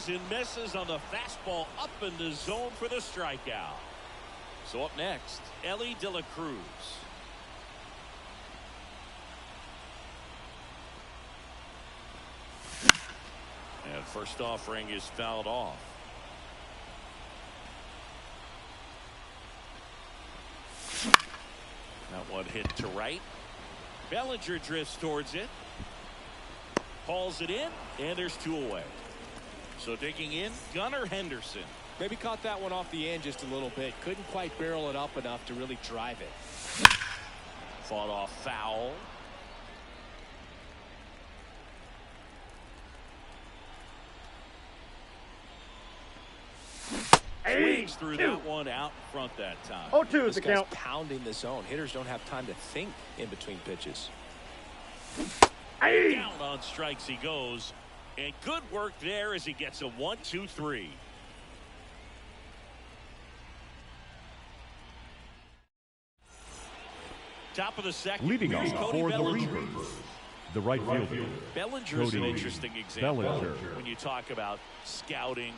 swings and misses on the fastball up in the zone for the strikeout. So up next, Elly De La Cruz. And first offering is fouled off. That one hit to right. Bellinger drifts towards it. Hauls it in, and there's 2 away. So digging in, Gunnar Henderson. Maybe caught that one off the end just a little bit. Couldn't quite barrel it up enough to really drive it. Fought off foul. Swings through that one out in front that time. 0-2 is This the guy's count. pounding the zone. Hitters don't have time to think in between pitches. Down on strikes he goes. And good work there as he gets a 1-2-3. Top of the second. Leading off Cody for Bellinger. the Reapers, the right fielder, Bellinger's an Cody interesting example Bellinger. when you talk about scouting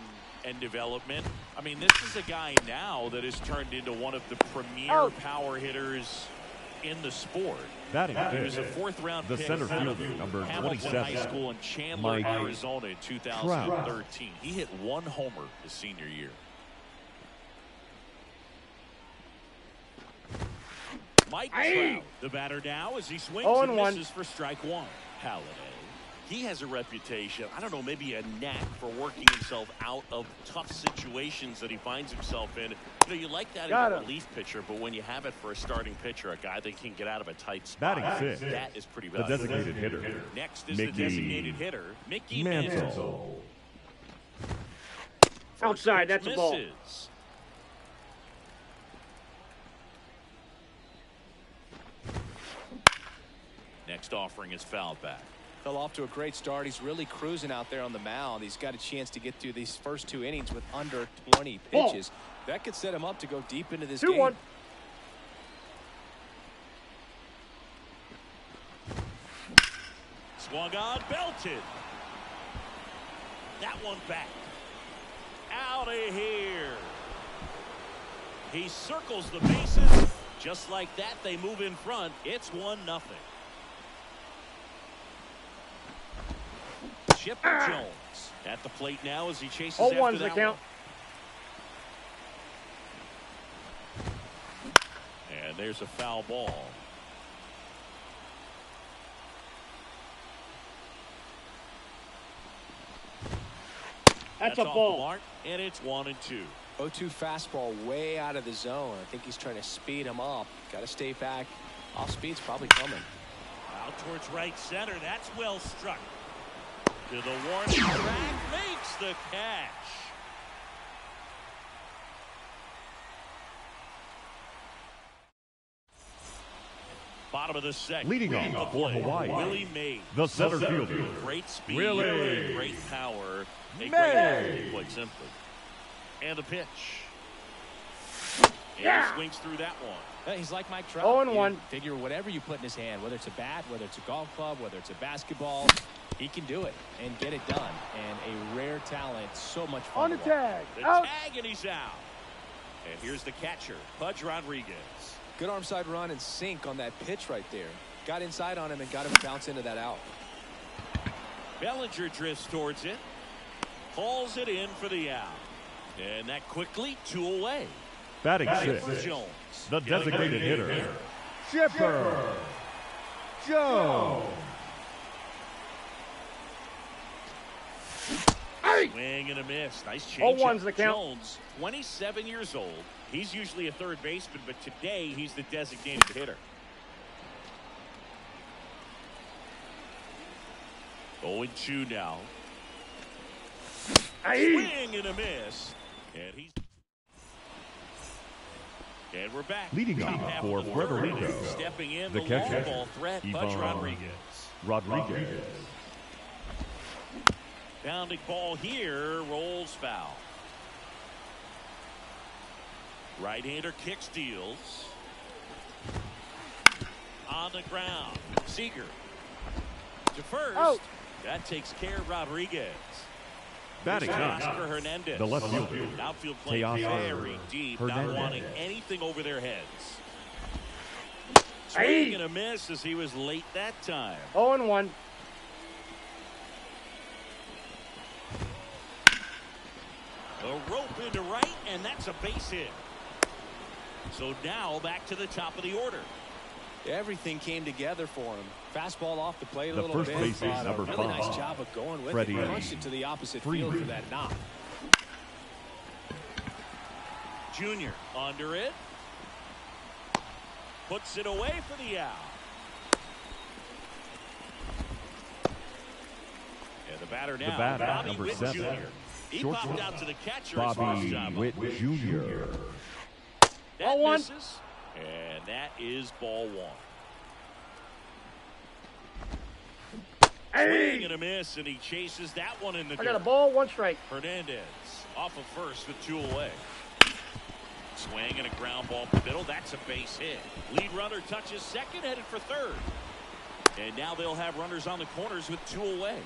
and development. I mean, this is a guy now that has turned into one of the premier power hitters in the sport. Batting He was a 4th-round the pick center out of fielder, number Hamilton 27, High School in Chandler, Mike Arizona in 2013. He hit 1 homer his senior year. Mike Trout, the batter now, as he swings and misses for strike 1. Halladay. He has a reputation, I don't know, maybe a knack for working himself out of tough situations that he finds himself in. You know, you like that as a relief pitcher, but when you have it for a starting pitcher, a guy that can get out of a tight spot, Batting 6, that is pretty the valuable. designated hitter, Next is Mickey the designated hitter, Mickey Mantle. Mantle. Outside, that's a ball. Misses. Next offering is fouled back. Fell off to a great start. He's really cruising out there on the mound. He's got a chance to get through these first 2 innings with under 20 pitches. That could set him up to go deep into this game. 2-1. Swung on, belted. That one back. Out of here. He circles the bases. Just like that, they move in front. It's 1-0. Chipper Jones at the plate now as he chases after 0-1's the that count. one. And there's a foul ball. That's a off the ball. mark, and it's 1-2. 0-2 fastball way out of the zone. I think he's trying to speed him up. Got to stay back. Off speed's probably coming. Out towards right center. That's well struck. To the warning track, makes the catch. Bottom of the second. Leading off for Hawaii, Willie Mays. the center fielder, Great speed, Willie great power, a great Mays. athlete, quite simply. And the pitch. And he swings through that one. He's like Mike Trout. 0-1. You figure whatever you put in his hand, whether it's a bat, whether it's a golf club, whether it's a basketball, he can do it and get it done. And a rare talent, so much fun. On the to watch. tag. The Out. tag, and he's out. And here's the catcher, Pudge Rodriguez. Good arm side run and sink on that pitch right there. Got inside on him and got him to bounce into that out. Bellinger drifts towards it. Hauls it in for the out. And that quickly, 2 away. batting Chipper 6, Jones. the designated hitter, Chipper Jones. Swing and a miss. Nice change. 0-1's the count. Jones, 27 years old. He's usually a third baseman, but today he's the designated hitter. 0-2 now. Swing and a miss. And we're back. Leading Top off half for of the Puerto third Rico, inning. Stepping in, the the catcher, long ball threat, Pudge Ivan Rodriguez. Rodriguez. Bounding ball here, rolls foul. Right-hander kick steals. On the ground, Seager to first. Out. That takes care of Rodriguez. Batting Oscar ninth, Hernandez. the left fielder. Outfield playing Teoscar very deep, Hernandez. not wanting anything over their heads. Swing and a miss as he was late that time. 0-1. A rope into right, and that's a base hit. So now back to the top of the order. Everything came together for him. Fastball off the plate a The little first bit. baseman, But number a really 5, nice job of going with Freddie it. Punched it to the opposite Freeman. field for that knock. Junior under it. Puts it away for the out. And the batter now, Bobby number Witt 7, Jr. He shortstop, popped out to the catcher his first Bobby time. Witt Jr. That 0-1. misses, and that is ball 1. Swing and a miss, and he chases that one in the I got a dirt. ball, 1 strike. Hernandez off of first with 2 away. Swing and a ground ball to middle. That's a base hit. Lead runner touches second, headed for third. And now they'll have runners on the corners with 2 away.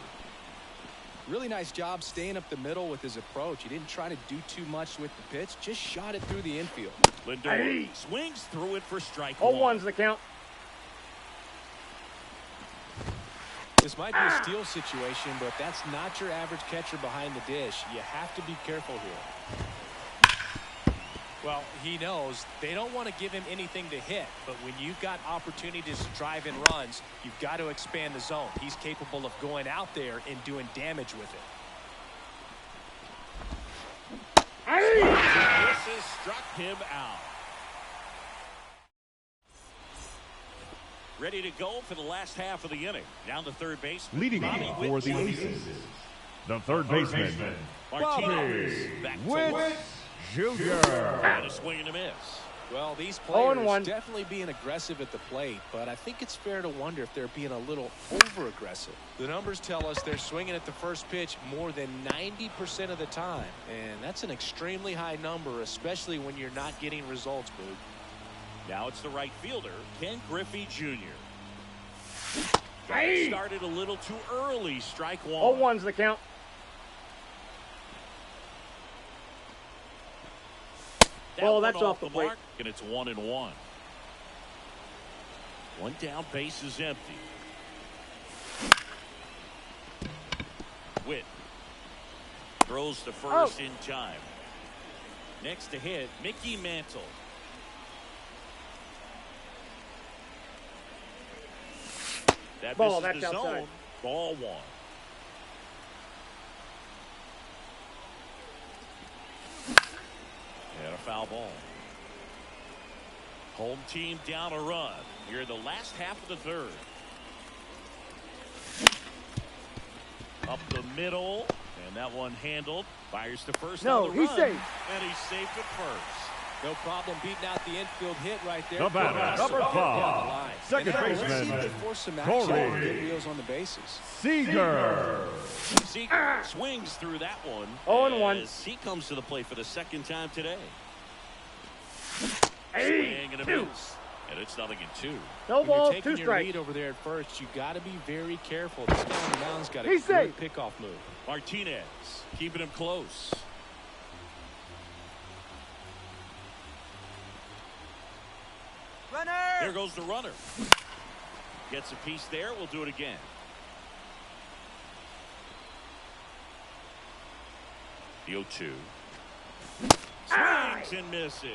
Really nice job staying up the middle with his approach. He didn't try to do too much with the pitch. Just shot it through the infield. Lindor swings through it for strike 0-1's the count. This might be a steal situation, but that's not your average catcher behind the dish. You have to be careful here. Well, he knows they don't want to give him anything to hit, but when you've got opportunities to drive in runs, you've got to expand the zone. He's capable of going out there and doing damage with it. This has struck him out. Ready to go for the last half of the inning. Down to third base. Leading Bobby off Witt for the Jr. Aces, the third baseman, Martinez back to Witt work. Jr. And a swing and a miss. Well, these 0-1. players definitely being aggressive at the plate, but I think it's fair to wonder if they're being a little over-aggressive. The numbers tell us they're swinging at the first pitch more than 90% of the time, and that's an extremely high number, especially when you're not getting results, Boog. Now it's the right fielder, Ken Griffey Jr. Started a little too early. Strike 1. 0-1's the count. That Well, one that's off the plate. mark, and it's 1-1. One down, base is empty. Witt throws to first in time. Next to hit, Mickey Mantle. That Ball, misses that's the outside. zone. Ball 1. And a foul ball. Home team down a run. Here in the last half of the third. Up the middle. And that one handled. Fires to first No, on the he's run. safe. And he's safe at first. No problem beating out the infield hit right there. The batter, number 5, second Let's see if they baseman, force some action Corey and get wheels on the bases. Seager. Seager swings through that one. 0-1. As he comes to the plate for the second time today. Hey, Swing and a 2. miss. And it's 0-2. No When ball, you're 2 taking your strikes. lead over there at first, you got to be very careful. This guy on the mound's got a He's good safe. pickoff move. Martinez keeping him close. There goes the runner. Gets a piece there. We'll do it again. The 0-2. Swings and misses.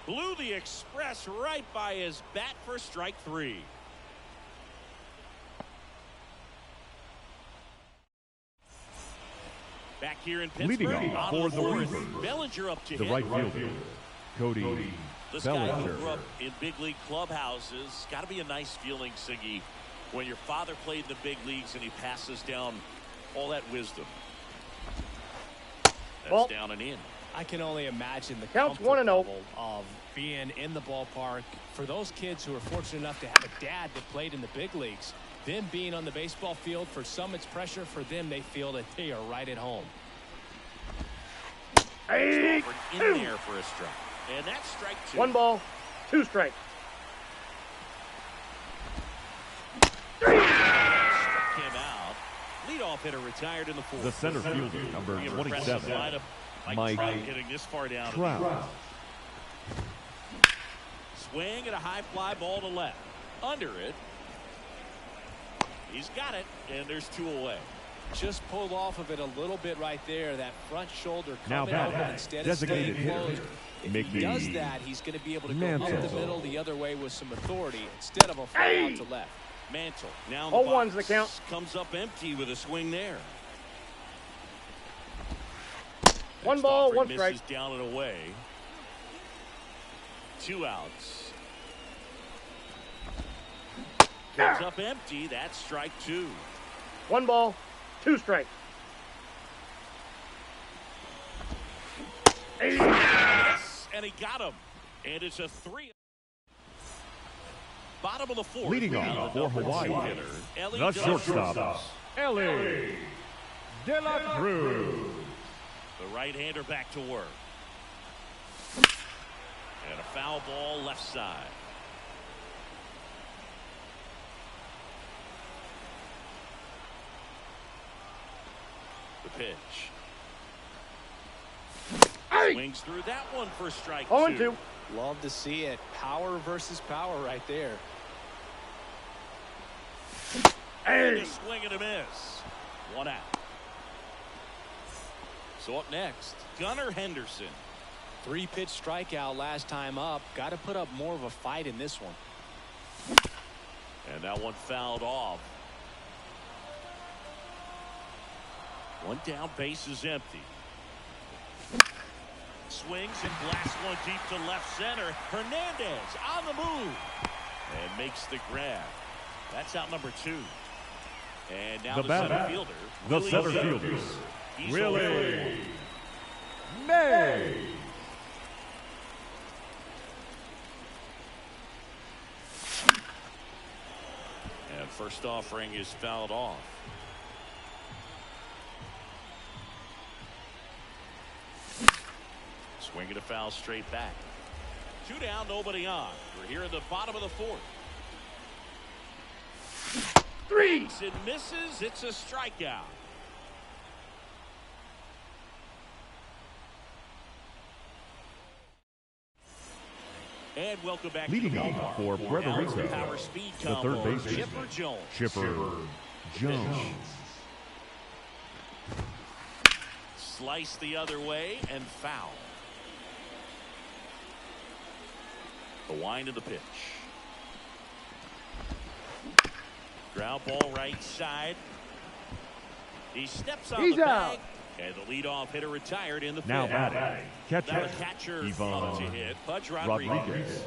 Blew the express right by his bat for strike 3. Back here in Pittsburgh. Leading off on for the fourth. Reavers, Bellinger up to the hit. right fielder, Cody This guy who Bellinger. grew up in big league clubhouses. Got to be a nice feeling, Siggy, when your father played in the big leagues and he passes down all that wisdom. That's Ball. down and in. I can only imagine the Counts comfort 1-0. level of being in the ballpark. For those kids who are fortunate enough to have a dad that played in the big leagues, them being on the baseball field, for some it's pressure. For them, they feel that they are right at home. Hey, In 2. there for a strike. And that's strike 2. 1 ball, 2 strikes. Struck him out. Leadoff hitter retired in the fourth. The center fielder, number 27, lineup. Mike getting this far down. Trout. Swing and a high fly ball to left. Under it. He's got it, and there's 2 away. Just pulled off of it a little bit right there. That front shoulder Now coming open instead of staying closed. If he does that, he's going to be able to go up the middle the other way with some authority instead of a fly out to left. Mantle now in the box. 0-1's the count. Comes up empty with a swing there. 1 ball, 1 misses strike. Down and away. 2 outs. Comes up empty. That's strike 2. 1 ball, 2 strikes. Yes, and he got him. And it's a 3. Bottom of the 4th. Leading off for Hawaii, the shortstop, Ellie De La Cruz. The right-hander back to work. And a foul ball left side. The pitch. Swings through that one for strike 2. Love to see it. Power versus power right there. And a swing and a miss. 1 out. So up next, Gunnar Henderson. 3-pitch strikeout last time up. Got to put up more of a fight in this one. And that one fouled off. 1 down, base is empty. Swings and blasts one deep to left center. Hernandez on the move. And makes the grab. That's out number 2. And now the center fielder. The center fielder, Willie May. And first offering is fouled off. Swinging a foul straight back. 2 down, nobody on. We're here in the bottom of the 4th. 3. It misses. It's a strikeout. And welcome back Leading to the off for Puerto Now Rico, the power speed the combo, third baseman, Chipper Jones. Chipper Jones. Slice the other way and foul. The wind of the pitch. Ground ball right side. He steps on the bag. And the leadoff hitter retired in the 5th. Now batting, Now the catcher up to hit, Pudge Rodriguez.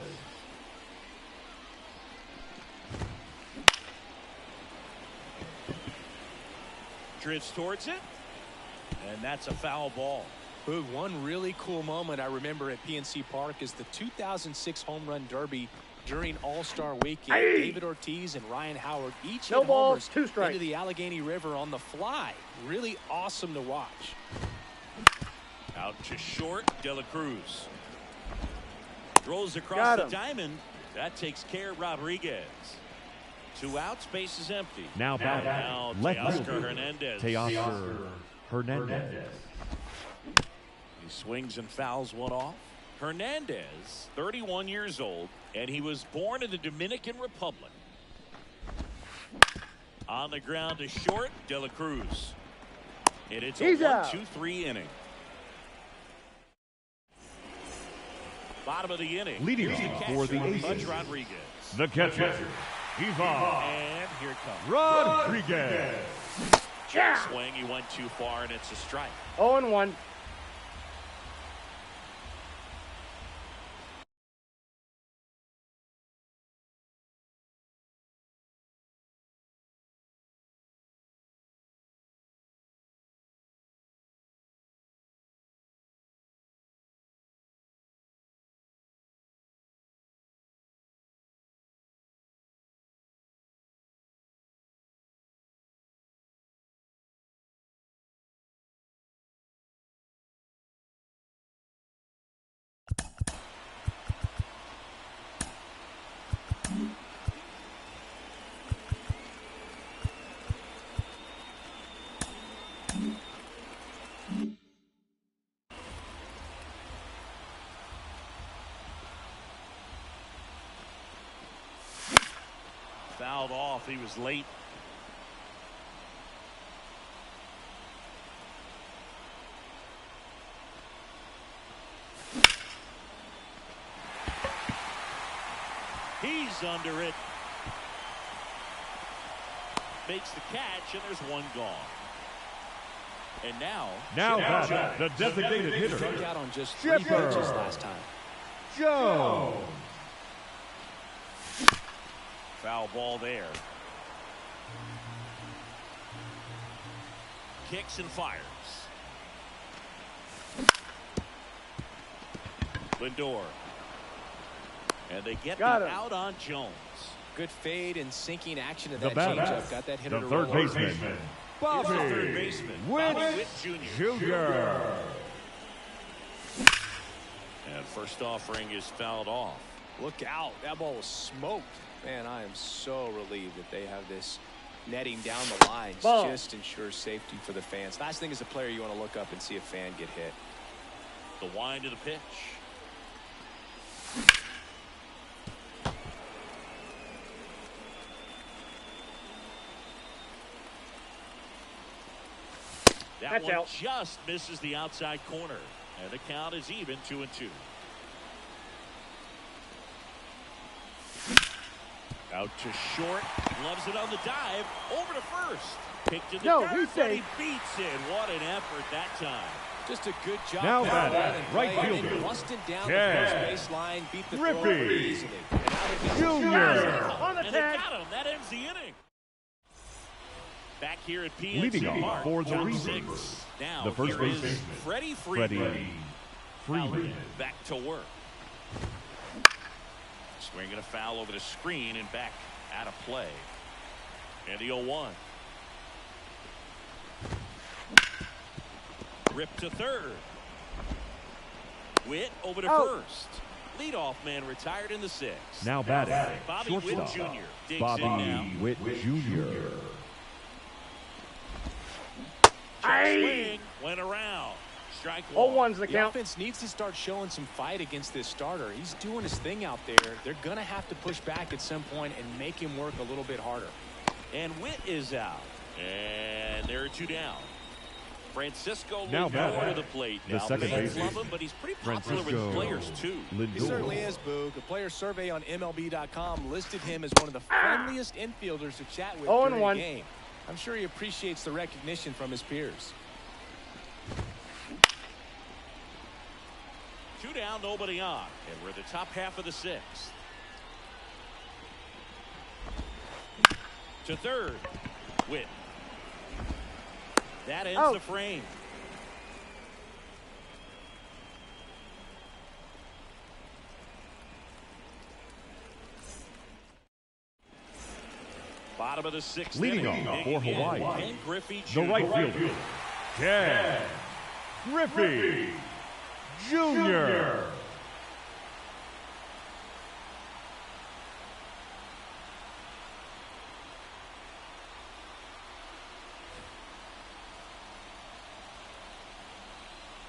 Drifts towards it. And that's a foul ball. Boog, one really cool moment I remember at PNC Park is the 2006 Home Run Derby during All-Star Weekend. David Ortiz and Ryan Howard each hit homers 2 strikes. into the Allegheny River on the fly. Really awesome to watch. Out to short, De La Cruz. Throws across the diamond. That takes care of Rodriguez. 2 outs, base is empty. Now batting, left Teoscar fielder, Hernandez. Teoscar Hernandez. He swings and fouls one off. Hernandez, 31 years old, and he was born in the Dominican Republic. On the ground to short, De La Cruz. And it's a 1-2-3 inning. Bottom of the inning. Leading Here's off for the catcher, Pudge Aces, Rodriguez. the catcher, Ivan And here it comes. Rodriguez. Swing, he went too far, and it's a strike. 0-1. fouled off. He was late. He's under it. Makes the catch, and there's one gone. And now the designated hitter. Struck out on just 3 pitches last time. Jones. Foul ball there. Kicks and fires. Lindor. And they get the out on Jones. Good fade and sinking action of that changeup. Got that hitter the to third roll baseman. Bobby third baseman. Bobby Witt Jr. And first offering is fouled off. Look out. That ball was smoked. Man, I am so relieved that they have this netting down the lines. Just ensures safety for the fans. Last thing as a player, you want to look up and see a fan get hit. The wind of the pitch. That one just misses the outside corner. And the count is even 2-2. Out to short. Loves it on the dive. Over to first. Picked in the dirt, but he beats it. What an effort that time. Just a good job. Now batting, right fielder. Busted down the first baseline. Beat the throw easily. Jr. On the tag. And they got him. That ends the inning. Back here at PNC leading off for the Reasons. Now the first baseman, Freddie Freeman. Back to work. Swinging a foul over the screen and back out of play. And the 0-1. Rip to third. Witt over to first. Leadoff man retired in the 6th. Now batting, Bobby Witt Jr. digs Bobby in now. Witt Jr. Swing went around. Strike one. 0-1's the count. The offense needs to start showing some fight against this starter. He's doing his thing out there. They're going to have to push back at some point and make him work a little bit harder. And Witt is out. And there are 2 down. Francisco Now Lindor to the plate. The second baseman. Love him, but he's pretty popular with players too. He certainly is, Boog. A player survey on MLB.com listed him as one of the friendliest infielders to chat with during the game. I'm sure he appreciates the recognition from his peers. 2 down, nobody on. And we're the top half of the 6th. To third. Witt. That ends the frame. Bottom of the 6th. Leading off for Hawaii, Ken Griffey Jr. the right fielder, Ken Griffey Jr.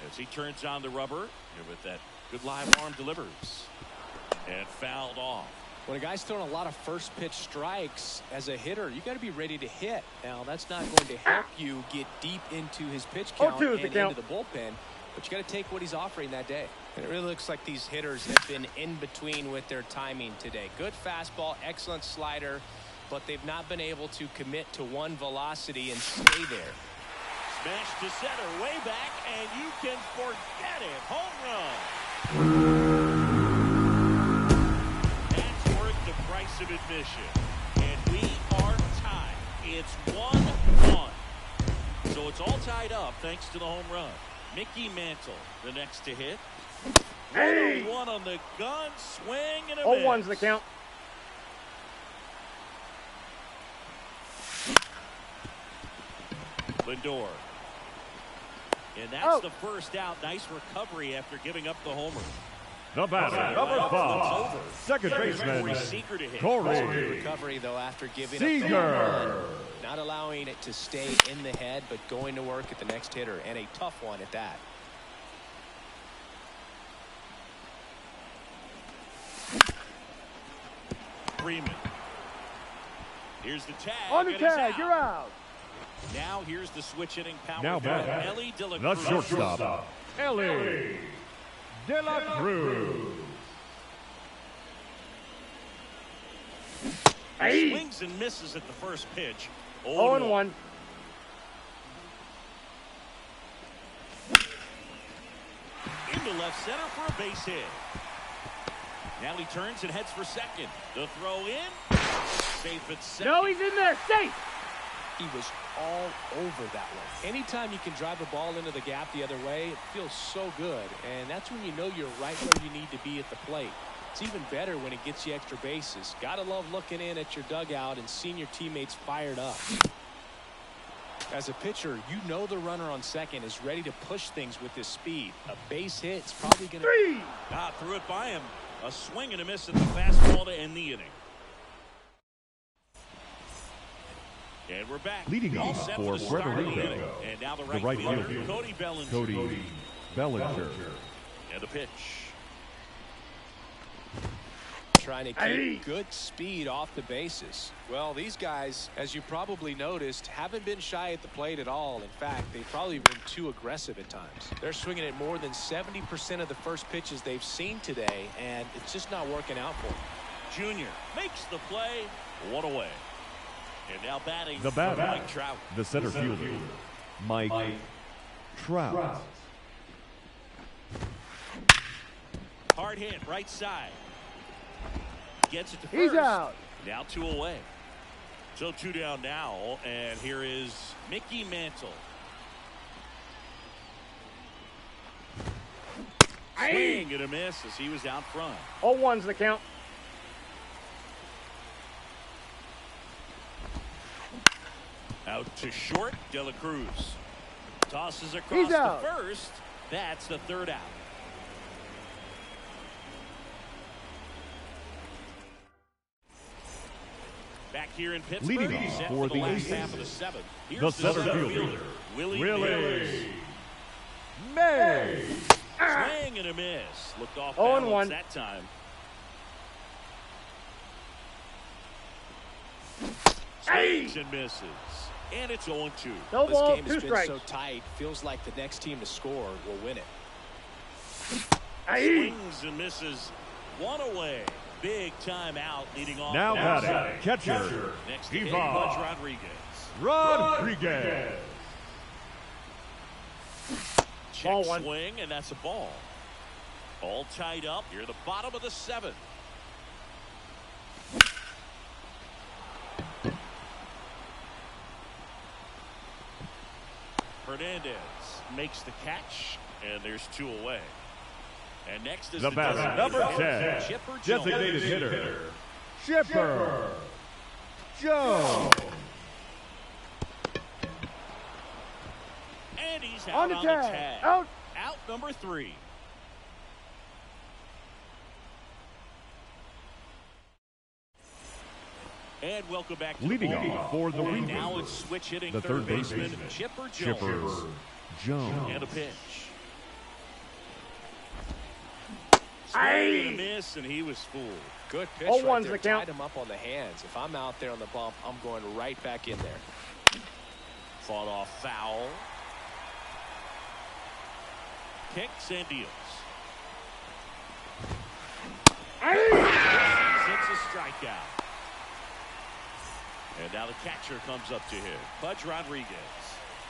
As he turns on the rubber, and with that good live arm delivers. And fouled off. When a guy's throwing a lot of first pitch strikes as a hitter, you got to be ready to hit. Now, that's not going to help you get deep into his pitch count and into the bullpen, but you got to take what he's offering that day. And it really looks like these hitters have been in between with their timing today. Good fastball, excellent slider, but they've not been able to commit to one velocity and stay there. Smash to center, way back, and you can forget it. Home run. Of admission, and we are tied. It's 1-1, so it's all tied up thanks to the home run. Mickey Mantle, the next to hit. 1-1 on the gun, swing and a 0-1's the count. Lindor, and that's the first out. Nice recovery after giving up the homer. The batter, number 5, second baseman, Corey recovery, though, after giving Seager. Not allowing it to stay in the head, but going to work at the next hitter, and a tough one at that. Freeman. Here's the tag. On the tag, you're out. Now here's the switch hitting power. Now back, Elly De La the Cruz. shortstop, Elly De La Cruz. Hey. Swings and misses at the first pitch. 0-1. Into left center for a base hit. Now he turns and heads for second. The throw in. Safe at second. No, he's in there. Safe. He was all over that one. Anytime you can drive a ball into the gap the other way, it feels so good. And that's when you know you're right where you need to be at the plate. It's even better when it gets you extra bases. Gotta love looking in at your dugout and seeing your teammates fired up. As a pitcher, you know the runner on second is ready to push things with his speed. A base hit's probably going to... Threw it by him. A swing and a miss at the fastball to end the inning. And we're back. Leading All off set for the start of Puerto the Rico, inning. And now the the right right fielder, fielder, Cody Bellinger. Cody Bellinger. And a pitch. Trying to keep good speed off the bases. Well, these guys, as you probably noticed, haven't been shy at the plate at all. In fact, they've probably been too aggressive at times. They're swinging at more than 70% of the first pitches they've seen today, and it's just not working out for them. Junior makes the play. One away. And now batting The batter, Mike Trout. the center fielder, Mike Trout. Hard hit, right side. Gets it to He's first. out. Now 2 away. So 2 down now, and here is Mickey Mantle. Swing and a miss as he was out front. 0-1's the count. Out to short, De La Cruz. Tosses across He's to out. first. That's the third out. Back here in Pittsburgh, Leading off set for the the last Aces, half of the 7th. Here's the center fielder, Willie Willie May. Swing and a miss. Looked off 0-1. balance that time. Swings and misses. And it's 0-2. No This ball, game 2 has been strikes. so tight, feels like the next team to score will win it. Swings and misses. 1 away. Big time out leading off. Now the batting, catcher, next to hit, Ivan Pudge Rodriguez. Rodriguez. Check Ball 1. swing, and that's a ball. All tied up. You're the bottom of the 7th. Hernandez makes the catch, and there's 2 away. And next is The batter, number 10, Chipper Jones. designated hitter, Chipper Jones. And he's out On the tag. Out. Out number 3. And welcome back to Leading the ball off for the game. Rangers, Now it's switch hitting the third third baseman, Chipper Jones. Chipper Jones. And a pitch. Swing and a miss, and he was fooled. Good pitch 0-1's right there. the count. Tied him up on the hands. If I'm out there on the bump, I'm going right back in there. Fought off foul. Kicks and deals. It's a strikeout. And now the catcher comes up to him. Pudge Rodriguez.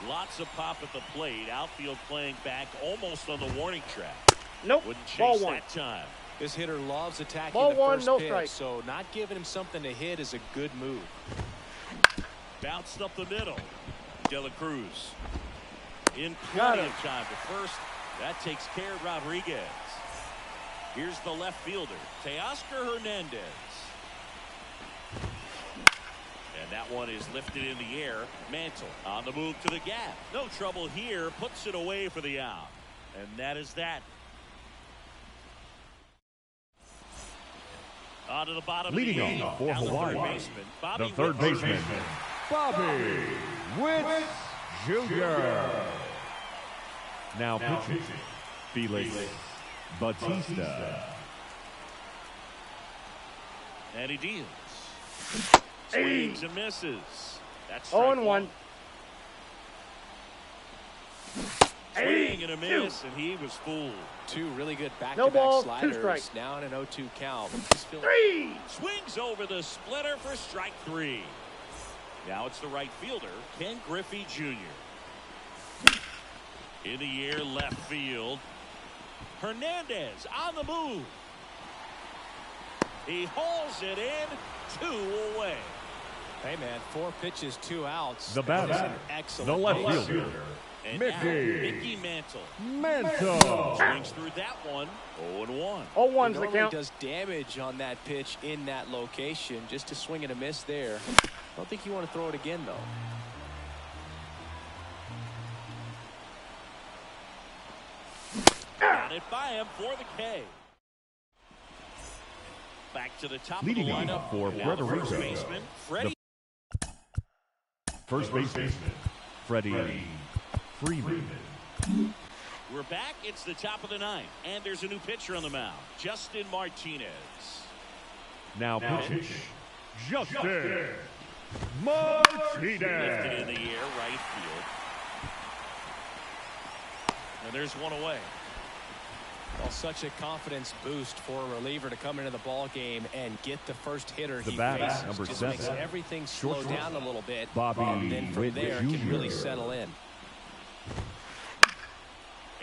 Lots of pop at the plate. Outfield playing back almost on the warning track. Nope. Wouldn't Ball chase 1. that time. This hitter loves attacking Ball the 1, first no pitch, strike. so not giving him something to hit is a good move. Bounced up the middle. De La Cruz. In Got plenty him. of time to first. That takes care of Rodriguez. Here's the left fielder, Teoscar Hernandez. And that one is lifted in the air. Mantle on the move to the gap. No trouble here. Puts it away for the out. And that is that. On to the bottom Leading of the off eighth. for Now the Hawaii, third baseman, Bobby the third Witt. baseman, Bobby Witt Jr. Now pitching, Felix Bautista. And he deals. Swings and misses. That's 0-1. Swing and a miss, and he was fooled. Two really good back-to-back No ball, 2 sliders. strikes. Now in an 0-2 count. 3. Swings over the splitter for strike 3. Now it's the right fielder, Ken Griffey Jr. In the air, left field. Hernandez on the move. He hauls it in, 2 away. Hey, man, 4 pitches, 2 outs. The batter, That is an excellent the left pace. fielder, And Mickey Mantle. Mantle. Swings through that one, 0-1. 0-1's the Normally count. does damage on that pitch in that location. Just a swing and a miss there. I don't think you want to throw it again, though. Got it by him for the K. Back to the top Leading of the off lineup for now the Puerto first Rico. baseman, Freddie. First baseman, Freddie Freeman. We're back. It's the top of the 9th, and there's a new pitcher on the mound, Justin Martinez. Now pitching, Justin Lifted Martinez. in the air, right field. And there's one away. Well, such a confidence boost for a reliever to come into the ball game and get the first hitter The he batter, faces. number Just 7. makes everything slow Shortstop, down a little bit. Bobby Then from Witt there can really Jr. settle in.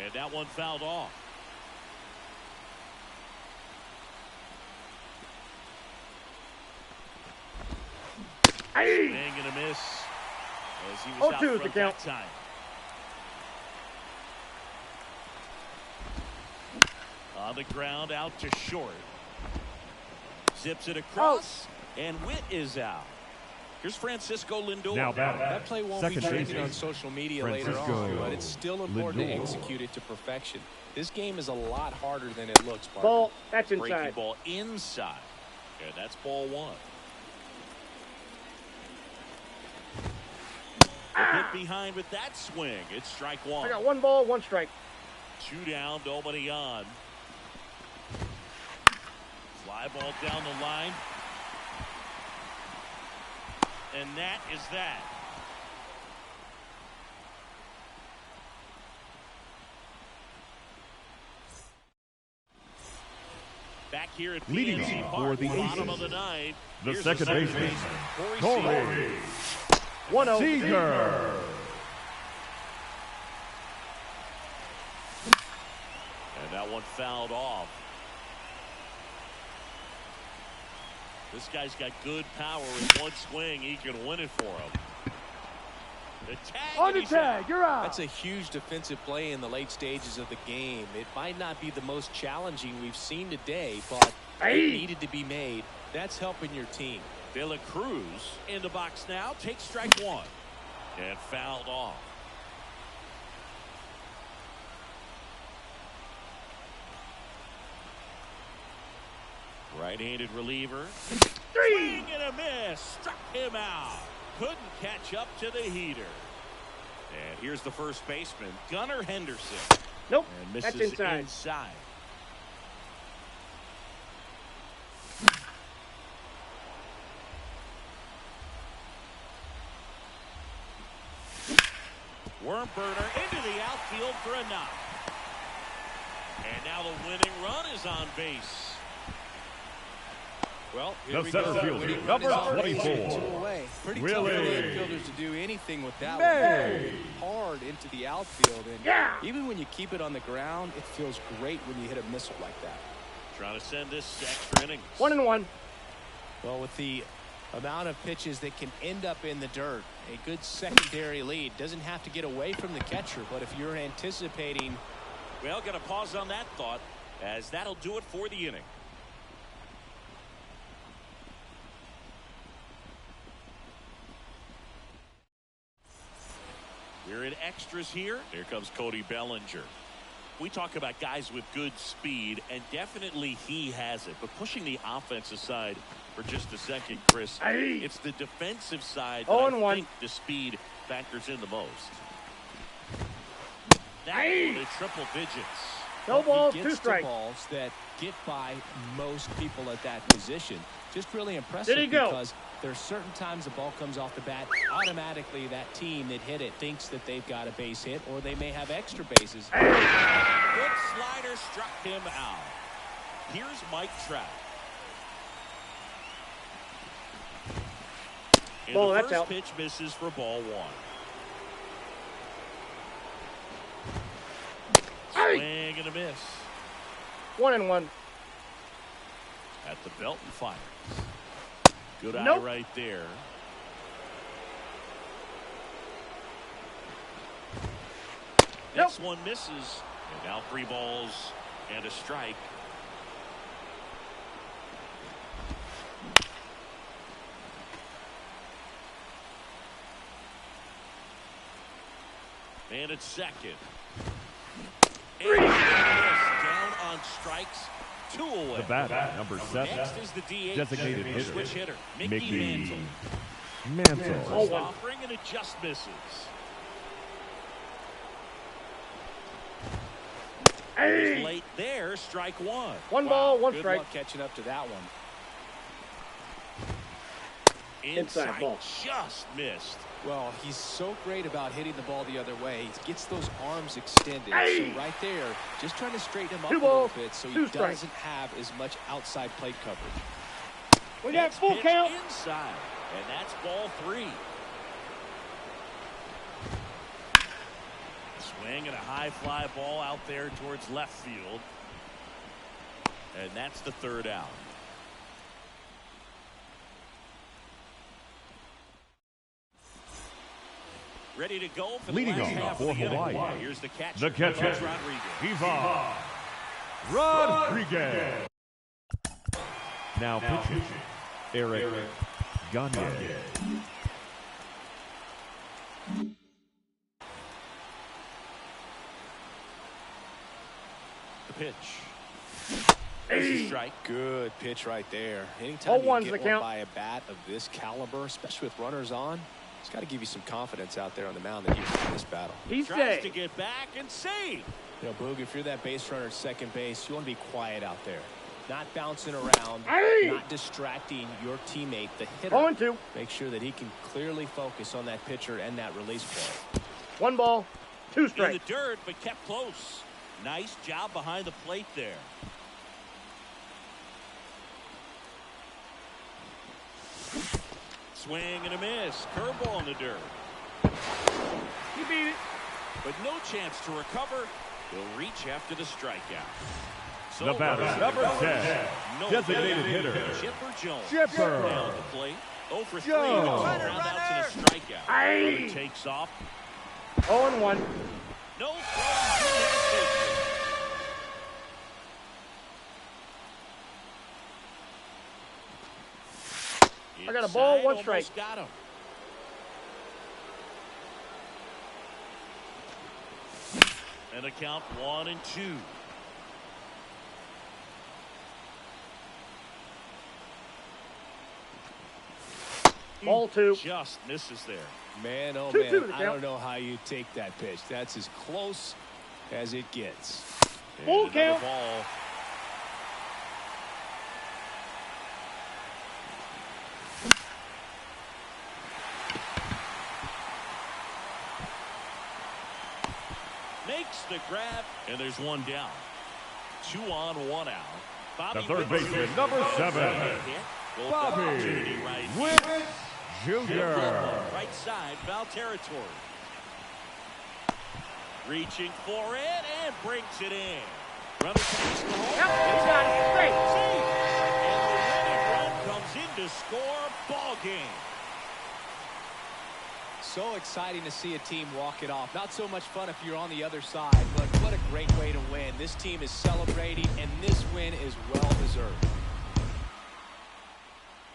And that one fouled off. Swing and a miss as he was out 0-2 is the front count. that time. On the ground, out to short. Zips it across, and Witt is out. Here's Francisco Lindor. Now batting, That play won't be second trending on baseman, social media later Francisco on, but it's still important to Lindor. execute it to perfection. This game is a lot harder than it looks, partner. Ball. That's Breaking inside. ball inside. And that's ball 1. Hit behind with that swing. It's strike 1. I got 1 ball, 1 strike. 2 down, nobody on. Fly ball down the line. And that is that. Back here at Leading PNC off Park, for the bottom Aces, of the 9th. the Here's second baseman, Corey Corey 1-0. Seager. And that one fouled off. This guy's got good power. In one swing, he can win it for him. The tag. On and the he's tag. out. You're out. That's a huge defensive play in the late stages of the game. It might not be the most challenging we've seen today, but it needed to be made. That's helping your team. De La Cruz in the box now. Takes strike 1. And fouled off. Right-handed reliever. 3. Swing and a miss. Struck him out. Couldn't catch up to the heater. And here's the first baseman, Gunnar Henderson. Nope. And misses That's inside. inside. Worm burner into the outfield for a knock. And now the winning run is on base. Well, The here we center go. fielder, Winning run number is on 24, base, 2 away. Pretty tough for the Willie infielders to do anything with that May. one. Hard into the outfield, and Yeah. even when you keep it on the ground, it feels great when you hit a missile like that. Trying to send this to extra innings. 1-1. Well, with the amount of pitches that can end up in the dirt, a good secondary lead doesn't have to get away from the catcher, but if you're anticipating. Well, got to pause on that thought, as that'll do it for the inning. We're in extras here. Here comes Cody Bellinger. We talk about guys with good speed, and definitely he has it. But pushing the offense aside for just a second, Chris, it's the defensive side that I think the speed factors in the most. That one in triple digits. No ball, he 2 gets strikes. the balls that get by most people at that position. Just really impressive Did he go? because there's certain times the ball comes off the bat, automatically that team that hit it thinks that they've got a base hit or they may have extra bases. Good slider struck him out. Here's Mike Trout. And Ball, the that's first out. pitch misses for ball 1. Swing and a miss. 1-1. At the belt and fires. Good Nope. eye right there. Next one misses. And now 3 balls and a strike. And it's second. And down on strikes. 2 away. The batter, number 7, Next is the DH. designated hitter, Switch hitter, Mickey Mickey Mantle. Mantle. Oh, Offering and it just misses. Hey! Late there, strike 1. 1 ball, 1 Good strike. luck catching up to that one. Inside ball. Just missed. Well, he's so great about hitting the ball the other way. He gets those arms extended. Hey! So right there, just trying to straighten him up 2 a little balls, bit so he 2 strikes. doesn't have as much outside plate coverage. We got Next full pitch count. inside, and that's ball 3. Swing and a high fly ball out there towards left field. And that's the 3rd out. Ready to go for the Leading last off half for of the inning. Hawaii. Here's the catcher. The catcher, Coach Rodriguez. Ivan Rodriguez. Now pitching, Eric Gagne. The pitch. There's a strike. Good pitch right there. Anytime you 0-1's get the one count. by a bat of this caliber, especially with runners on, it's got to give you some confidence out there on the mound that you can win this battle. He's Tries to safe. get back and save. You know, Boog, if you're that base runner at second base, you want to be quiet out there. Not bouncing around, Hey! not distracting your teammate, the hitter. 0-2. Make sure that he can clearly focus on that pitcher and that release ball. 1 ball, 2 In the strikes. dirt, but kept close. Nice job behind the plate there. Swing and a miss. Curveball in the dirt. He beat it. But no chance to recover. He'll reach after the strikeout. So The batter, number 10, no designated doubt. hitter, Chipper Jones. Chipper Down the plate. 0 for 3. Jones. Groundouts and a strikeout. Hey. Runner takes off. 0-1. No throw. I got a ball, Inside, 1 strike. almost got him. And a count 1-2. Ball 2. Just misses there. Man, oh 2-2 man, the I count. don't know how you take that pitch. That's as close as it gets. Full And another count. ball. Makes the grab, and there's 1 down. 2 on, 1 out. Bobby The third Witt baseman, number 7, Goal Bobby opportunity right Witt here. Jr. Right side, foul territory. Reaching for it and brings it in. Runner takes the home. Yep, he got it straight. And the winning run comes in to score. Ball game. So exciting to see a team walk it off. Not so much fun if you're on the other side, but what a great way to win. This team is celebrating, and this win is well-deserved.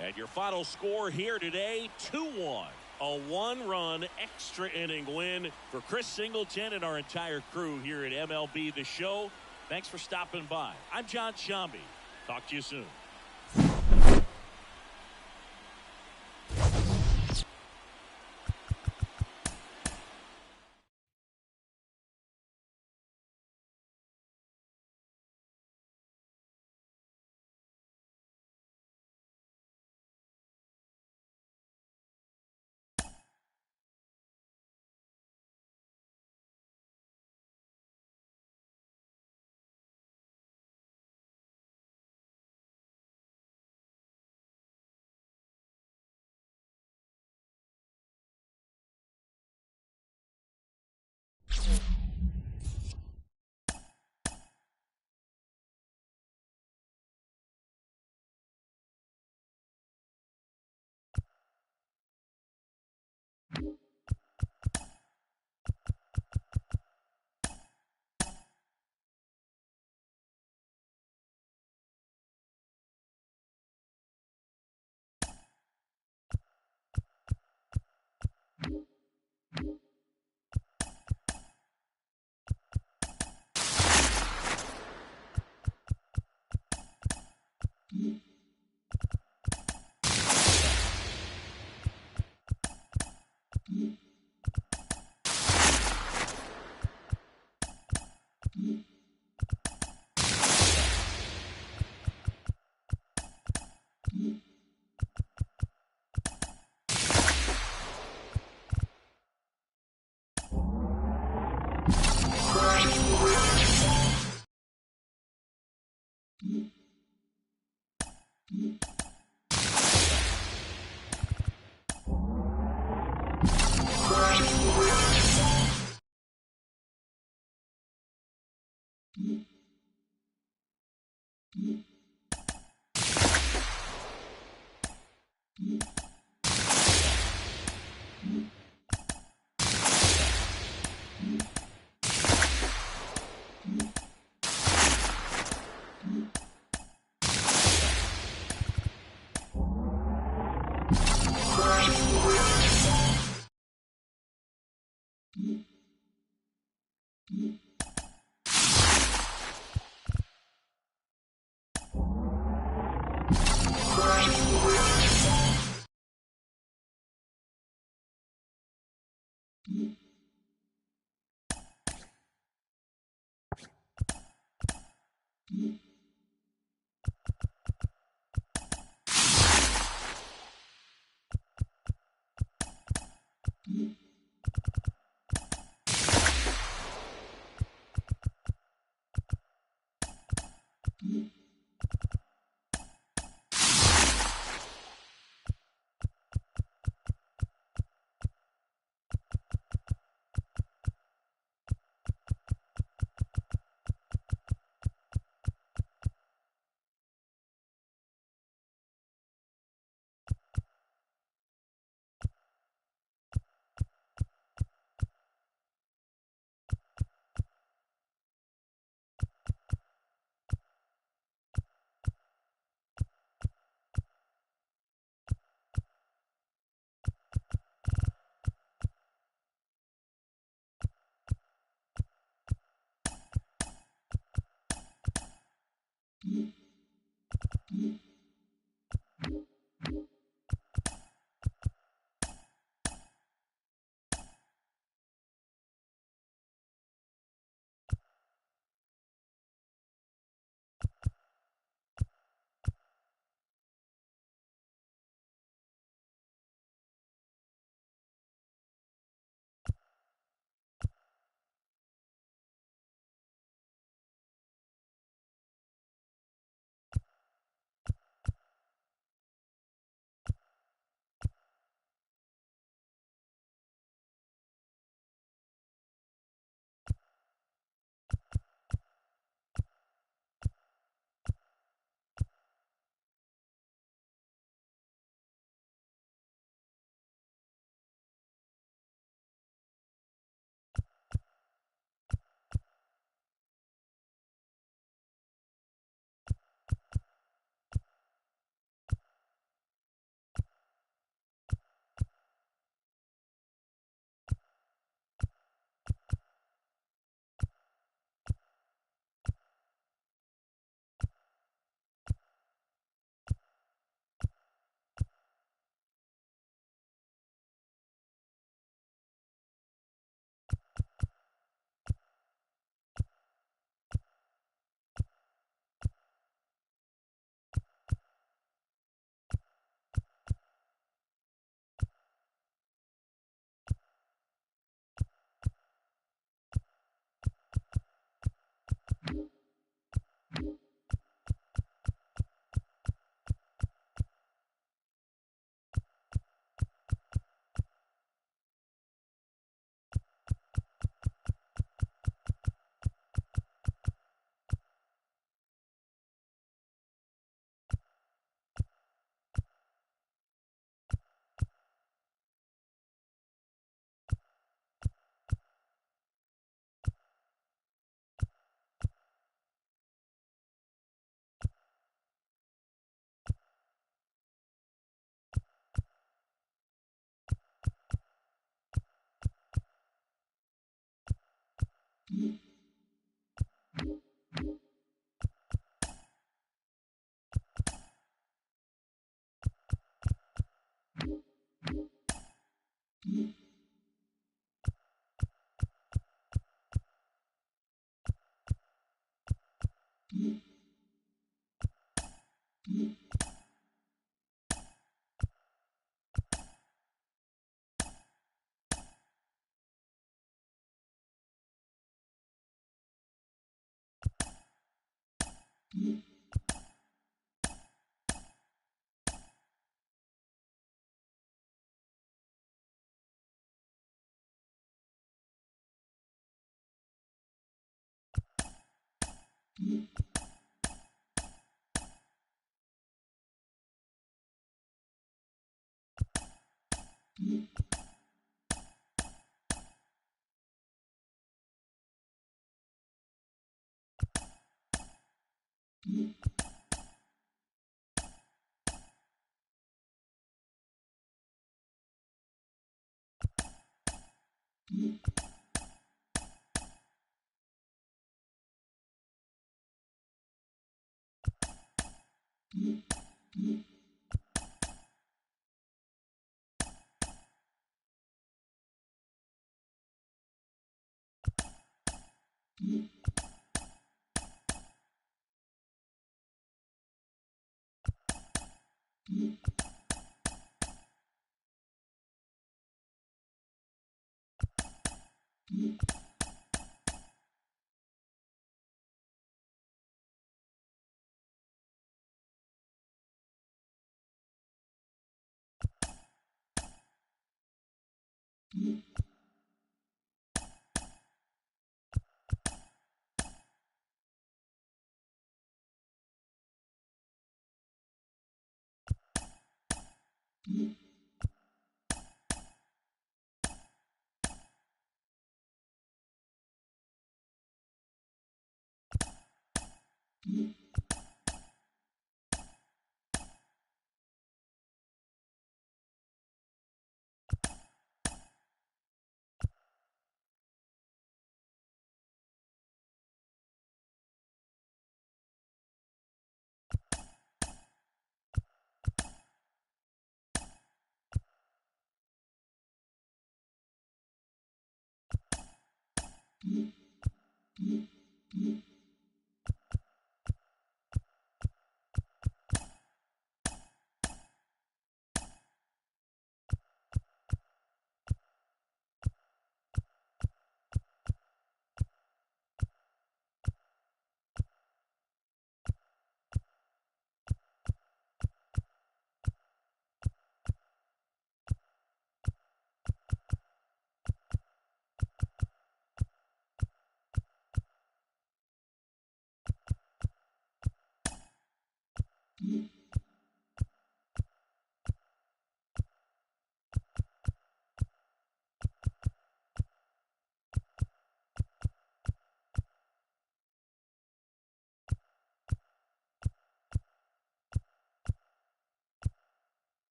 And your final score here today, 2-1. A 1-run extra inning win for Chris Singleton and our entire crew here at MLB The Show. Thanks for stopping by. I'm John Shambi. Talk to you soon.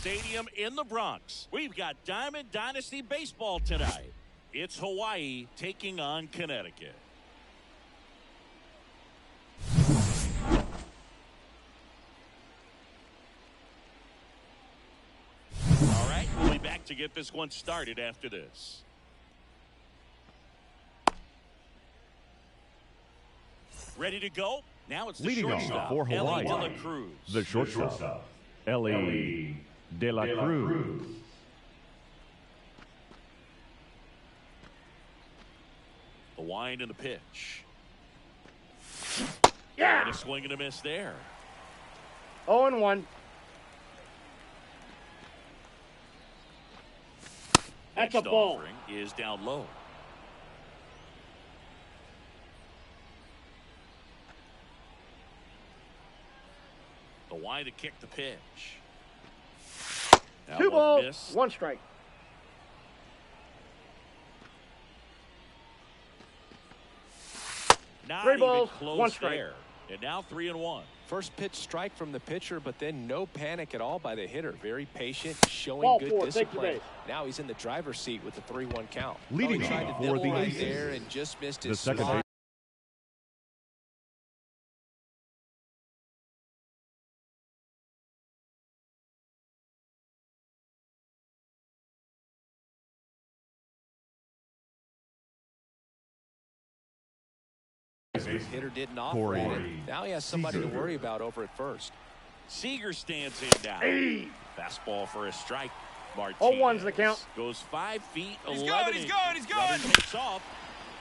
Stadium in the Bronx. We've got Diamond Dynasty Baseball tonight. It's Hawaii taking on Connecticut. All right, we'll be back to get this one started after this. Ready to go? Now it's the Leading shortstop, off for Hawaii, Ellie De La Cruz. the shortstop, Ellie De La Cruz. The wind and the pitch. Yeah. And a swing and a miss there. 0-1. That's a Next ball. offering is down low. The wind to kick the pitch. That 2 one balls, missed. 1 strike. Not 3 even balls, close 1 strike. there. And now 3-1. First pitch strike from the pitcher, but then no panic at all by the hitter. Very patient, showing Ball good 4, take your discipline. base. Now he's in the driver's seat with the 3-1 count. Leading He tried off to for nibble the right Aces, there and just missed the his second spot. The hitter didn't offer Corey it. Now he has somebody to Seager. worry about over at first. Seager stands in now. Hey. Fastball for a strike. Martinez 0-1's the count. Goes 5 feet, He's 11 good, he's inches. good, he's good. Runner takes off.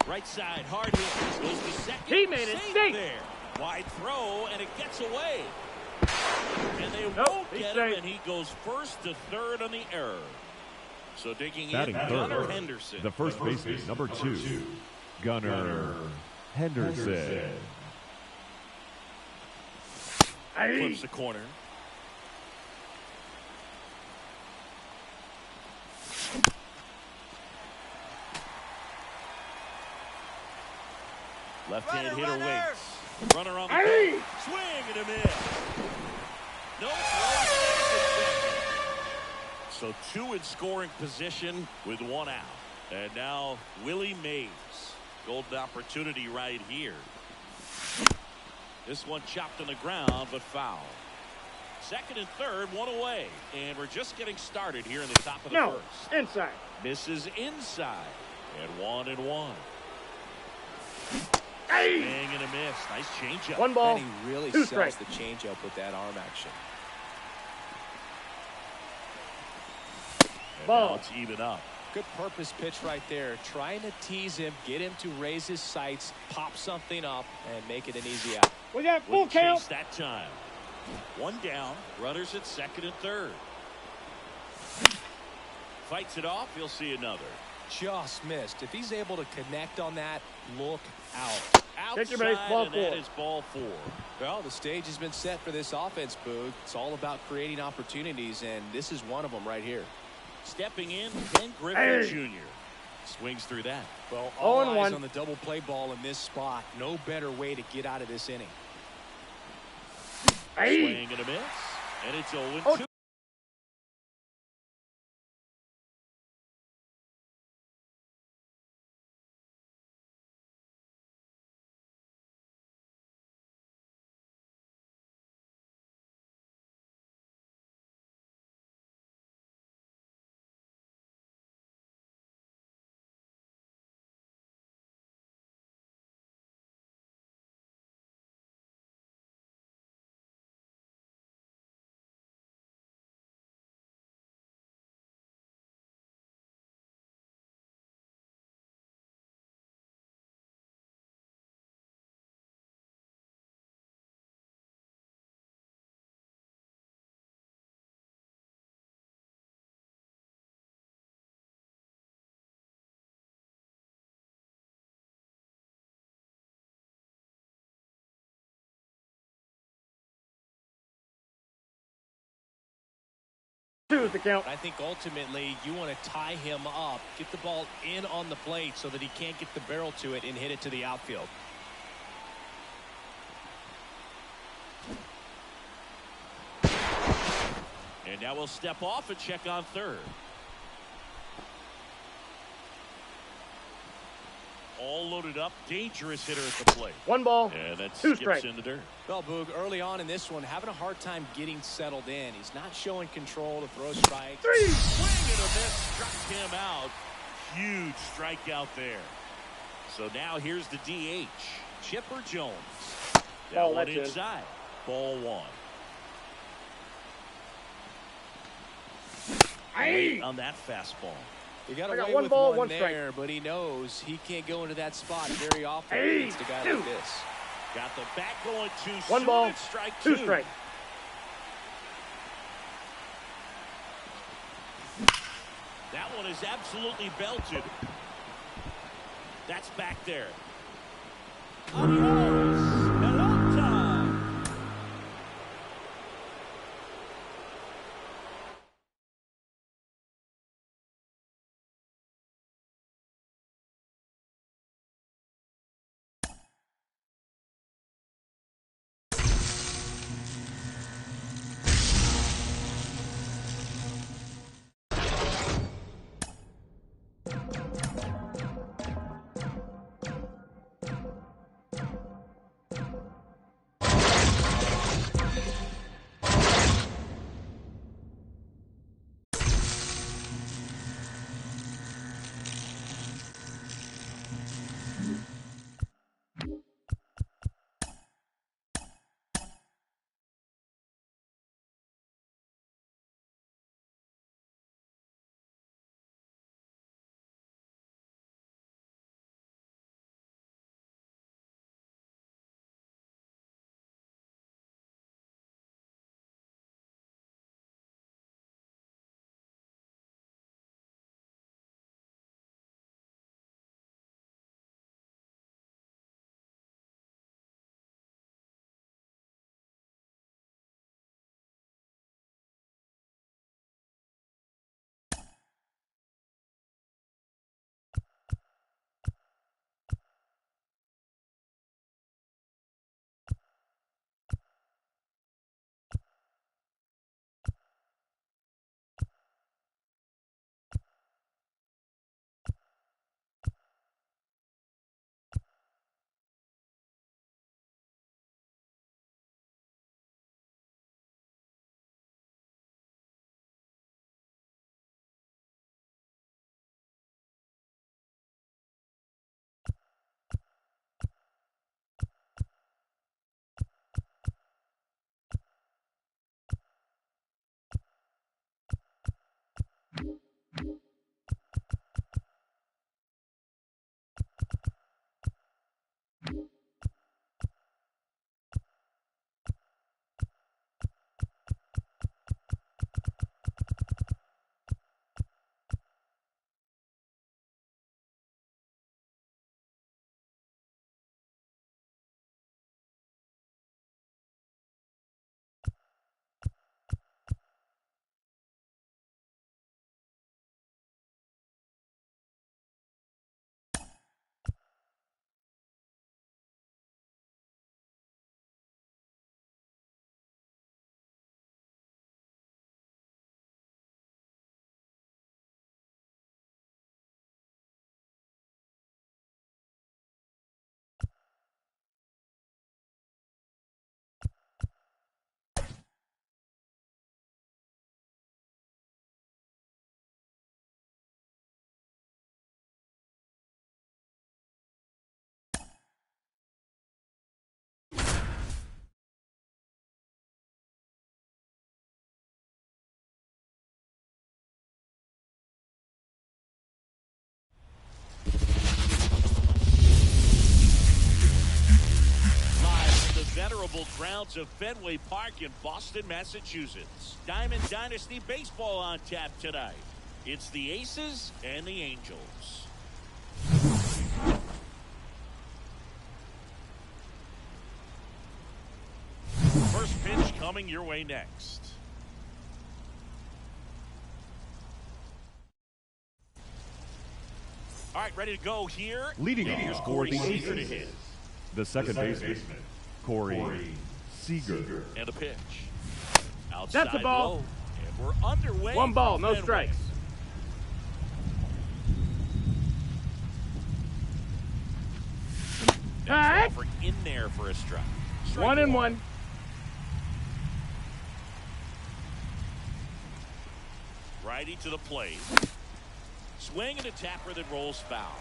Right side, hard hit. Goes to second. He made it Safe safe. there. Wide throw, and it gets away. And they Nope, won't he's get safe. him, and he goes first to third on the error. So digging Batting in, third, Gunnar Henderson. the first baseman, number 2, Gunnar Henderson. Hey. Flips the corner. Left-hand hitter waits. Runner on the Hey. field. Swing and a miss. No throw. So 2 in scoring position with 1 out. And now Willie Mays. Golden opportunity right here. This one chopped on the ground, but foul. Second and third, 1 away. And we're just getting started here in the top of the No, first. inside. Misses inside. And 1-1. Hey. Bang and a miss. Nice changeup. 1 ball, And he really 2 sells strikes. the changeup with that arm action. And Ball. now it's even up. Good purpose pitch right there. Trying to tease him, get him to raise his sights, pop something up, and make it an easy out. We got full Wouldn't count. chase that time. 1 down. Runners at second and third. Fights it off. You'll see another. Just missed. If he's able to connect on that, look out. Take your Outside, base, ball and that 4. is ball 4. Well, the stage has been set for this offense, Boog. It's all about creating opportunities, and this is one of them right here. Stepping in, Ken Griffin Hey. Jr. Swings through that. Well, all 0-1. eyes on the double play ball in this spot. No better way to get out of this inning. Hey. Swing and a miss. And it's 0-2. Two is the count. I think ultimately you want to tie him up, get the ball in on the plate so that he can't get the barrel to it and hit it to the outfield. And now we'll step off and check on third. All loaded up, dangerous hitter at the plate. 1 ball, and that 2 skips strikes. in the dirt. Well, Boog, early on in this one, having a hard time getting settled in. He's not showing control to throw strikes. 3. Swing and a miss, struck him out. Huge strikeout there. So now here's the DH, Chipper Jones. That one inside. Ball 1. Wait on that fastball. He got I got away 1 with ball, one 1 there, but he knows he can't go into that spot very often against a guy like this. Got the bat going too 1 soon. ball, It's strike 2 2. strikes. That one is absolutely belted. That's back there. Adios, pelota. venerable grounds of Fenway Park in Boston, Massachusetts. Diamond Dynasty Baseball on tap tonight. It's the Aces and the Angels. First pitch coming your way next. All right, ready to go here. Leading off for the Seager to Aces, hit. the second baseman, Corey Seager. And a pitch. Outside That's a ball. low. And we're underway. One ball, no Fenway. strikes. That's Alfred in there for a strike. 1-1. Righty to the plate. Swing and a tapper that rolls foul.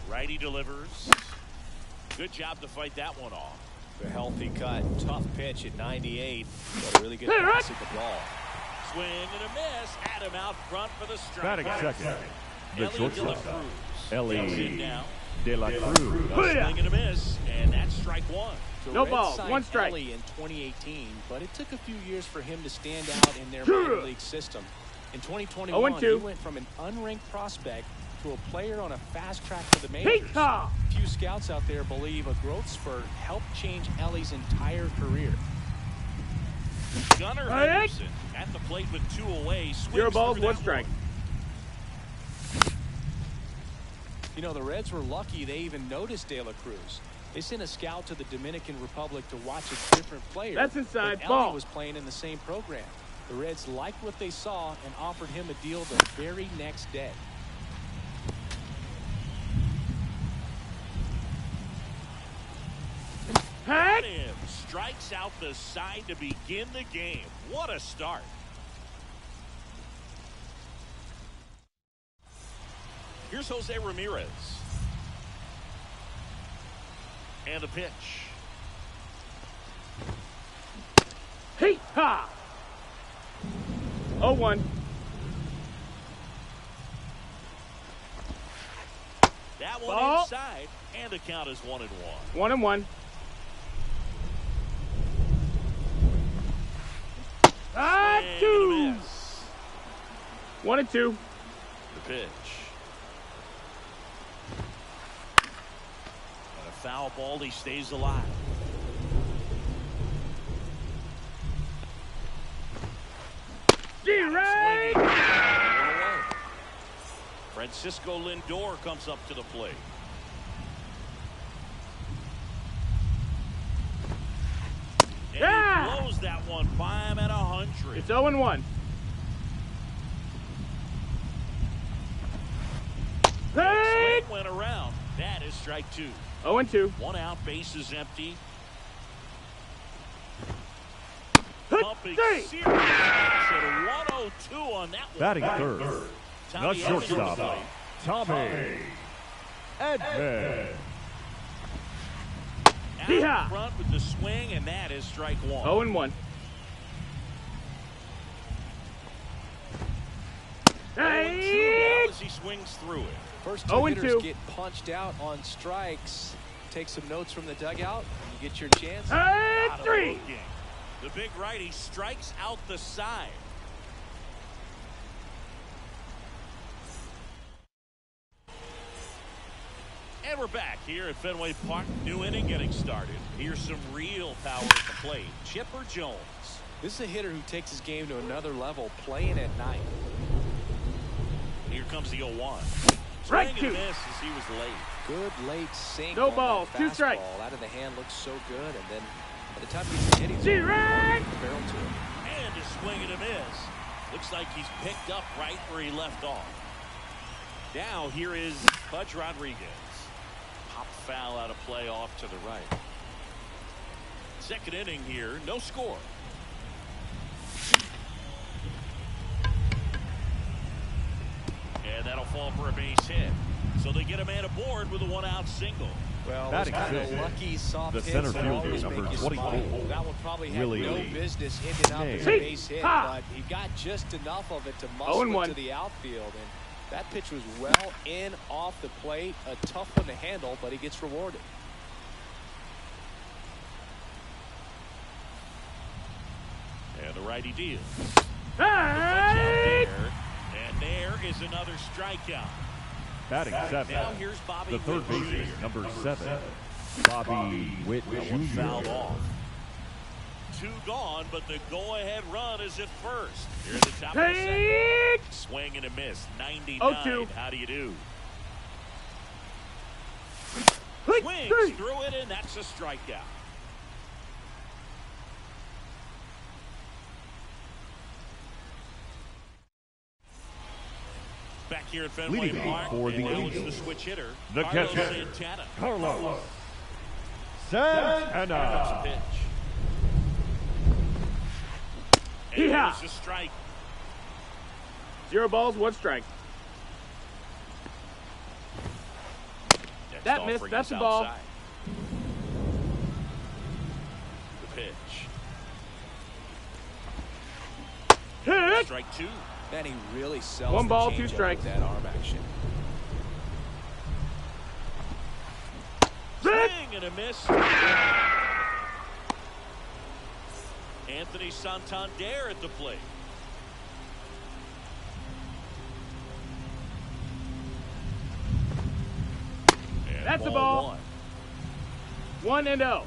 Righty delivers. Good job to fight that one off. A healthy cut. Tough pitch at 98. But a really good pass at the ball. Swing and a miss. Adam out front for the strike. Batting second, the Ellie shortstop, De La Cruz. Ellie Comes in now. De La Cruz. Swing and a miss, and that's strike one. The No Reds ball, signed one strike. Ellie in 2018, but it took a few years for him to stand out in their minor league system. In 2021, he went from an unranked prospect to a player on a fast track to the majors. Few scouts out there believe a growth spurt helped change Ellie's entire career. Gunnar Henderson at the plate with 2 away. 0 balls, 1 strike. You know, the Reds were lucky they even noticed De La Cruz. They sent a scout to the Dominican Republic to watch a different player. That's inside, but ball. Ellie was playing in the same program. The Reds liked what they saw and offered him a deal the very next day. Him strikes out the side to begin the game. What a start. Here's Jose Ramirez. And the pitch. Heat ha! 0-1. That one Ball. inside, and the count is 1-1. 1-1. And 2. a miss. 1-2. The pitch. And a foul ball, he stays alive. G-Ray! Francisco Lindor comes up to the plate. And he blows that one by him at 100. It's 0-1. Swing went around. That is strike 2. 0-2. 1 out, base is empty. Pumping Series at 102 on that one. Batting third, the Tommy Edman on the shortstop, plate. Tommy Edman. Out Yeehaw. in front with the swing, and that is strike 1. 0-1. Now as he swings through it. First two 0-2. hitters get punched out on strikes. Take some notes from the dugout. You get your chance. Out of 3. looking. The big righty strikes out the side. And we're back here at Fenway Park. New inning getting started. Here's some real power at the plate. Chipper Jones. This is a hitter who takes his game to another level, playing at night. Here comes the 0-1. Strike Swing 2. and miss as he was late. Good late sink. No on ball, that 2 strikes. fastball. Out of the hand looks so good, and then by the time he's hitting, G-Ray! the barrel to it. And a swing and a miss. Looks like he's picked up right where he left off. Now here is Pudge Rodriguez. Pop foul out of play off to the right. Second inning here, no score. And that'll fall for a base hit. So they get a man aboard with a 1-out single. Well, Batting those kind of fifth, lucky soft the hits center that fielder, always number make you 24. smile. That one probably had Willie no business ending up as a Mays. base hit, Ha! but he got just enough of it to muscle 0-1. it to the outfield. And that pitch was well in off the plate. A tough one to handle, but he gets rewarded. And the righty deals. Hey! And there is another strikeout. Batting Now seventh, here's Bobby the third Witt baseman, Jr. number 7, Bobby Witt That one fouled Jr. off. 2 gone, but the go-ahead run is at first. Here at the top of the second. Hey! Swing and a miss. 99. 0-2. How do you do? Hey! Swings through it, and that's a strikeout. here at Fenway Leading Park. for the and now Angels, it's the switch hitter, the Carlos catcher, Santana. Carlos Santana. Pitch. And Yeehaw! there's a strike. 0 balls, 1 strike. Next That missed. offering That's is a ball. outside. The pitch. Hit! Strike 2. Man, he really sells 1 ball, the 2 changeup strikes. with that arm action. Swing and a miss. Anthony Santander at the plate. And That's a ball. 1. 1 and 0.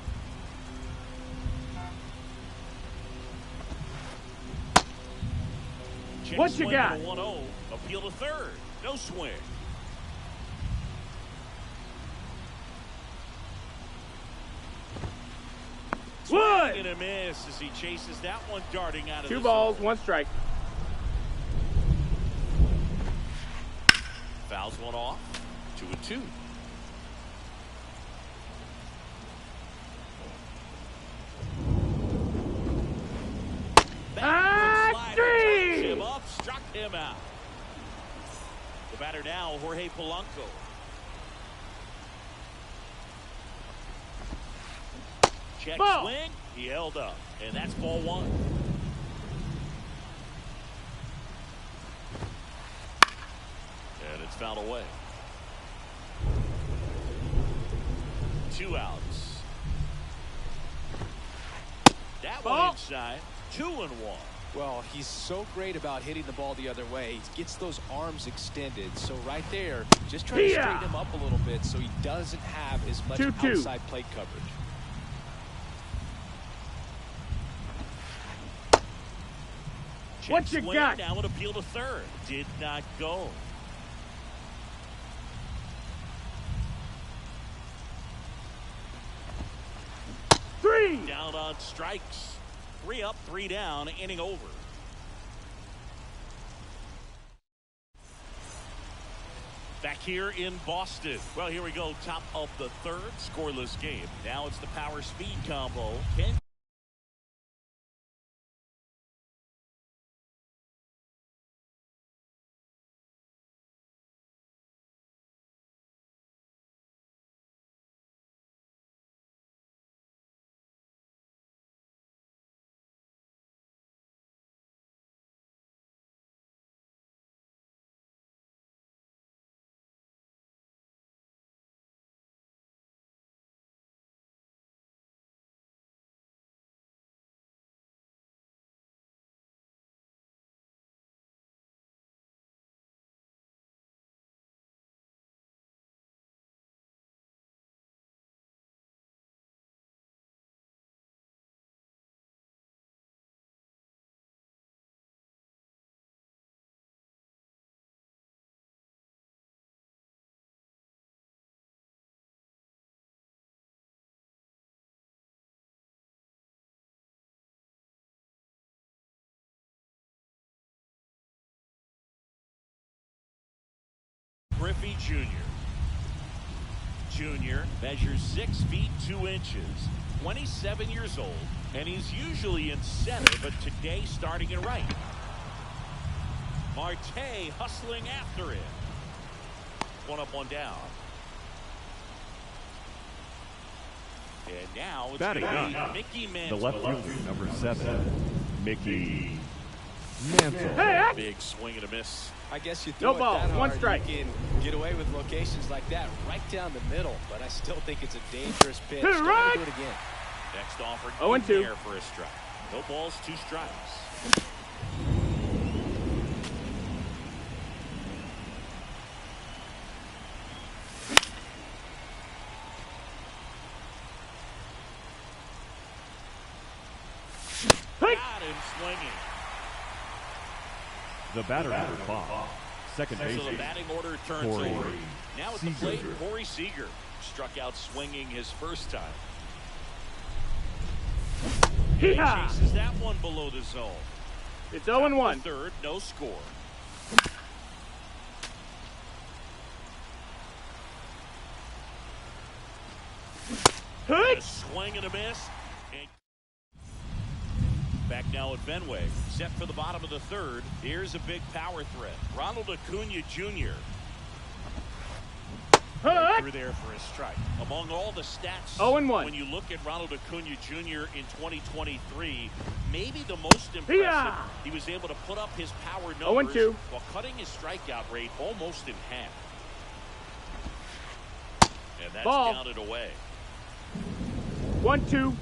Check What you swing got? and a 1-0. Appeal to third. No swing. Wood! Swing and a miss as he chases that one darting out of 2 the balls, zone. 1 strike. Fouls one off. 2-2. Three! Him up, struck him out. The batter now, Jorge Polanco. Check Ball. swing. He held up, and that's ball 1. And it's fouled away. 2 outs. That Ball. one inside. 2-1. Well, he's so great about hitting the ball the other way. He gets those arms extended. So right there, just try to straighten him up a little bit so he doesn't have as much 2-2. outside plate coverage. Check What you swing, got? Now an appeal to third. Did not go. Three! Down on strikes. 3 up, 3 down, inning over. Back here in Boston. Well, here we go. Top of the 3rd. Scoreless game. Now it's the power speed combo. Griffey Jr. Jr. measures 6 feet 2 inches, 27 years old, and he's usually in center, but today starting in right. Marte hustling after it. 1 up, 1 down. And now it's Batting going to be up, Mickey the Mantle. left fielder, number 7, Mickey Mantle. Hey, Big swing and a miss. I guess you throw No it balls, that 1 hard, strike. you can get away with locations like that right down the middle, but I still think it's a dangerous pitch. Hit it Don't right. do it again. Next offer 0-2. there for a strike. No balls, 2 strikes. Got him swinging. The batter, number 5, second So the baseman, batting order turns Corey over. Now at the plate, Seager. Corey Seager struck out swinging his first time. He Hee-haw! chases that one below the zone. It's 0-1. Third, no score. A swing and a miss. And back now at Fenway. Set for the bottom of the third. Here's a big power threat. Ronald Acuna Jr. Right through there for a strike. Among all the stats, 0-1. when you look at Ronald Acuna Jr. in 2023, maybe the most impressive, he was able to put up his power numbers 0-2. while cutting his strikeout rate almost in half. And that's Ball. counted away. 1-2.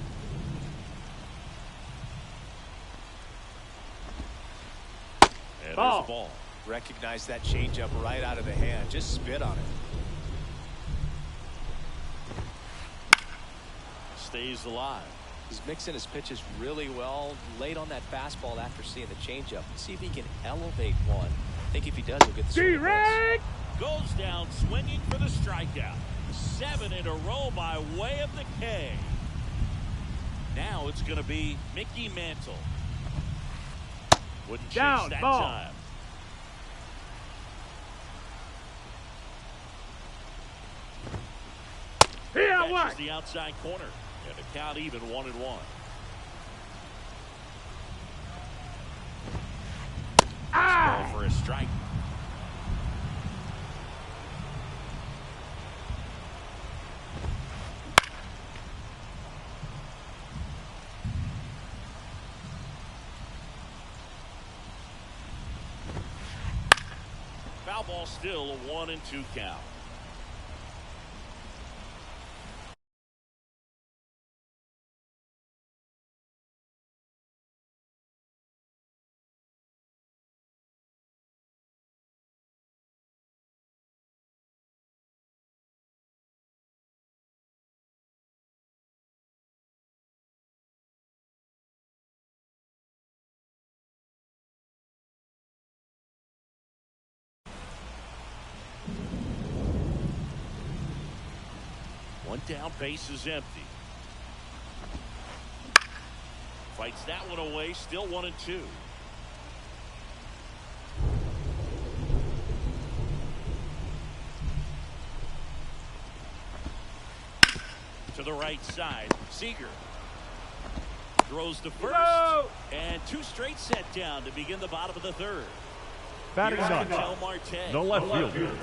And Ball. there's the ball. Recognize that changeup right out of the hand. Just spit on it. Stays alive. He's mixing his pitches really well. Late on that fastball after seeing the changeup. See if he can elevate one. I think if he does, he'll get the swing. Direct. Goes down swinging for the strikeout. 7 in a row by way of the K. Now it's going to be Mickey Mantle. Wouldn't chase Down, that ball. time. Here, Catches the outside corner. And the count even 1-1. Ball for a strike. Foul ball, still a 1-2 count. One down, base is empty. Fights that one away, still 1-2. To the right side, Seager throws to first. Whoa. And 2 straight set down to begin the bottom of the third. Batting Here's up, Ketel Marte. the left fielder,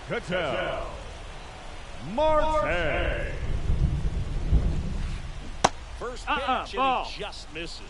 Ketel Marte. First pitch, and he just misses.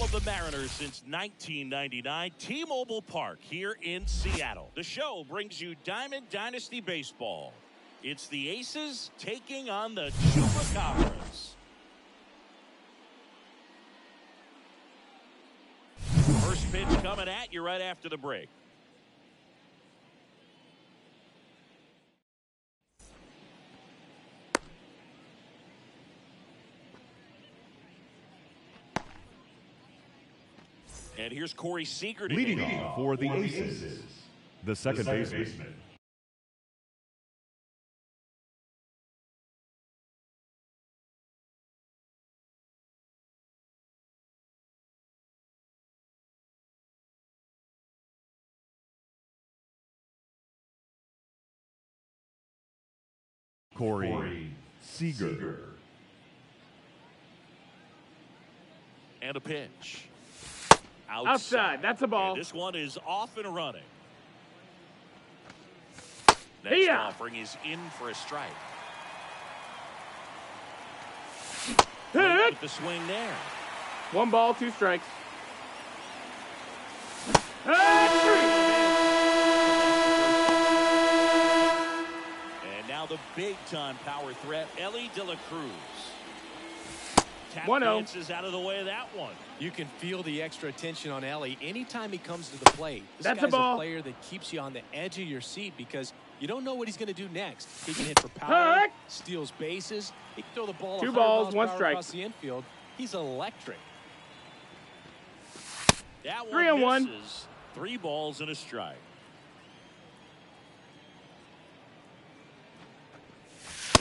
The Mariners since 1999, T-Mobile Park here in Seattle. The show brings you Diamond Dynasty Baseball. It's the Aces taking on the Chupacabras. First pitch coming at you right after the break. And here's Corey Seager leading off for the Aces, the second baseman. Corey Seager. And a pitch. Outside. That's a ball. And this one is off and running. Next offering is in for a strike. With the swing there. 1 ball, 2 strikes. And now the big-time power threat, Elly De La Cruz. Tap 1-0. dances out of the way of that one. You can feel the extra attention on Elly anytime he comes to the plate. This guy's a player that keeps you on the edge of your seat because you don't know what he's going to do next. He can hit for power, steals bases. He can throw the ball 2 balls, 1 strike across the infield. He's electric. That 3-1. misses. 3 balls and a strike.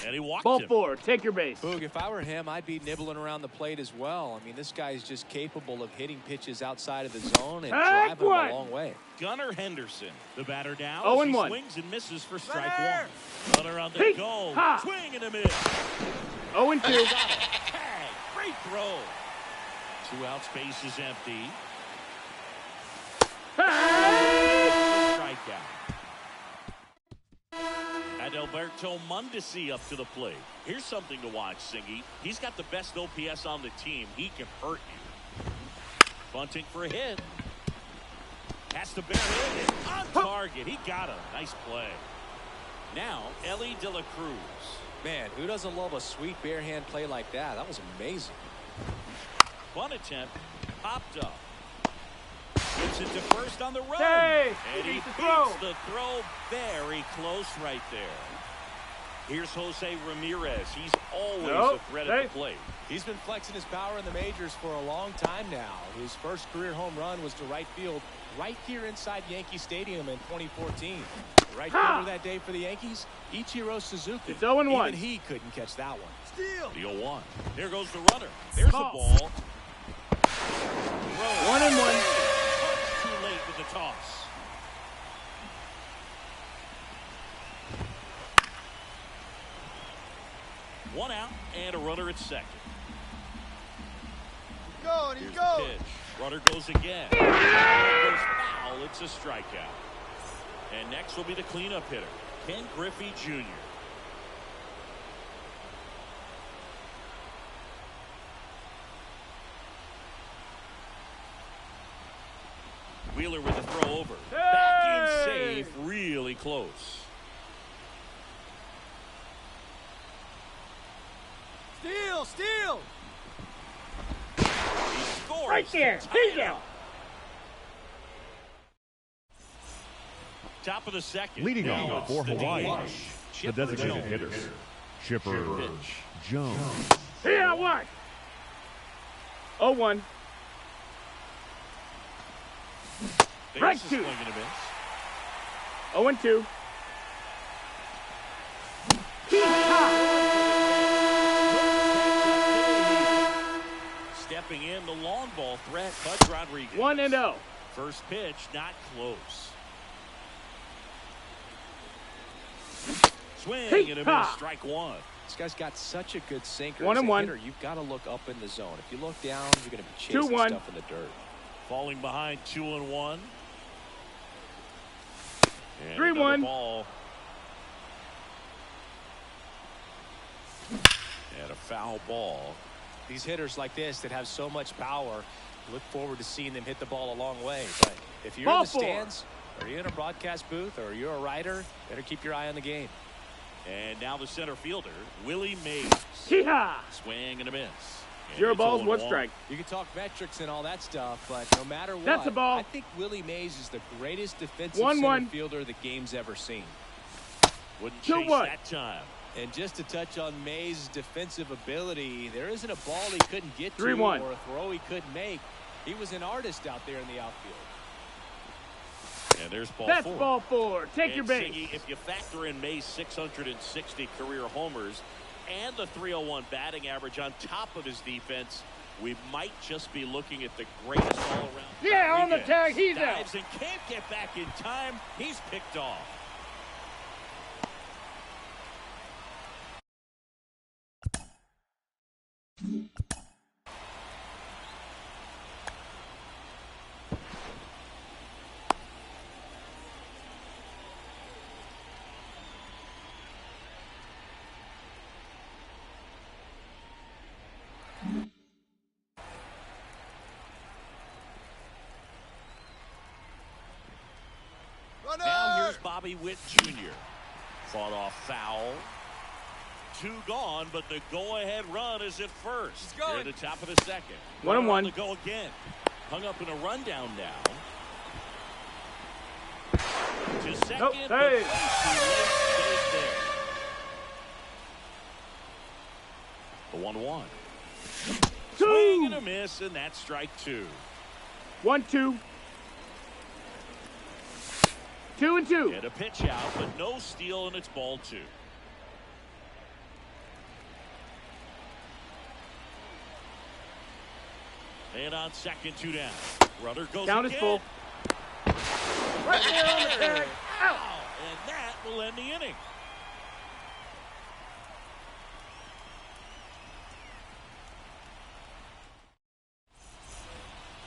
And he walked Ball him. 4. Take your base. Boog, if I were him, I'd be nibbling around the plate as well. I mean, this guy's just capable of hitting pitches outside of the zone and driving them a long way. Gunnar Henderson, the batter now. 0-1. Swings and misses for strike 1. Runner on the go. Swing and a miss. 0-2. Tag. Great throw. 2 outs, base is empty. Strikeout. Adalberto Mondesi up to the plate. Here's something to watch, Singy. He's got the best OPS on the team. He can hurt you. Bunting for a hit. Has to bear hit. On target. He got him. Nice play. Now, Elly De La Cruz. Man, who doesn't love a sweet bare hand play like that? That was amazing. Bunt attempt. Popped up. Gets it to first on the run. Hey, and he beats the throw very close right there. Here's Jose Ramirez. He's always a threat at the plate. He's been flexing his power in the majors for a long time now. His first career home run was to right field right here inside Yankee Stadium in 2014. Right fielder that day for the Yankees, Ichiro Suzuki. It's 0-1. Even he couldn't catch that one. Steal. The 0-1. There goes the runner. There's the ball. 1-1. Too late with the toss. One out and a runner at second. He's going. Pitch. Runner goes again. Goes foul. It's a strikeout. And next will be the cleanup hitter, Ken Griffey Jr. Wheeler with a throw over. Back in safe, really close. Steal! He scores. Right there. He's out. Top of the second. Leading now off for Hawaii, the designated hitter, Chipper Jones. Yeah, what? 0-1. Right 2. 0-2. Stepping in, the long ball threat, Pudge Rodriguez. 1-0. First pitch, not close. Swing and a miss, strike 1. This guy's got such a good sinker. 1-1. Hitter, you've got to look up in the zone. If you look down, you're going to be chasing 2-1. stuff in the dirt. Falling behind 2-1. 3-1. Ball. And a foul ball. These hitters like this that have so much power, look forward to seeing them hit the ball a long way. But if you're in the stands, or you're in a broadcast booth, or you're a writer, better keep your eye on the game. And now the center fielder, Willie Mays. Yeehaw! Swing and a miss. 0 balls, 1 strike. You can talk metrics and all that stuff, but no matter what, that's a ball. I think Willie Mays is the greatest defensive center fielder the game's ever seen. Wouldn't chase that time. And just to touch on Mays' defensive ability, there isn't a ball he couldn't get to 3-1. or a throw he couldn't make. He was an artist out there in the outfield. And there's ball 4. That's ball 4. Take your base. Siggy, if you factor in Mays' 660 career homers and the 301 batting average on top of his defense, we might just be looking at the greatest all-around. Yeah, on the tag, he's out. Dives and can't get back in time. He's picked off. Now here's Bobby Witt Jr. Fought off foul. 2 gone, but the go-ahead run is at first. Here at the top of the second. 1-1. To go again. Hung up in a rundown now. To second, nope. Hey. The 1-1. 2. Swing and a miss, and that's strike 2. 1-2. 2-2. And a pitch out, but no steal, and it's ball 2. And on second, 2 down. Runner goes Count again. is full. Right there on the tag. Out. And that will end the inning.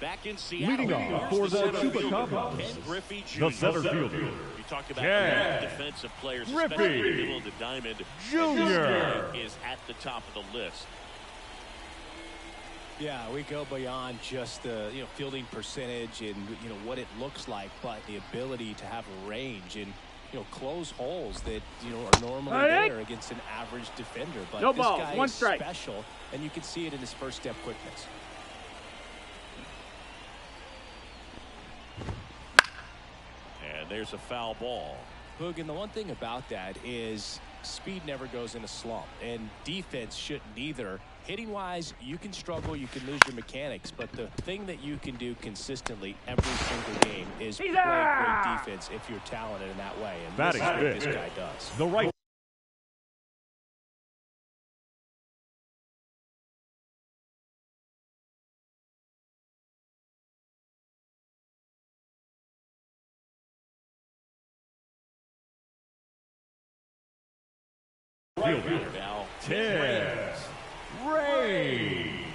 Back in Seattle. Leading off for the Chupacabras, Ken Griffey Jr. the center fielder. You talk about Ken defensive players, Griffey especially in the middle of the diamond. Jr. Is at the top of the list. Yeah, we go beyond just the fielding percentage and what it looks like, but the ability to have a range and close holes that are normally there against an average defender. But no this ball. guy 1 is strike. special, and you can see it in his first step quickness. And there's a foul ball. Boog, and the one thing about that is speed never goes in a slump, and defense shouldn't either. Hitting wise, you can struggle, you can lose your mechanics, but the thing that you can do consistently every single game is play great defense if you're talented in that way, and this is what this guy does. The right. Now 10 Rays.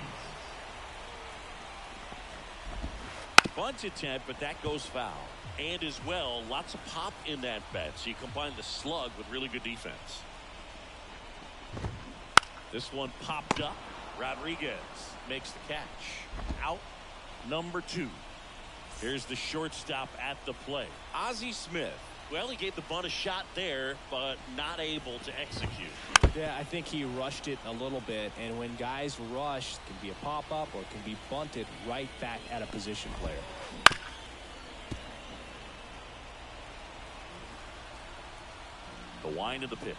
Bunt attempt, but that goes foul. And as well, lots of pop in that bet. So you combine the slug with really good defense. This one popped up. Rodriguez makes the catch. Out number 2. Here's the shortstop at the plate. Ozzie Smith. Well, he gave the bunt a shot there, but not able to execute. Yeah, I think he rushed it a little bit, and when guys rush, it can be a pop-up or it can be bunted right back at a position player. The wind of the pitch.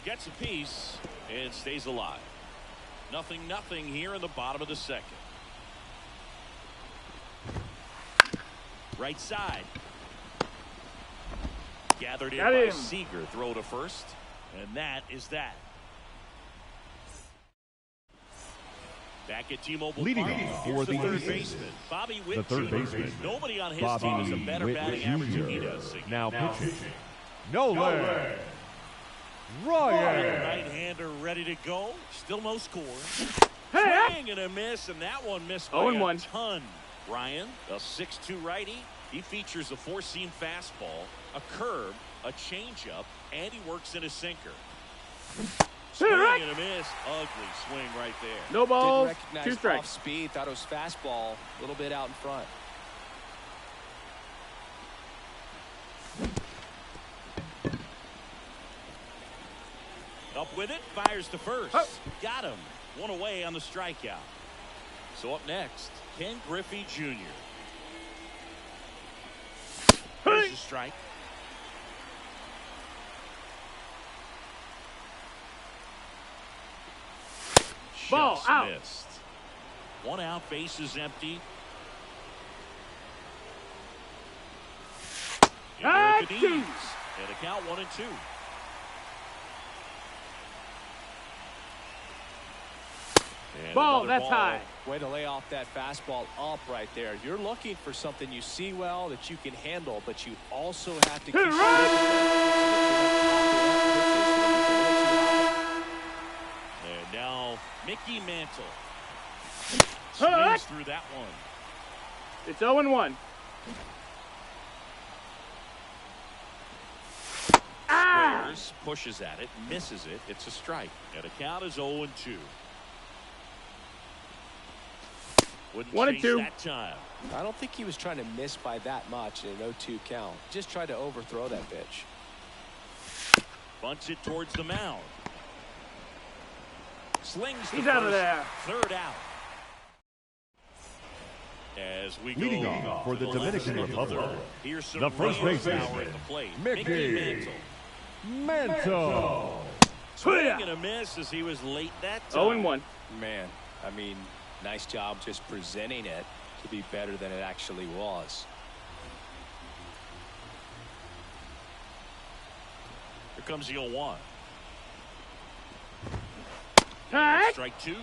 Gets a piece and stays alive. 0-0 here in the bottom of the second. Right side. Gathered in by Seager. Throw to first. And that is that. Back at T-Mobile Leading Park. off Here's for the the third Aces. baseman, Bobby Witt The third Jr. baseman, Nobody on his Bobby team has a better Witt batting average than he does. Now pitching. Nolan Ryan. Right-hander ready to go. Still no score. Hey! Swing and a miss, and that one missed by 0-1. a ton. Ryan, a 6'2" righty. He features a 4-seam fastball, a curve, a changeup, and he works in a sinker. Swing and a miss. Ugly swing right there. No balls. Didn't recognize 2 strikes. off speed. Thought it was fastball. A little bit out in front. Up with it. Fires to first. Oh. Got him. 1 away on the strikeout. So up next, Ken Griffey Jr. There's a strike. Ball Just out. missed. 1 out, bases empty. Ah, Into the two. knees. And a count 1-2. And Ball, another that's ball. high. Way to lay off that fastball up right there. You're looking for something you see well that you can handle, but you also have to keep And now Mickey Mantle swings through that one. It's 0-1. Squares, pushes at it, misses it. It's a strike. And the count is 0-2. Wouldn't 1-2. chase that time. I don't think he was trying to miss by that much in an 0-2 count. Just tried to overthrow that pitch. Bunts it towards the mound. Slings He's out of there. Third out. As we Leading go off for the Dominican Republic, here's some the first baseman, power at the plate. Mickey Mantle. Swing and a miss as he was late that time. 0-1. Man, I mean, nice job just presenting it to be better than it actually was. Here comes the 0-1. Hey. Strike two.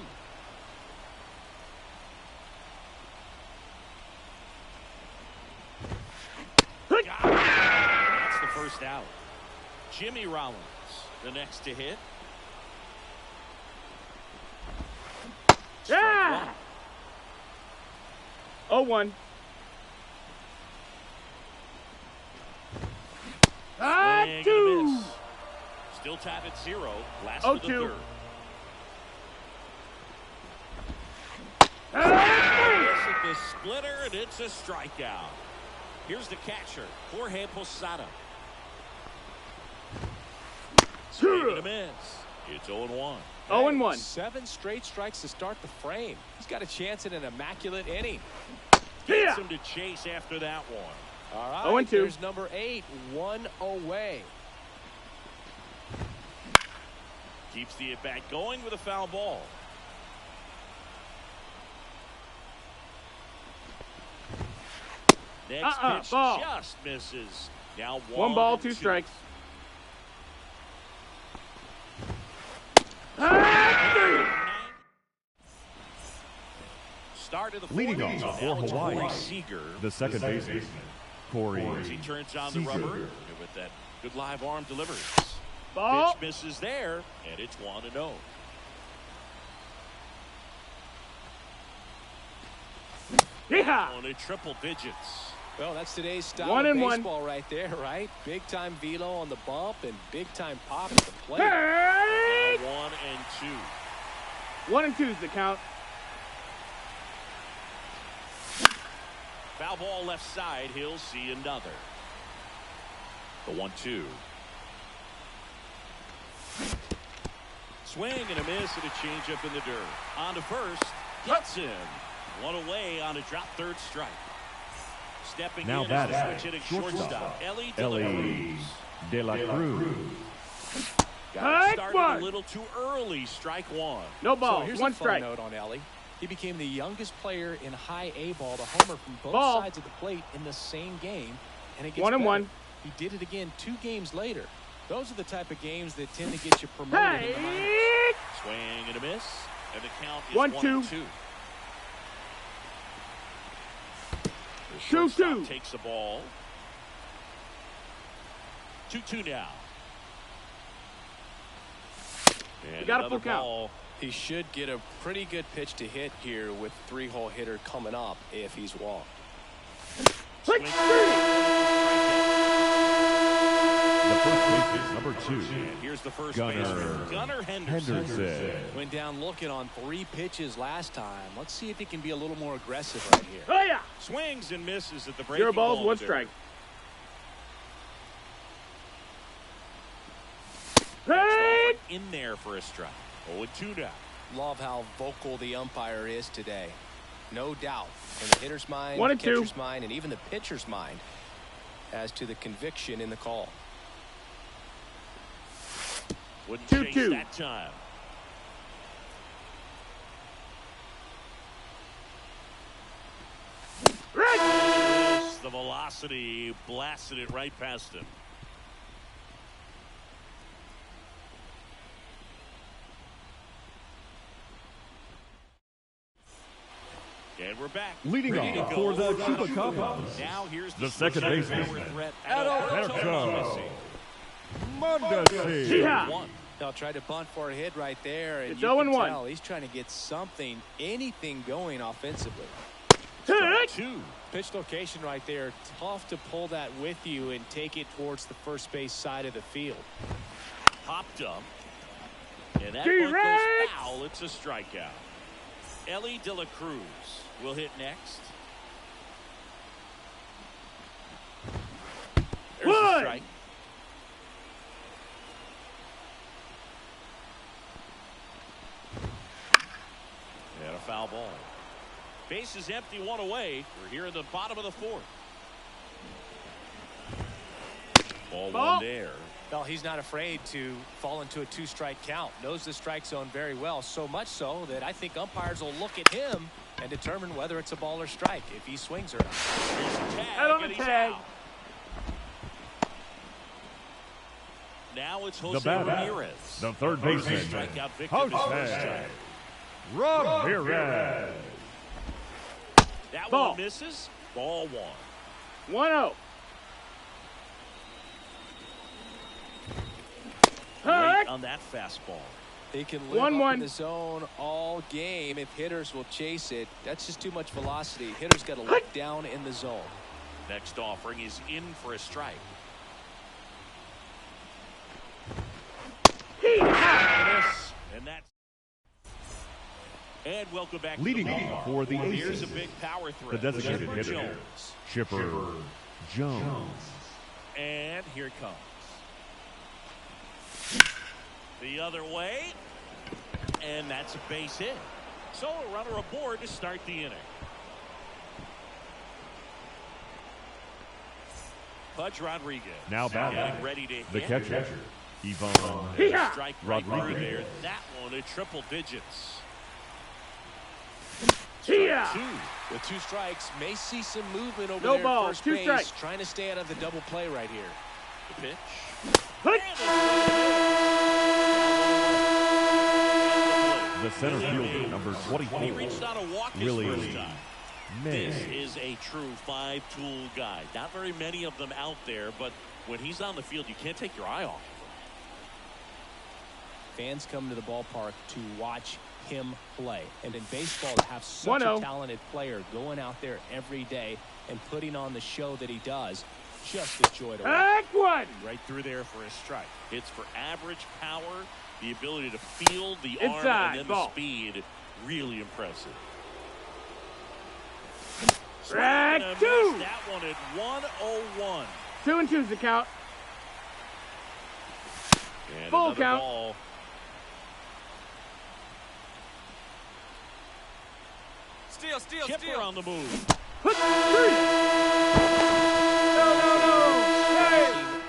That's the first out. Jimmy Rollins, the next to hit. Yeah. 0-1. Swing and a 2. miss. Still tied at 0. Last of the 0-2. third. Miss at the splitter, and it's a strikeout. Here's the catcher, Jorge Posada. Swing and a miss. It's 0-1. 0-1. 7 straight strikes to start the frame. He's got a chance at an immaculate inning. Gets him to chase after that one. All right, 0-2. Here's number 8, 1 away. Keeps the at-bat going with a foul ball. Next pitch ball. just misses. Now 1 ball, 2 strikes. Start of the Leading fourth. off Now for it's Hawaii, Corey Seager. the second baseman, Corey As he turns on the Seager. rubber with that good live arm delivery. Ball. Pitch misses there, and it's 1-0. Yeah. On a triple digits. Well, that's today's style 1 of and 1. baseball right there, right? Big-time velo on the bump and big-time pop at the plate. Hey. Now 1 and 2. 1 and 2 is the count. Foul ball left side. He'll see another. The 1-2. Swing and a miss and a changeup in the dirt. On to first. Gets him. 1 away on a drop third strike. Stepping Now in batting, as the switch hitting shortstop, shortstop. Ellie Ellie De La Cruz. Got started a little too early. Strike 1. No So ball. here's 1 a fun strike. note on Ellie. He became the youngest player in high A ball to homer from both Ball. sides of the plate in the same game. And it gets 1 and better. 1. He did it again 2 games later. Those are the type of games that tend to get you promoted in the minors. Hey. Swing and a miss. And the count is 1-2. 1-2. The 2-2. shortstop takes the ball. 2-2 now. And You got a another full count. ball. He should get a pretty good pitch to hit here with 3-hole hitter coming up if he's walked. Swing. The first baseman, number 2, And here's the first Gunnar baseman, Gunnar Henderson. Henderson. Went down looking on 3 pitches last time. Let's see if he can be a little more aggressive right here. Oh, yeah. Swings and misses at the breaking 0 balls, ball 1 there. strike. Next Hey. offer in there for a strike. 0-2 now. Love how vocal the umpire is today. No doubt in the hitter's mind, 1 the and 2. catcher's mind, and even the pitcher's mind as to the conviction in the call. Wouldn't 2-2. chase that time. Right. Yes, the velocity blasted it right past him. And we're back. Leading Ready to off go. for the Chupacabras, Now here's the second switch baseman, power threat, Adalberto Mondesi. Mondesi. Yeah. 1. They'll try to bunt for a hit right there, and It's you can 0-1. tell he's trying to get something, anything going offensively. Hey. 2. Pitch location right there. Tough to pull that with you and take it towards the first base side of the field. Popped up. And that T-Rex. one goes foul. It's a strikeout. Ellie De La Cruz will hit next. There's a One. strike. foul ball. Base is empty, one away. We're here in the bottom of the fourth. Ball one there. Well, he's not afraid to fall into a two-strike count. Knows the strike zone very well, so much so that I think umpires will look at him and determine whether it's a ball or strike if he swings or not. Out on the tag. Now it's Jose Ramirez. The third baseman, Jose Ramirez. That one misses. Ball one. 1-0. Right on that fastball. He can live up in the zone all game if hitters will chase it. That's just too much velocity. Hitters got to look down in the zone. Next offering is in for a strike. And welcome back. Leading off for the Here's Aces, a big power threat. the designated hitter, Jones. Chipper Jones. And here it comes. The other way. And that's a base hit. So a runner aboard to start the inning. Pudge Rodriguez. Now batting, ready to the hit. catcher, Ivan Strike right through Rodriguez. there. That one at triple digits. With two strikes, may see some movement over there at first base. Strikes. Trying to stay out of the double play right here. The pitch. The center fielder, number He 24, reached out a walk his Willie first time. May. This is a true five-tool guy. Not very many of them out there, but when he's on the field, you can't take your eye off of him. Fans come to the ballpark to watch him play. And in baseball, to have such a talented player going out there every day and putting on the show that he does, just a joy to watch. Right through there for a strike. Hits for average power, the ability to field the arm, and then the speed. Really impressive. Strike two. That one at 101. 2-2's the count. And Full another count. Ball. Chipper on the move. No.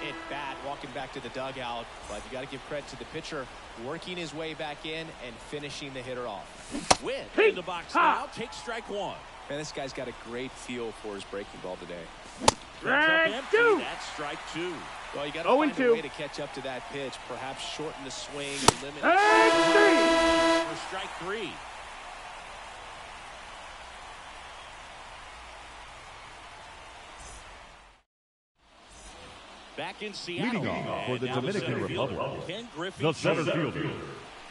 At bat, walking back to the dugout, but you got to give credit to the pitcher working his way back in and finishing the hitter off. Win in the box now. Take strike one. Man, this guy's got a great feel for his breaking ball today. Strike That's two. That's strike two. Well, you got to find a way to catch up to that pitch. Perhaps shorten the swing, limit for strike three. Back in Seattle. Leading off for the Dominican Republic, Ken Griffey the center Jr. fielder,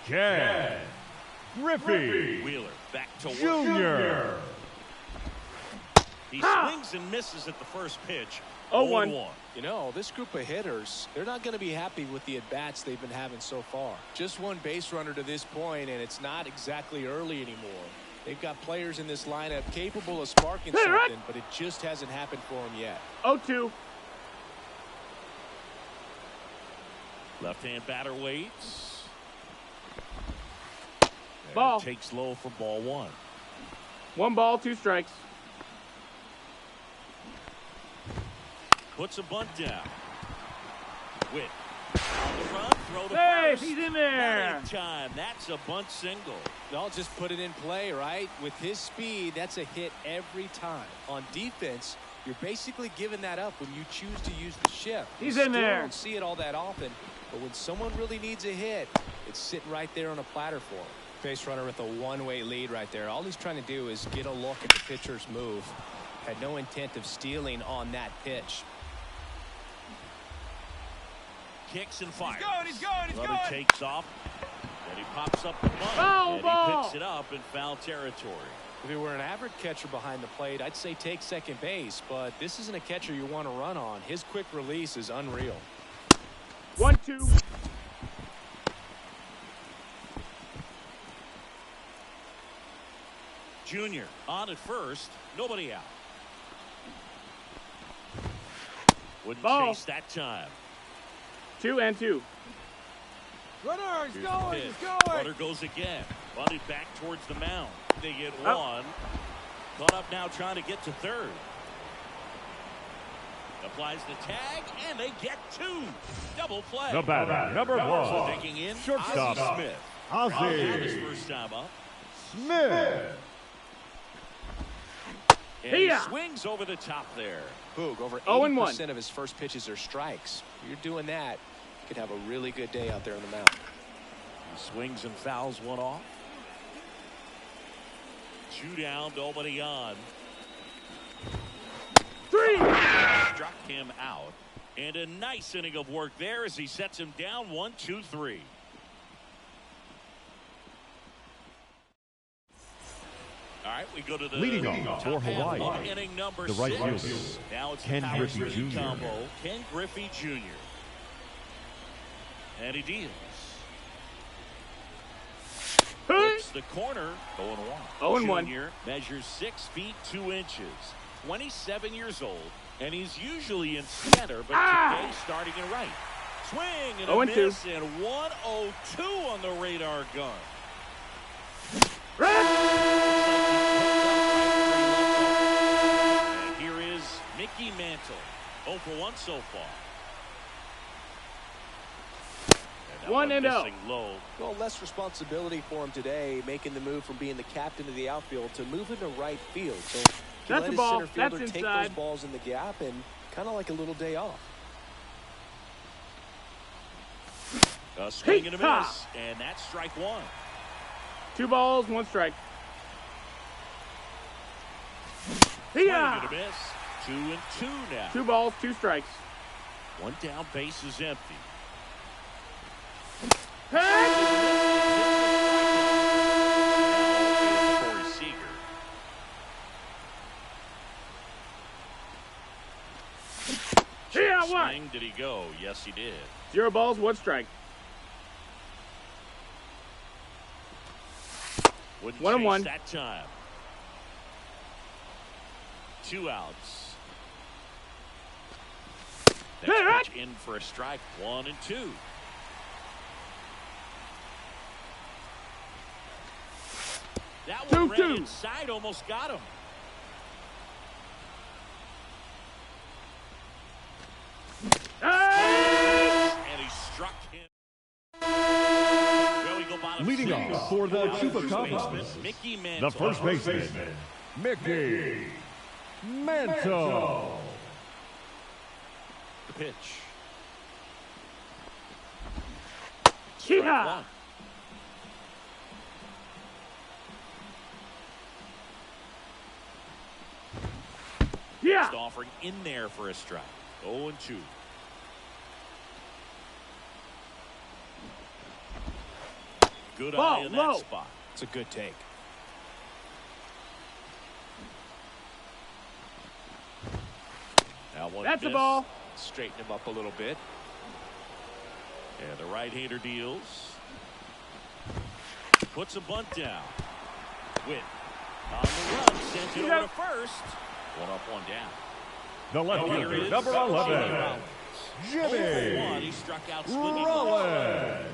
Ken Griffey Wheeler back to work. Jr. He swings and misses at the first pitch. 0-1. You know, this group of hitters, they're not going to be happy with the at-bats they've been having so far. Just one base runner to this point, and it's not exactly early anymore. They've got players in this lineup capable of sparking something, but it just hasn't happened for them yet. 0-2. Left-hand batter waits. Ball. Takes low for ball one. 1 ball, 2 strikes. Puts a bunt down. Witt on the run, throw to first. He's in there. Not in time. That's a bunt single. They'll just put it in play, right? With his speed, that's a hit every time. On defense, you're basically giving that up when you choose to use the shift. He's you in there. Don't see it all that often, but when someone really needs a hit, it's sitting right there on a platter for him. Base runner with a one-way lead right there. All he's trying to do is get a look at the pitcher's move. Had no intent of stealing on that pitch. Kicks and fires. He's going. Rubber takes off. And he pops up the bunt. And he picks it up in foul territory. If he were an average catcher behind the plate, I'd say take second base, but this isn't a catcher you want to run on. His quick release is unreal. 1-2. Junior on at first. Nobody out. Wouldn't Ball. chase that time. 2-2. Runner, he's going, he's going. Runner goes again. Bunted back towards the mound. They get one. Caught up now trying to get to third. Applies the tag, and they get two. Double play. The batter, number one. Taking in Shortstop, Ozzie Smith. Ozzie His first time up. Smith. And he swings over the top there. Boog, over 80% of his first pitches are strikes. If you're doing that, you could have a really good day out there on the mound. He swings and fouls one off. 2 down, nobody on. 3. Struck him out. And a nice inning of work there as he sets him down 1, 2, 3. All right, we go to the leading off for Hawaii. Inning number the right 6. fielder, Now it's Ken the power Griffey hitting Jr. combo, Ken Griffey Jr. And he deals. Hits the corner. 0-1. Jr. measures 6 feet 2 inches. 27 years old, and he's usually in center, but today starting in right. Swing and a miss, and 102 on the radar gun. And here is Mickey Mantle. 0 for 1 so far. 1-0. Low. Well, less responsibility for him today, making the move from being the captain of the outfield to moving to right field. So that's a ball. Center fielder That's take inside. those balls in the gap and kind of like a little day off. A swing and a miss, and that's strike 1. 2 balls, 1 strike. Swing and a miss. 2 and 2 now. 2 balls, 2 strikes. 1 down, base is empty. Hey! Corey Seager. Swing, did he go? Yes, he did. 0 balls, 1 strike. Wouldn't 1-1 chase that time. 2 outs. Next pitch in for a strike. 1 and 2. That one ran inside, almost got him. And he struck him. Well, we go bottom leading 6. off for the Chupacabras, Mickey Mantle. the first baseman, Mickey Mantle. The pitch. Yeehaw! Just offering in there for a strike. 0 and 2. Good eye in that spot. It's a good take. Now one that's miss. a ball. Straighten him up a little bit. And the right-hander deals. Puts a bunt down. Witt on the run, sends it over to first. 1 up, 1 down. The left fielder, number 11, Jimmy He struck out Rollins.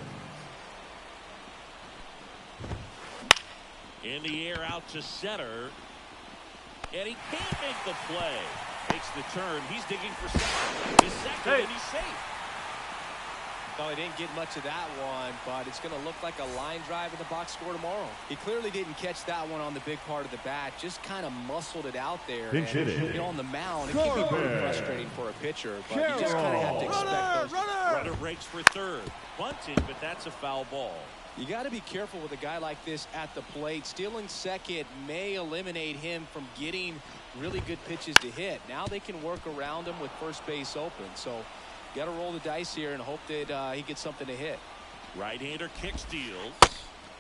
In the air out to center. And he can't make the play. Makes the turn. He's digging for second. His second, and he's safe. Well, he didn't get much of that one, but it's going to look like a line drive in the box score tomorrow. He clearly didn't catch that one on the big part of the bat, just kind of muscled it out there. Pinch hitting. You know, on the mound, it can be pretty frustrating for a pitcher, but you just kind of have to expect those. Runner breaks for third. Bunting, but that's a foul ball. You got to be careful with a guy like this at the plate. Stealing second may eliminate him from getting really good pitches to hit. Now they can work around him with first base open. So got to roll the dice here and hope that he gets something to hit. Right-hander kick steals.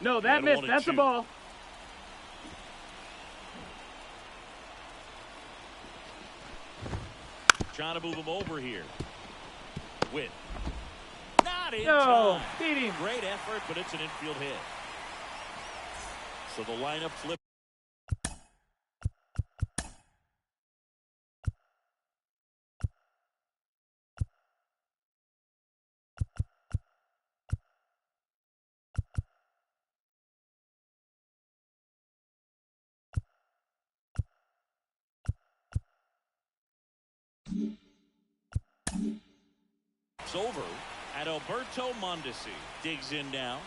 No, that missed. That's a ball. Trying to move him over here. Witt. Not in No, time. beat him. Great effort, but it's an infield hit. So the lineup flips. it's over. Adalberto Mondesi digs in now.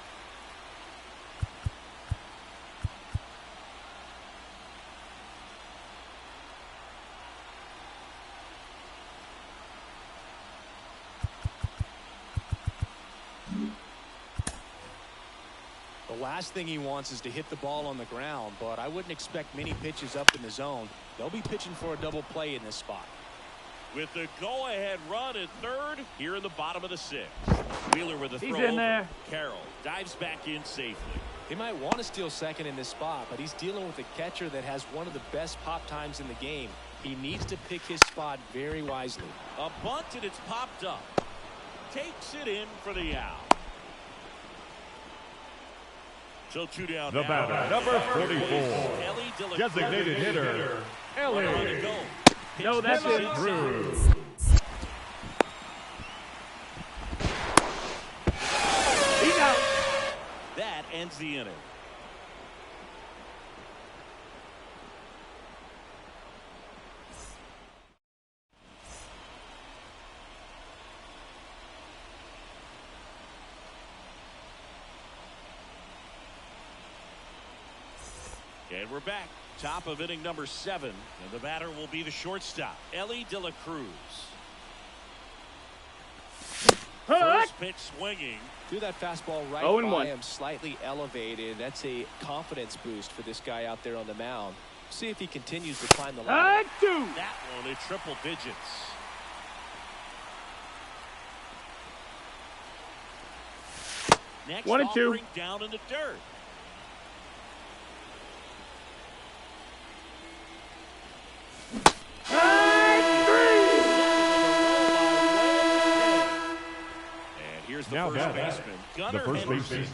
The last thing he wants is to hit the ball on the ground, but I wouldn't expect many pitches up in the zone. They'll be pitching for a double play in this spot. With the go-ahead run at third here in the bottom of the sixth. Wheeler with a throw. He's in there. Carroll dives back in safely. He might want to steal second in this spot, but he's dealing with a catcher that has one of the best pop times in the game. He needs to pick his spot very wisely. A bunt, and it's popped up. Takes it in for the out. So 2 down. The batter, number 44, designated hitter, Ellie. No, that's it. Cruz. He's out. That ends the inning. And we're back. Top of inning number 7. And the batter will be the shortstop, Elly De La Cruz. First pitch swinging. Threw that fastball right by him, slightly elevated. That's a confidence boost for this guy out there on the mound. See if he continues to climb the ladder. That one at triple digits. Next, 1-2. Down in the dirt. Here's the first baseman, Gunnar Henderson.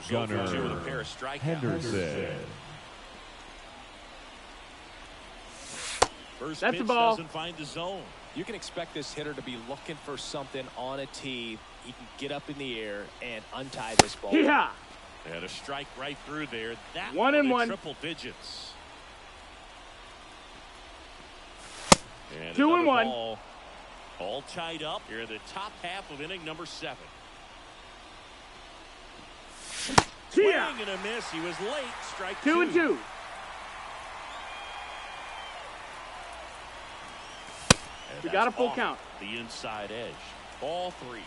Gunnar with a pair of strikeouts. Henderson. First That's pitch the ball. doesn't find the zone. You can expect this hitter to be looking for something on a tee. He can get up in the air and untie this ball. Yeah. And a strike right through there. That 1-1. Triple digits. And 2-1. Ball, all tied up here in the top half of inning number 7. Swing and a miss. He was late. Strike 2-2. We got a full count. The inside edge. Ball 3.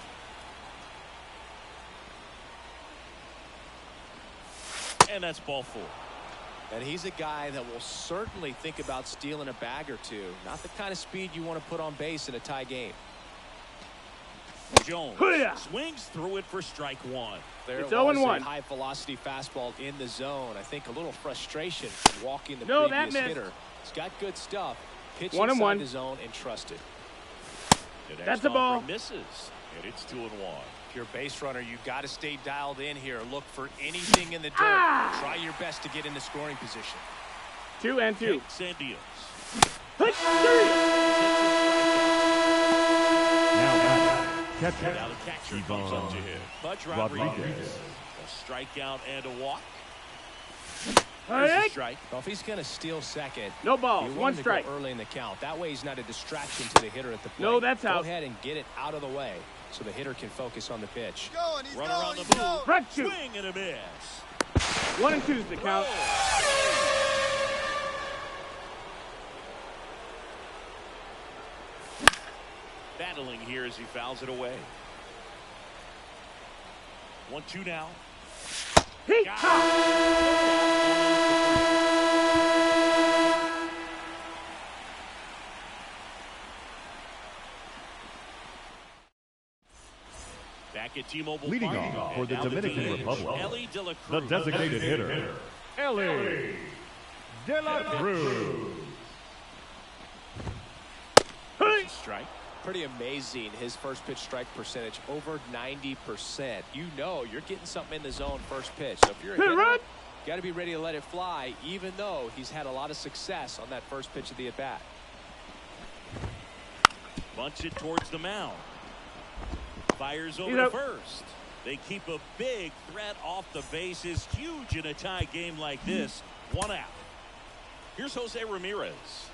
And that's ball 4. And he's a guy that will certainly think about stealing a bag or two. Not the kind of speed you want to put on base in a tie game. Jones swings through it for strike 1. There it's was 0-1. A high velocity fastball in the zone. I think a little frustration from walking the previous hitter. He's got good stuff. Pitch inside the zone and trust it. That's the ball. Misses, and it's 2-1. If you're a base runner, you've got to stay dialed in here. Look for anything in the dirt. Try your best to get into scoring position. 2-2. Sandias. Now the catcher comes up to him. Pudge Rodriguez. A strikeout and a walk. Strike. Well, if he's going to steal second, no ball. You 1 strike. Go early in the count. That way he's not a distraction to the hitter at the plate. No, that's out. Go ahead and get it out of the way so the hitter can focus on the pitch. He's Runner going, on the move. Front shoot. Swing and a miss. 1-2's the count. Battling here as he fouls it away. 1-2 now. Back at T-Mobile Leading Park, off for the Dominican Republic, Elly De La the Cruz. designated hitter, Elly De La Cruz. Strike. Pretty amazing, his first pitch strike percentage, over 90%. You know you're getting something in the zone first pitch. So if you're a hitter, got to be ready to let it fly, even though he's had a lot of success on that first pitch of the at-bat. Bunts it towards the mound. Fires over to first. They keep a big threat off the bases. Huge in a tie game like this. 1 out. Here's Jose Ramirez.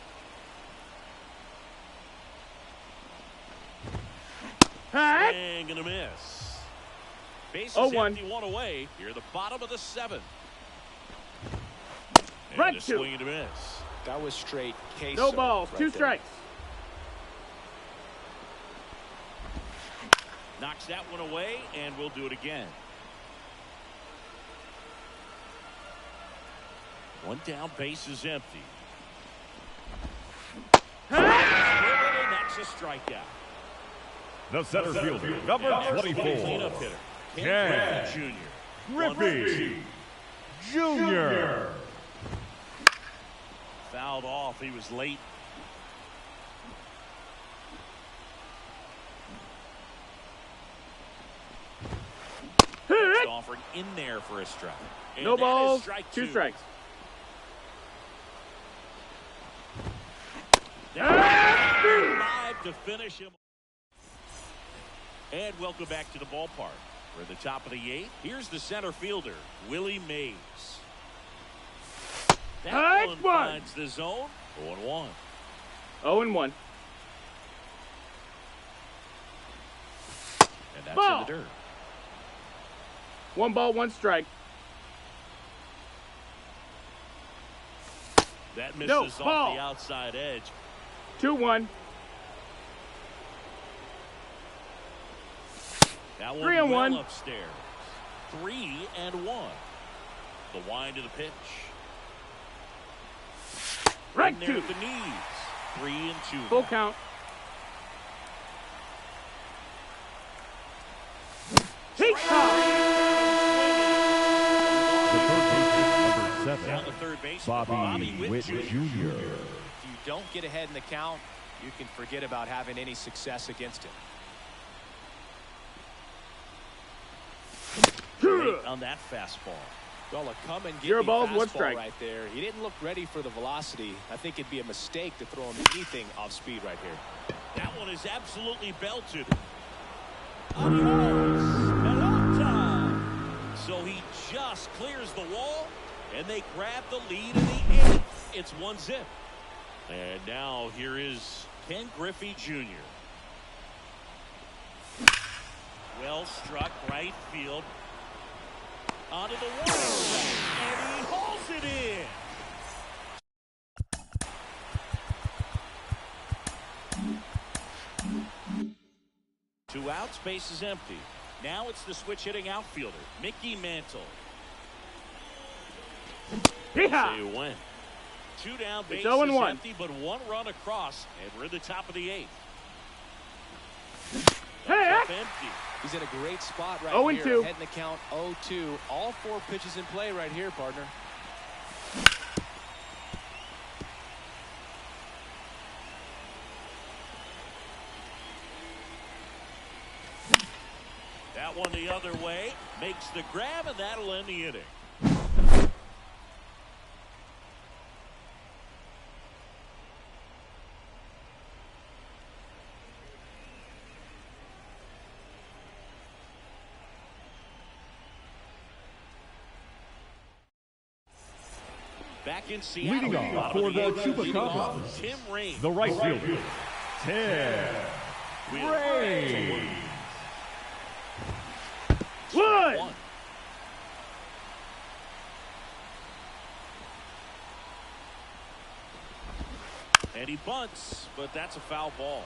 Swing and a miss. Bases empty, one away. Here, the bottom of the 7th. And a swing and a miss. That was straight queso. No balls, right 2 there. strikes. Knocks that one away, and we'll do it again. 1 down, base is empty. That's a strikeout. The center fielder, number 24. Cleanup hitter, Ken Griffey Jr. Fouled off. He was late. Next offering in there for a strike. And no balls, strike 2 strikes. Live to finish him. And welcome back to the ballpark. We're at the top of the 8th. Here's the center fielder, Willie Mays. That one finds the zone. 0-1. 0-1. And that's Ball. in the dirt. 1 ball, 1 strike. That misses off the outside edge. 2-1. That one 3-1. well upstairs. 3-1. The wind of the pitch. Right in there with the knees. 3-2. Full count. Down the third base, Bobby Witt Jr. If you don't get ahead in the count, you can forget about having any success against him. On that fastball. Well, a come and get 0 me balls, 1 fastball strike. right there. He didn't look ready for the velocity. I think it'd be a mistake to throw him anything off speed right here. That one is absolutely belted. Adios, Pelota. So he just clears the wall, and they grab the lead in the 8th. It's 1-0. And now here is Ken Griffey Jr. Well struck right field. Onto the wall, and he hauls it in. 2 outs, base is empty. Now it's the switch hitting outfielder, Mickey Mantle. Yeehaw! Say when. 2 down, base is 0-1. empty, but 1 run across, and we're at the top of the 8th. Empty. He's in a great spot right 0-2. here. Heading the count 0-2. All 4 pitches in play right here, partner. That one the other way. Makes the grab, and that'll end the inning. Back in Seattle. Leading off for the Chupacabras, Tim Raines. the right fielder, Tim Raines. One. And he bunts, but that's a foul ball.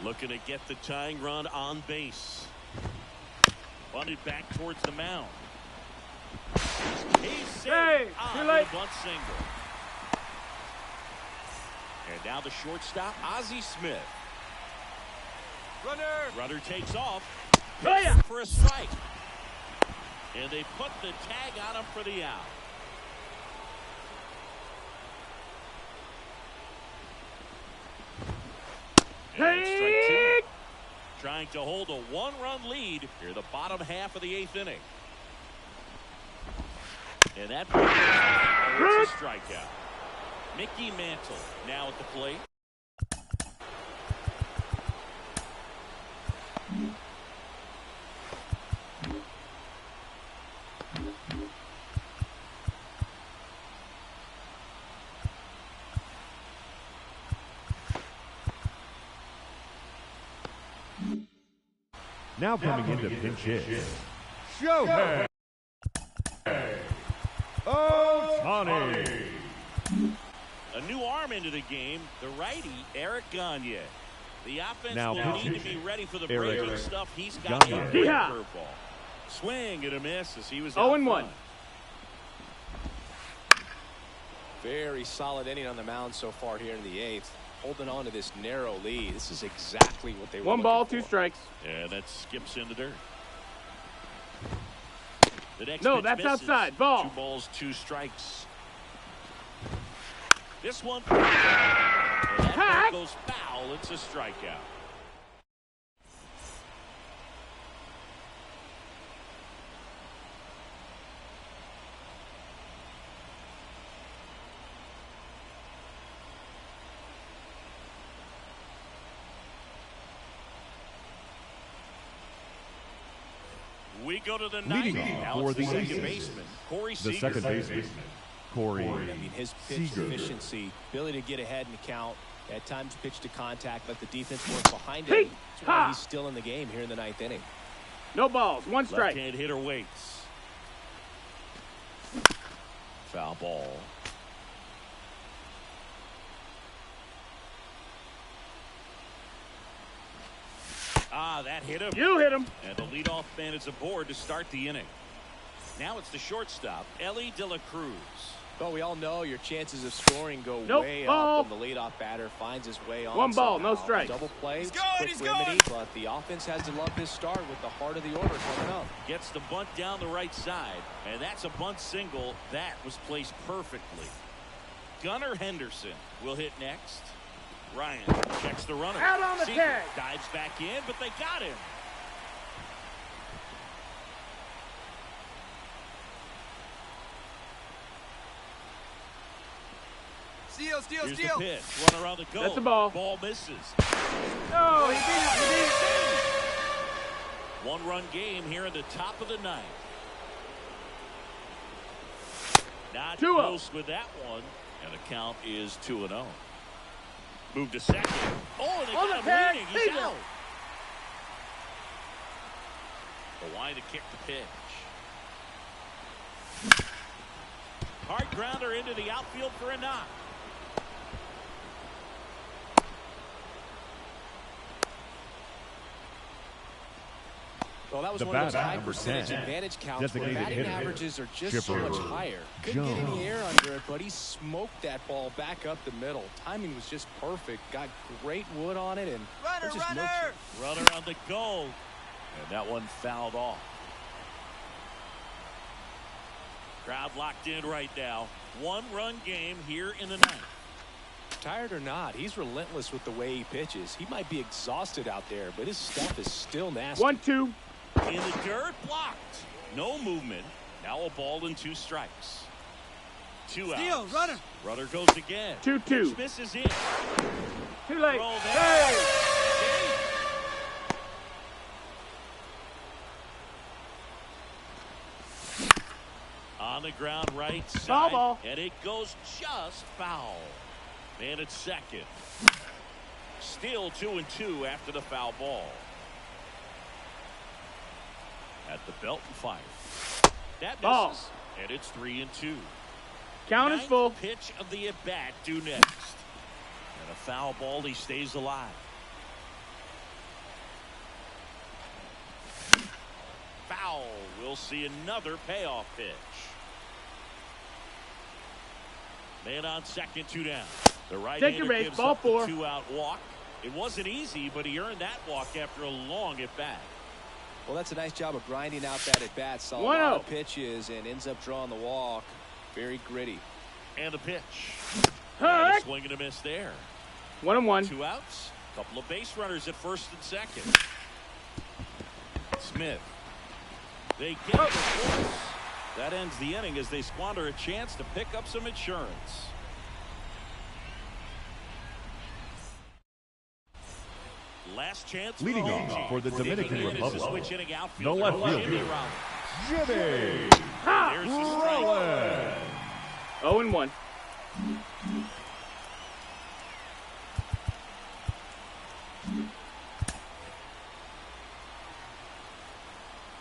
Looking to get the tying run on base. Bunted back towards the mound. He's safe. Hey, too late. Bunt single. And now the shortstop, Ozzie Smith. Runner takes off. For a strike. And they put the tag on him for the out. Hey! Trying to hold a 1-run lead here the bottom half of the 8th inning. And that it's a strikeout. Mickey Mantle now at the plate. Now coming into pinch hit, Shohei Ohtani. A new arm into the game, the righty, Eric Gagne. The offense Now will need to be ready for the breaking stuff. He's got the curveball. Swing and a miss as he was 0-1. Very solid inning on the mound so far here in the 8th. Holding on to this narrow lead. This is exactly what they were One ball, looking 2 for. strikes. Yeah, that skips in the dirt. The next No, pitch that's misses. outside. Ball. 2 balls, 2 strikes. This one. And that ball goes foul. It's a strikeout. We go to the Leading 9th. off Now for it's the the second Aces. baseman, Corey The Seager. second baseman, Corey. I mean, his pitch Seager. efficiency, ability to get ahead in the count, at times pitch to contact, let the defense work behind him. That's why he's still in the game here in the 9th inning. No balls, 1 strike. Left-hand hitter waits. Foul ball. Ah, that hit him. You hit him. And the leadoff man is aboard to start the inning. Now it's the shortstop, Elly De La Cruz. Well, we all know your chances of scoring go way up when the leadoff batter finds his way on. 1 ball, somehow. no strike. Double play, He's going, quick he's remedy, going. but the offense has to love this start with the heart of the order coming up. Gets the bunt down the right side, and that's a bunt single. That was placed perfectly. Gunnar Henderson will hit next. Ryan checks the runner. Out on the Seager tag. dives back in, but they got him. Steal, steal, Here's steal. the pitch. Runner on the go. That's a ball. Ball misses. No, he beat it. He beat it. 1-run game here in the top of the 9th. Not 2-0. close with that one, and the count is 2-0. Move to second. Oh, and they On got the him tag. leading. He's Bingo. out. The line to kick the pitch. Hard grounder into the outfield for a knock. Well, that was The one of those batter, high number percentage 10, advantage counts where designated batting hitter, averages are just so Chipper much higher. Couldn't get any Jones. air under it, but he smoked that ball back up the middle. Timing was just perfect. Got great wood on it, and Runner, there's just no runner. chance. Runner on the go. And that one fouled off. Crowd locked in right now. 1-run game here in the 9th. Tired or not, he's relentless with the way he pitches. He might be exhausted out there, but his stuff is still nasty. 1-2. In the dirt, blocked. No movement. Now a ball and 2 strikes. 2 outs. Steal, runner. Runner goes again. 2-2. Smith is in. Too late. Roll there. Hey. On the ground right side. Foul ball. And it goes just foul. Man at second. Still 2-2 after the foul ball. At the belt and fire. That Ball. misses. And it's 3-2. Count is Ninth full. pitch of the at-bat due next. And a foul ball, he stays alive. Foul. We'll see another payoff pitch. Man on second, 2 down. The right-hander your base, gives ball up the 4. 2-out walk. It wasn't easy, but he earned that walk after a long at-bat. Well, that's a nice job of grinding out that at bat. Saw a 1-0. lot of pitches and ends up drawing the walk. Very gritty. And the pitch. All And a right. swing and a miss there. 1-1. 2 outs. Couple of base runners at first and second. Smith. They get the force. That ends the inning as they squander a chance to pick up some insurance. Last chance. Leading for off OG. for the Dominican Digging in is the Republic, switching the outfielder, left Jimmy fielder, Rollins. Jimmy There's the strike. Rollins. 0-1.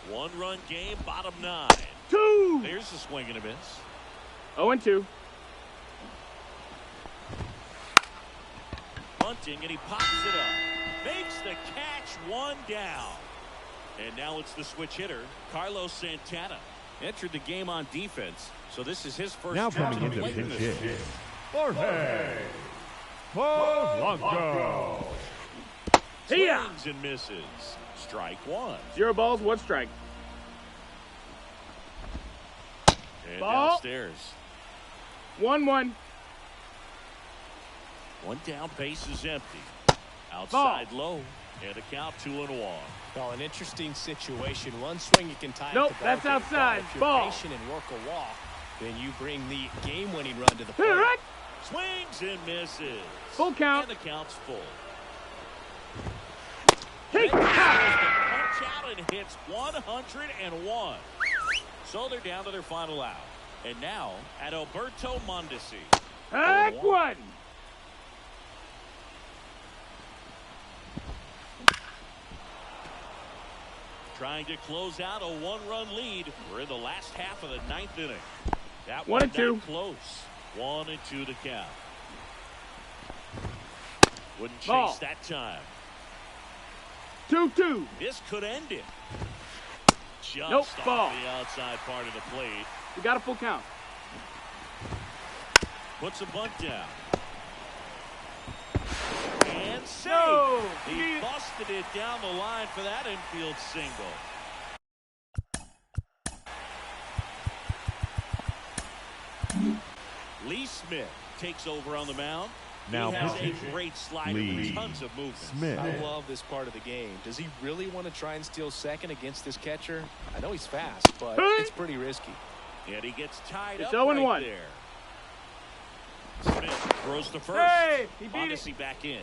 One-run game, bottom 9. 2. There's the swing and a miss. 0-2. Bunting, and he pops it up. Makes the catch, 1 down. And now it's the switch hitter, Carlos Santana. Entered the game on defense, so this is his first Now time coming into playing pitch this hit, game. Jorge Polanco. Swings and misses. Strike 1. 0 balls, 1 strike. And Ball. downstairs. 1-1. 1 down, base is empty. Outside low, and a count 2-1. Well, an interesting situation. One swing you can tie Nope, at the that's ball game. outside. If you're Ball. patient and work a walk, then you bring the game-winning run to the plate. Right. Swings and misses. Full count. And the count's full. Hey. Punch out and hits 101. So they're down to their final out. And now at Alberto Mondesi. Heck 1. Trying to close out a 1-run lead. We're in the last half of the 9th inning. That 1 and 2. Close. 1-2 to count. Wouldn't chase Ball. that time. 2-2. This could end it. Just Nope, off ball. the outside part of the plate. We got a full count. Puts a bunt down. And safe. No. He busted it down the line for that infield single. Lee Smith takes over on the mound. Now he has pitching. a great slider Lee with tons of movement. Smith. I love this part of the game. Does he really want to try and steal second against this catcher? I know he's fast, but it's pretty risky. And he gets tied It's up 0-1. right there. Smith throws to first. Hey, he beat it. Mondesi back in.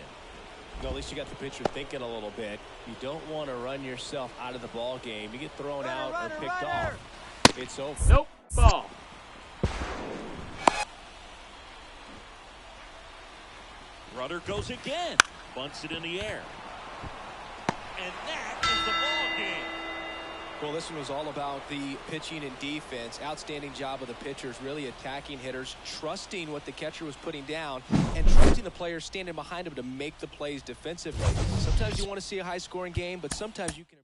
Well, at least you got the pitcher thinking a little bit. You don't want to run yourself out of the ball game. You get thrown out or picked off. It's over. Nope. Ball. Runner goes again. Bunts it in the air. And that is the ball game. Well, this one was all about the pitching and defense. Outstanding job of the pitchers, really attacking hitters, trusting what the catcher was putting down, and trusting the players standing behind him to make the plays defensively. Sometimes you want to see a high-scoring game, but sometimes you can...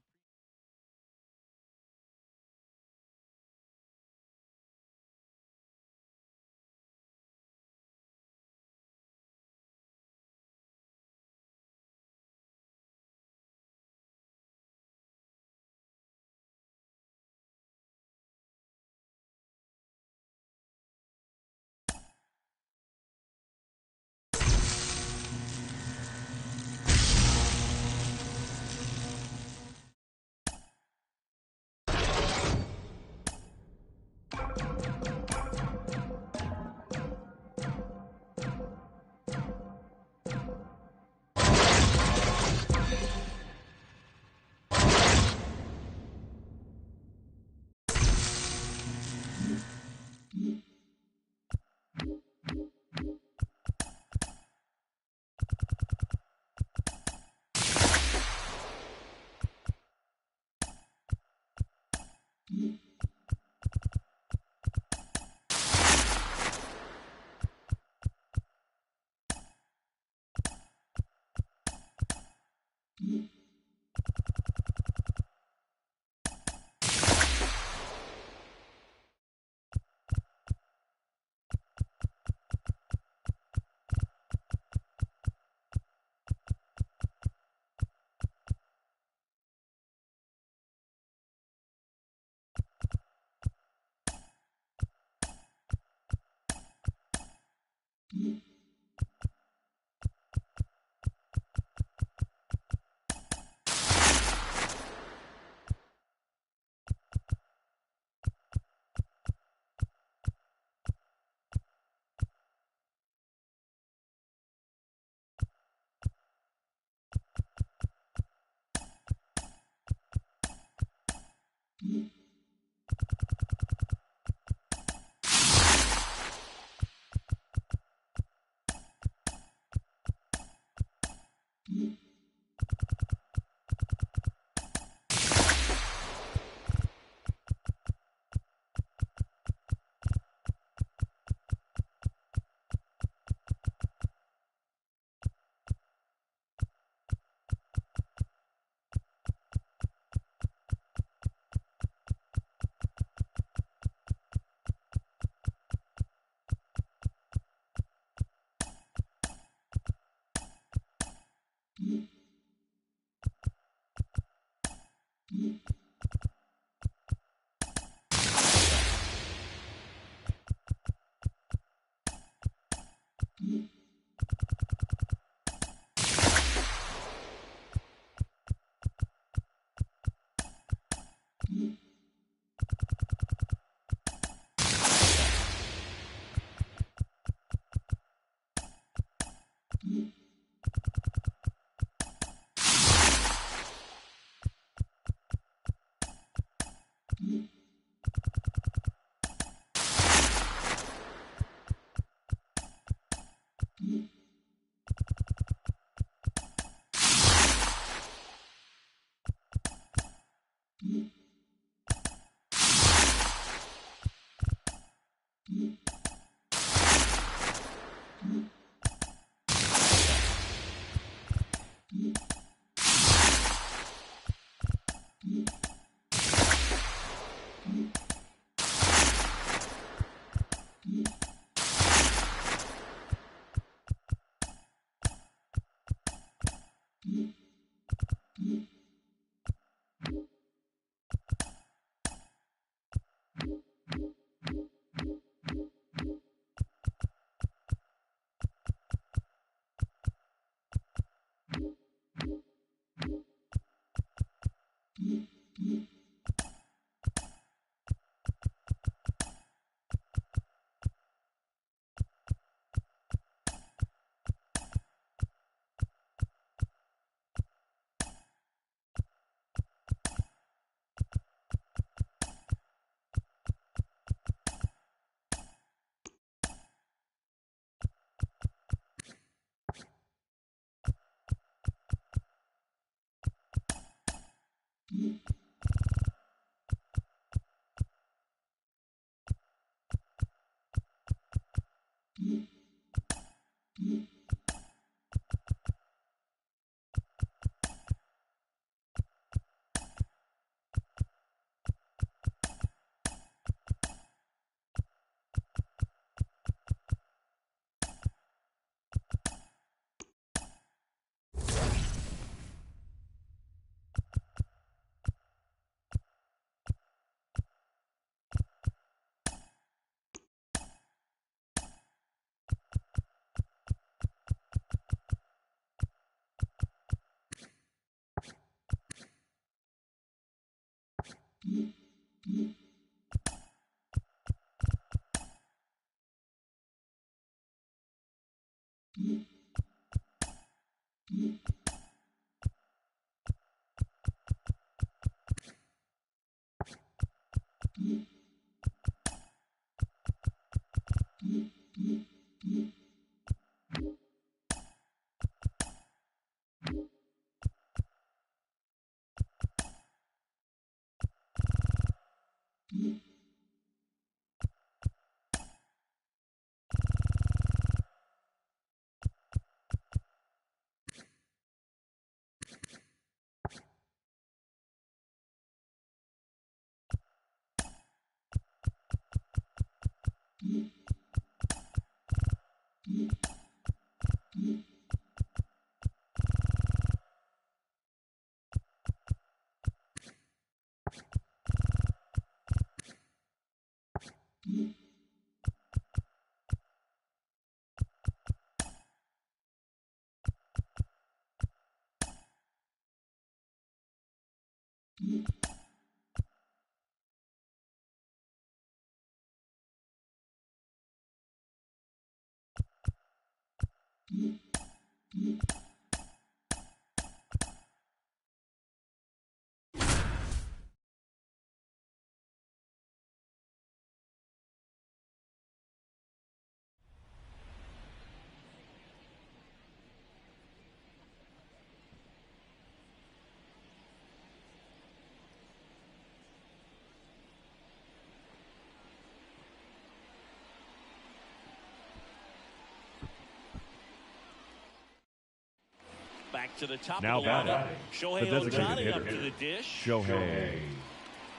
Back to the top Now of the lineup. the Shohei designated Ohtani hitter, up to the dish. Shohei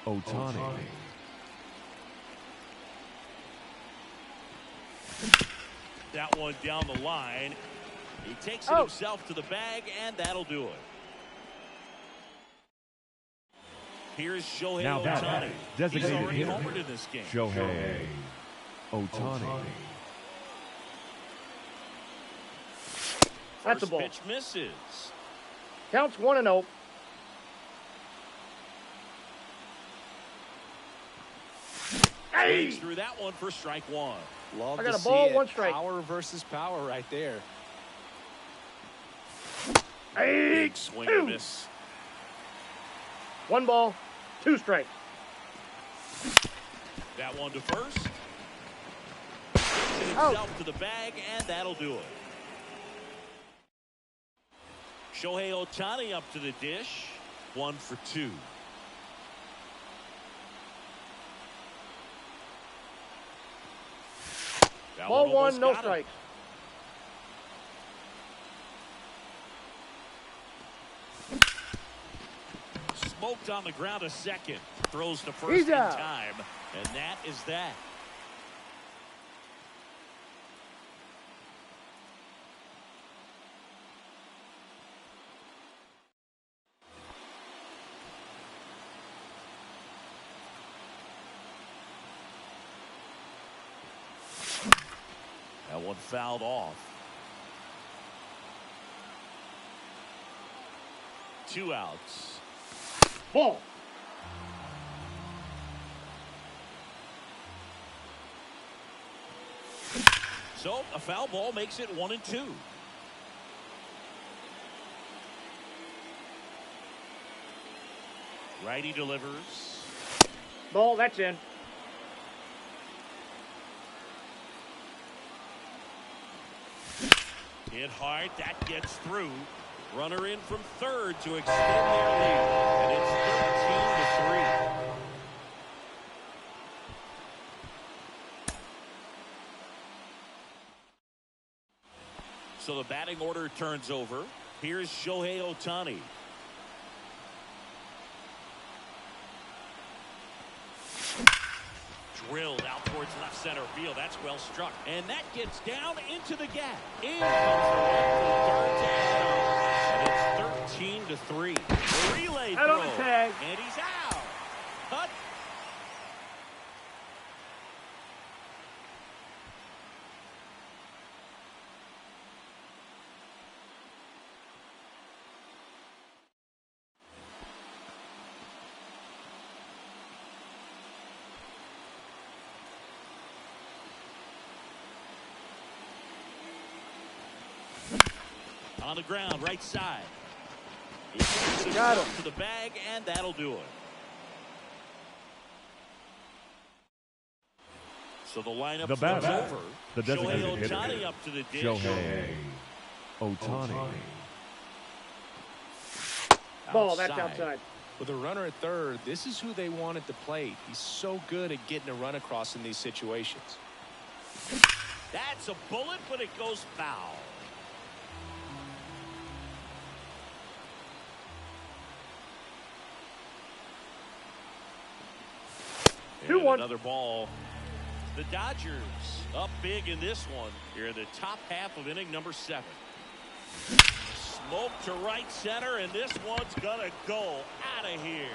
Ohtani. That one down the line. He takes it himself to the bag, and that'll do it. Here's Shohei Now Ohtani. batting, He's designated already hitter, homered in this game. Shohei Ohtani. That's a First ball. pitch misses. Counts 1-0. Swings through that one for strike one. Love I got to a ball, see it. 1 strike. Power versus power right there. Big swing and a miss. 1 ball, 2 strikes. That one to first. Out. Himself to the bag, and that'll do it. Shohei Ohtani up to the dish. 1 for 2. That Ball one almost 1, no got him. strikes. Smoked on the ground a second. Throws to first He's in out. time. And that is that. That one fouled off. 2 outs. Ball. So a foul ball makes it 1-2. Righty delivers. Ball, that's in. Hit hard, that gets through. Runner in from third to extend their lead. And it's 13-3. So the batting order turns over. Here's Shohei Ohtani. Drilled out towards left center field. That's well struck. And that gets down into the gap. In comes the one from third to Adams. And it's 13-3. The relay Out throw. on the tag. And he's out. Cut. On the ground, right side. He takes Got himself him. to the bag, and that'll do it. So the lineup The flips batter, over. the designated Shohei hitter, Ohtani up to the dish. Shohei Ohtani. Ball, that's outside. With a runner at third, this is who they want at the plate. He's so good at getting a run across in these situations. That's a bullet, but it goes foul. And 2-1. another ball. The Dodgers up big in this one. Here in the top half of inning number 7. Smoke to right center, and this one's gonna go out of here.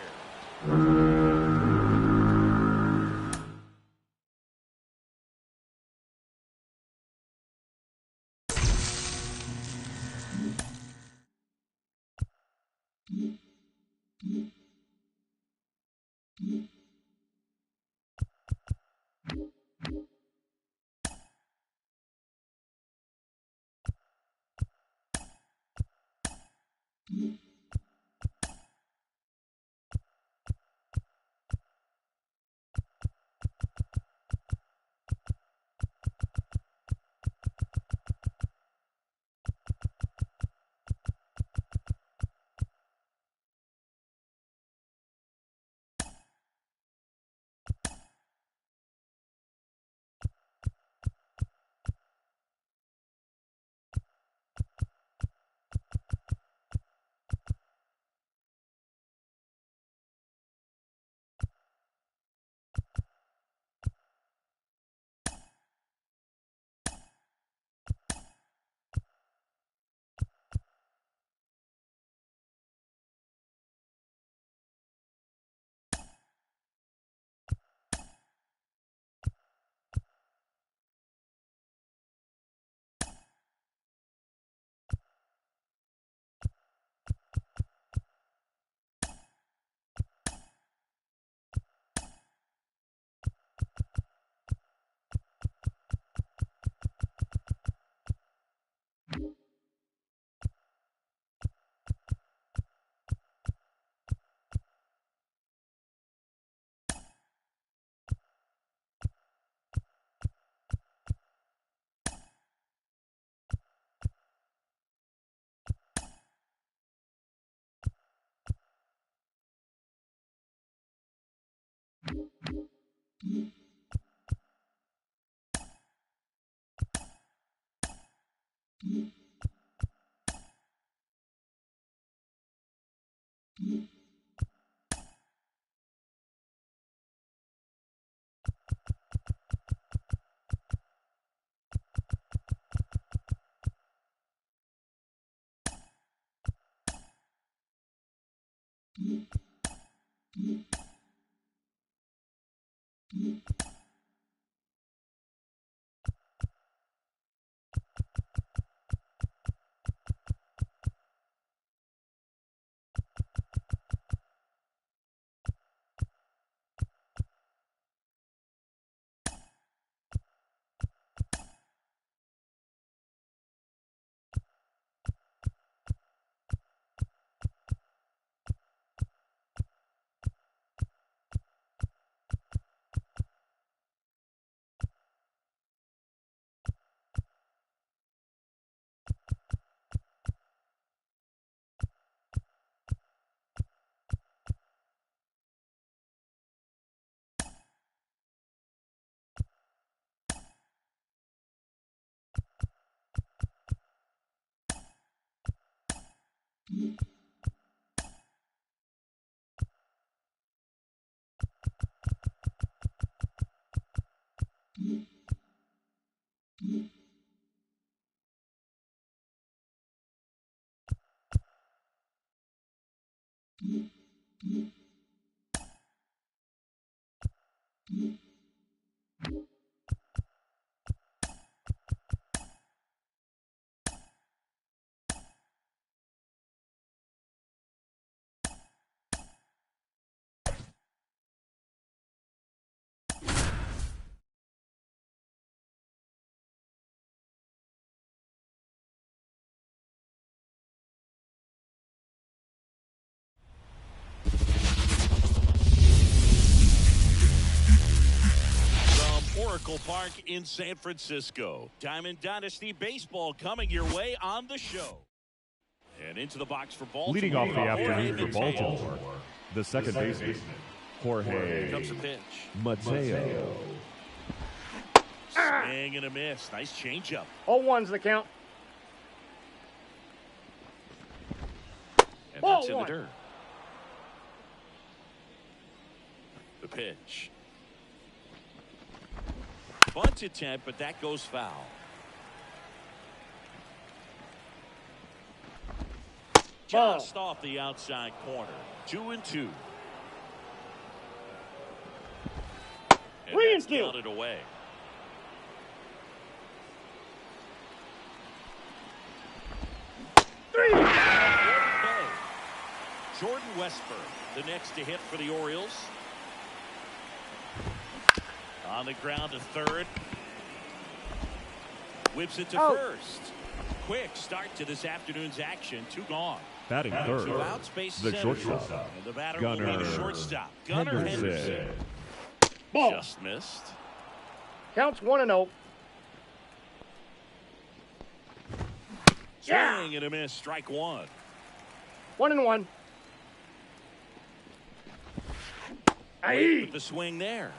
Oracle Park in San Francisco. Diamond Dynasty Baseball coming your way on the show. And into the box for Baltimore. Leading off the afternoon for Baltimore, the second baseman, Jorge comes a pitch. Mateo. Swing and a miss. Nice changeup. 0-1's the count. And that's in the dirt. The pitch. Bunt attempt, but that goes foul. Just off the outside corner. 2-2. And that's counted away. Jordan Westburg, the next to hit for the Orioles. On the ground to third. Whips it to first. Quick start to this afternoon's action. 2 gone. Batting third, 2 outs, base the center. shortstop, And the batter Gunnar will be the shortstop. Gunnar Henderson. Ball. Just missed. Counts 1-0. Swing and a miss. Strike 1. 1-1. Wait with the swing there.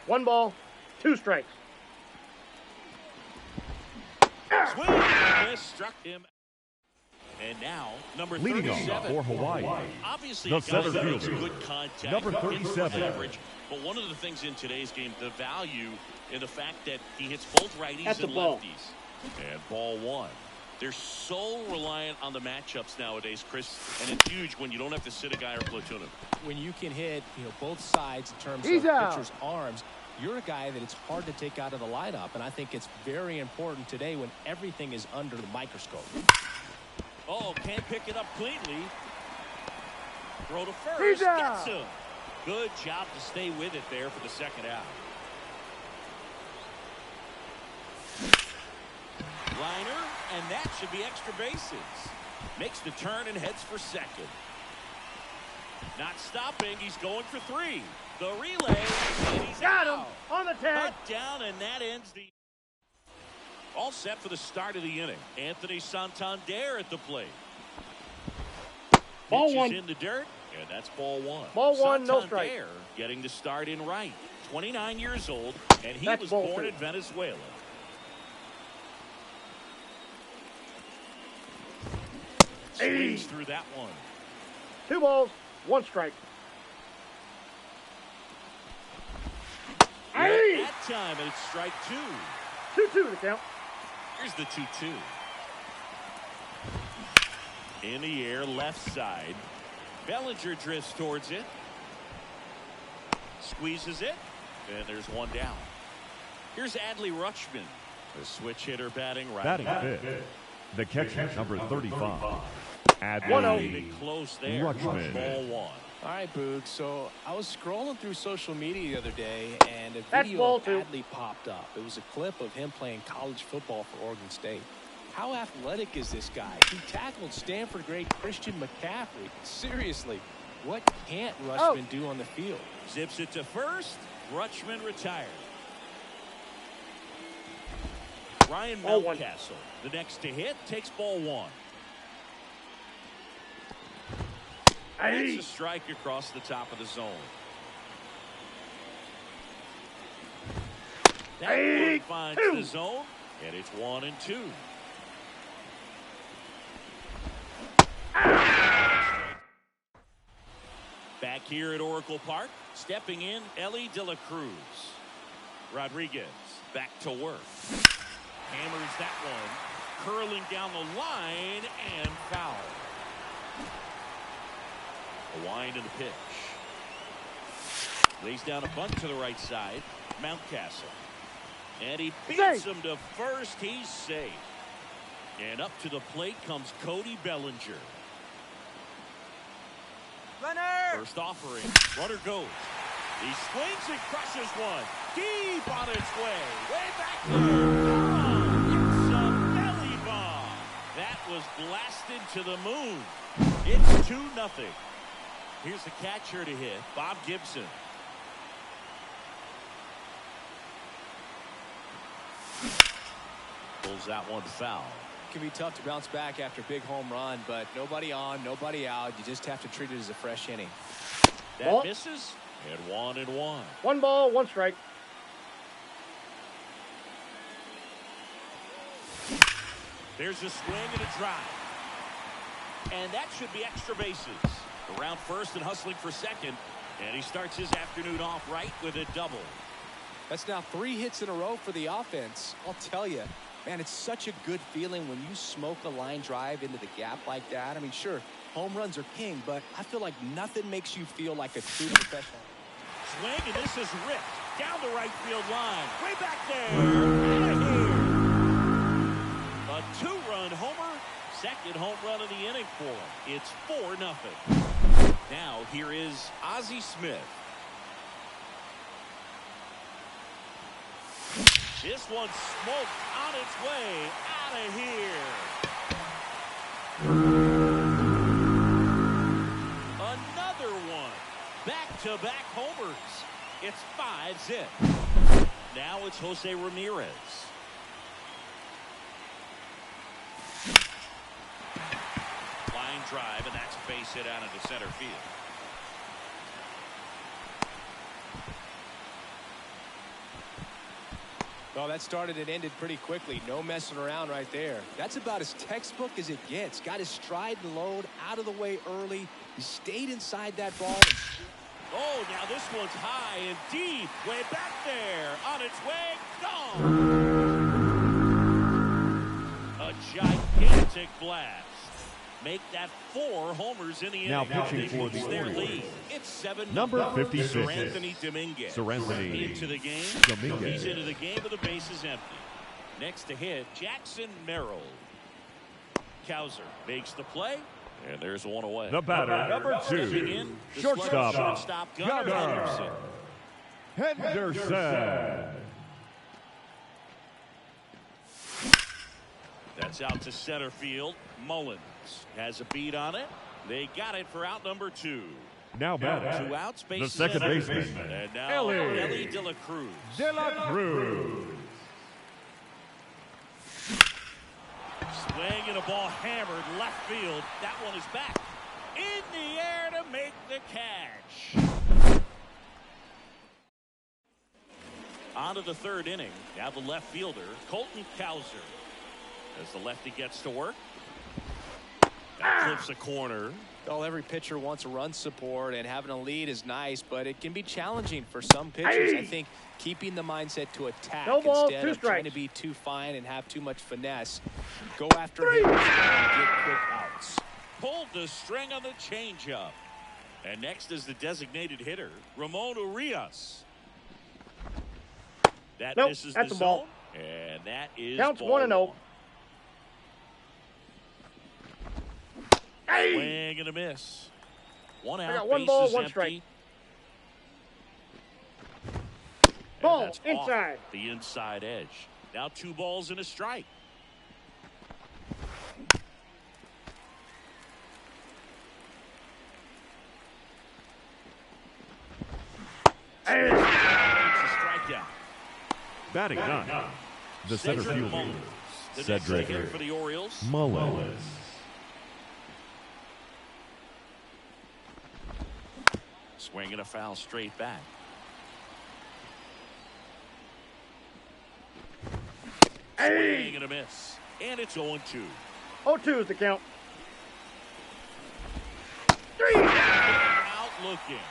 1 ball, 2 strikes. Swing and a miss. Struck him. And now, number 37. Leading off for Hawaii, Obviously, the a guy center that makes fielder, good contact, number 37. average. But one of the things in today's game, the value in the fact that he hits both righties and lefties. And ball 1. They're so reliant on the matchups nowadays, Chris, and it's huge when you don't have to sit a guy or platoon him. When you can hit, both sides in terms of pitchers' arms, you're a guy that it's hard to take out of the lineup, and I think it's very important today when everything is under the microscope. Oh, can't pick it up cleanly. Throw to first. Gets him. Good job to stay with it there for the second out. Liner, and that should be extra bases. Makes the turn and heads for second. Not stopping. He's going for 3. The relay. And he's Got out. him on the tag. Cut down, and that ends the... All set for the start of the inning. Anthony Santander at the plate. Ball Pitches 1. in the dirt, and that's ball 1. Ball 1, no strike. Santander getting to start in right. 29 years old, and he was born in Venezuela. Swings through that one. 2 balls, 1 strike. That time, and it's strike 2. 2-2 the count. Here's the 2-2. In the air, left side. Bellinger drifts towards it. Squeezes it. And there's one down. Here's Adley Rutschman, the switch hitter batting right. Batting fifth. The catcher, number 35. Adley close there. Rutschman. Ball 1. All right, Boog. So I was scrolling through social media the other day, and a That's video of ball 2. Adley popped up. It was a clip of him playing college football for Oregon State. How athletic is this guy? He tackled Stanford great Christian McCaffrey. Seriously, what can't Rutschman do on the field? Zips it to first. Rutschman retired. Ryan Mountcastle, the next to hit, takes ball 1. That's a strike across the top of the zone. That one finds the zone, and it's 1-2. Back here at Oracle Park, stepping in, Elly De La Cruz. Rodriguez back to work. Hammers that one, curling down the line, and foul. A wind of the pitch. Lays down a bunt to the right side. Mountcastle. And he beats him to first. He's safe. And up to the plate comes Cody Bellinger. Runner! First offering. Runner goes. He swings and crushes one. Deep on its way. Way back there. It's a belly bomb. That was blasted to the moon. It's 2-0. Here's the catcher to hit, Bob Gibson. Pulls that one foul. It can be tough to bounce back after a big home run, but nobody on, nobody out. You just have to treat it as a fresh inning. That misses, and 1-1. 1 ball, 1 strike. There's a swing and a drive. And that should be extra bases. Around first and hustling for second. And he starts his afternoon off right with a double. That's now 3 hits in a row for the offense. I'll tell you, man, it's such a good feeling when you smoke a line drive into the gap like that. I mean, sure, home runs are king, but I feel like nothing makes you feel like a true professional. Swing, and this is ripped down the right field line. Way back there. Out of here. A 2-run homer. Second home run of the inning for him. It's 4-0. Now here is Ozzie Smith. This one smoked on its way out of here. Another one. Back-to-back homers. It's 5-zip. Now it's Jose Ramirez. Line drive, and that's a base hit out into center field. Well, that started and ended pretty quickly. No messing around right there. That's about as textbook as it gets. Got his stride and load out of the way early. He stayed inside that ball. Oh, now this one's high and deep. Way back there. On its way. Gone. A gigantic blast. Make that 4 homers in the inning. Now pitching for the their Orioles. lead. It's 7-0. Number 56. Seranthony Dominguez. Seranthony Into the game. Dominguez. He's into the game with the bases empty. Next to hit, Jackson Merrill. Kowser makes the play, and there's one away. The batter, number 2, shortstop, Gunnar Henderson. That's out to center field. Mullins has a beat on it. They got it for out number 2. Now batting, 2 outs, the bases second empty. baseman, And now Elly Elly De La Cruz. De La Cruz. Swing and a ball hammered left field. That one is back. In the air to make the catch. On to the third inning. Now the left fielder, Colton Cowser. As the lefty gets to work. That clips a corner. Well, every pitcher wants run support, and having a lead is nice, but it can be challenging for some pitchers. I think keeping the mindset to attack instead of trying to be too fine and have too much finesse. Go after hitters and get quick outs. Pulled the string on the changeup. And next is the designated hitter, Ramon Urias. That misses the zone, and that is counts 1-0. Swing and a miss. One out. One ball, one empty. strike. And ball that's inside. Off the inside edge. Now 2 balls and a strike. It's a strikeout. Batting nine, the center fielder, Cedric for the Orioles. Mullins. Swing and a foul straight back. Swing and a miss. And it's 0-2. 0-2 is the count. Out looking.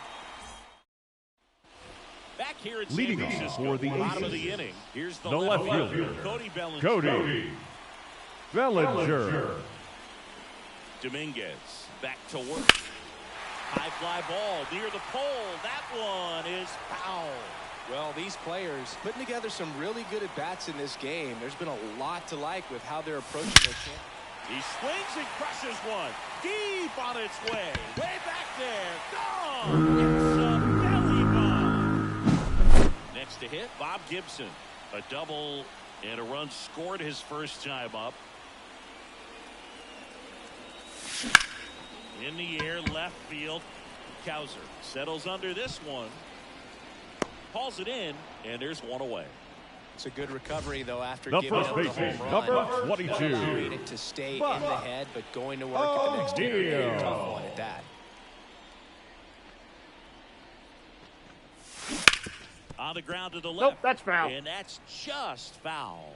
Back here at Leading San off Francisco, for the bottom of Aces, the inning. Here's the left fielder, Cody Bellinger. Cody Bellinger. Dominguez back to work. High fly ball near the pole. That one is foul. Well, these players putting together some really good at-bats in this game. There's been a lot to like with how they're approaching their chance. He swings and crushes one. Deep on its way. Way back there. Gone. It's a belly bomb. Next to hit, Bob Gibson. A double and a run scored his first time up. In the air, left field. Cowser settles under this one. Hauls it in, and there's one away. It's a good recovery, though, after The giving first up the baseman, home run. number 22. Need it to stay in the head, but going to work at the next inning. Tough one at that. On the ground to the left. Nope, that's foul. And that's just foul.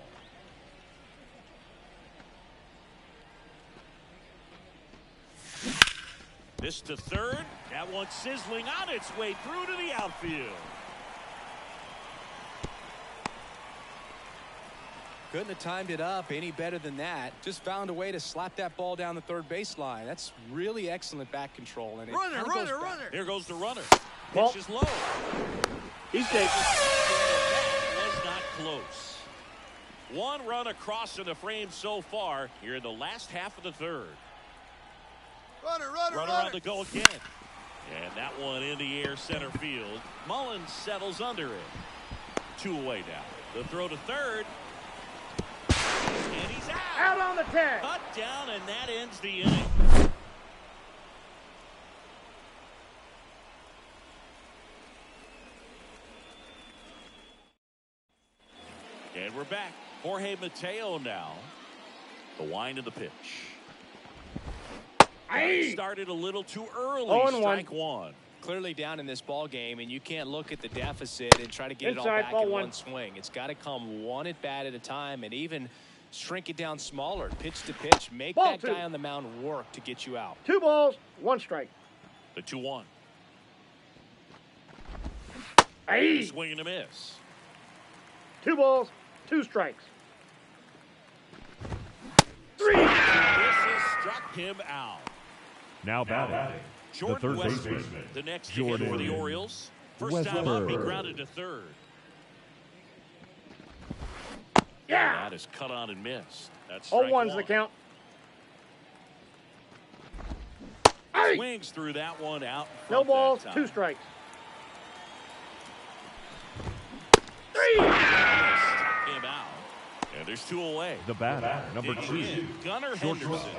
This to third. That one sizzling on its way through to the outfield. Couldn't have timed it up any better than that. Just found a way to slap that ball down the third baseline. That's really excellent back control. And Runner. Here goes the runner. Well, Pitch is low. He's taken. That was not close. One run across in the frame so far here in the last half of the third. Runner on the go again. And that one in the air center field. Mullins settles under it. 2 away now. The throw to third. And he's out. Out on the tag. Cut down, and that ends the inning. And we're back. Jorge Mateo now. The wind of the pitch. Started a little too early. 0-1. Strike one. Clearly down in this ball game, and you can't look at the deficit and try to get it all back in one swing. It's got to come one at bat at a time, and even shrink it down smaller, pitch to pitch. Make that guy on the mound work to get you out. 2 balls, 1 strike. The 2-1. Swing and a miss. 2 balls, 2 strikes. 3. This has struck him out. Now batting, the third baseman, the next hit for the Orioles. First time up, he grounded to third. Yeah. That is cut on and missed. That's 0-1's the count. Swings through that one out. No balls, 2 strikes. 3. Him out. And there's 2 away. the batter, number 2, Gunnar Henderson.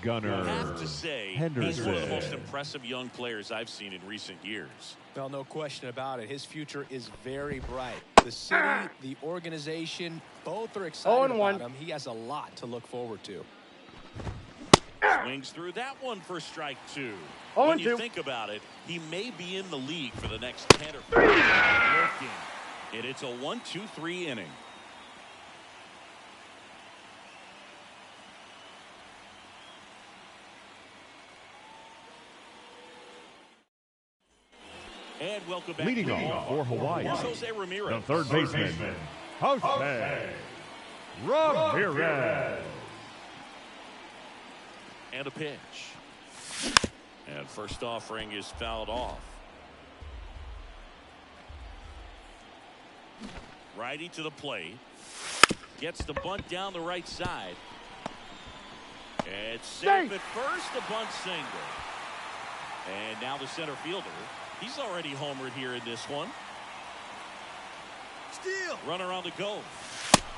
Gunnar I have to say, Henderson. he's one of the most impressive young players I've seen in recent years. Well, no question about it. His future is very bright. The city, the organization, both are excited about him. He has a lot to look forward to. Swings through that one for strike 2. 0-2. When you think about it, he may be in the league for the next 10 or 15. Looking. And it's a 1-2-3 inning. And welcome back. Leading off for Hawaii, Jose Ramirez. the third baseman, Jose Ramirez. And a pitch. And first offering is fouled off. Righty to the plate. Gets the bunt down the right side. It's safe at first, a bunt single. And now the center fielder. He's already homered here in this one. Steal. Runner on the go.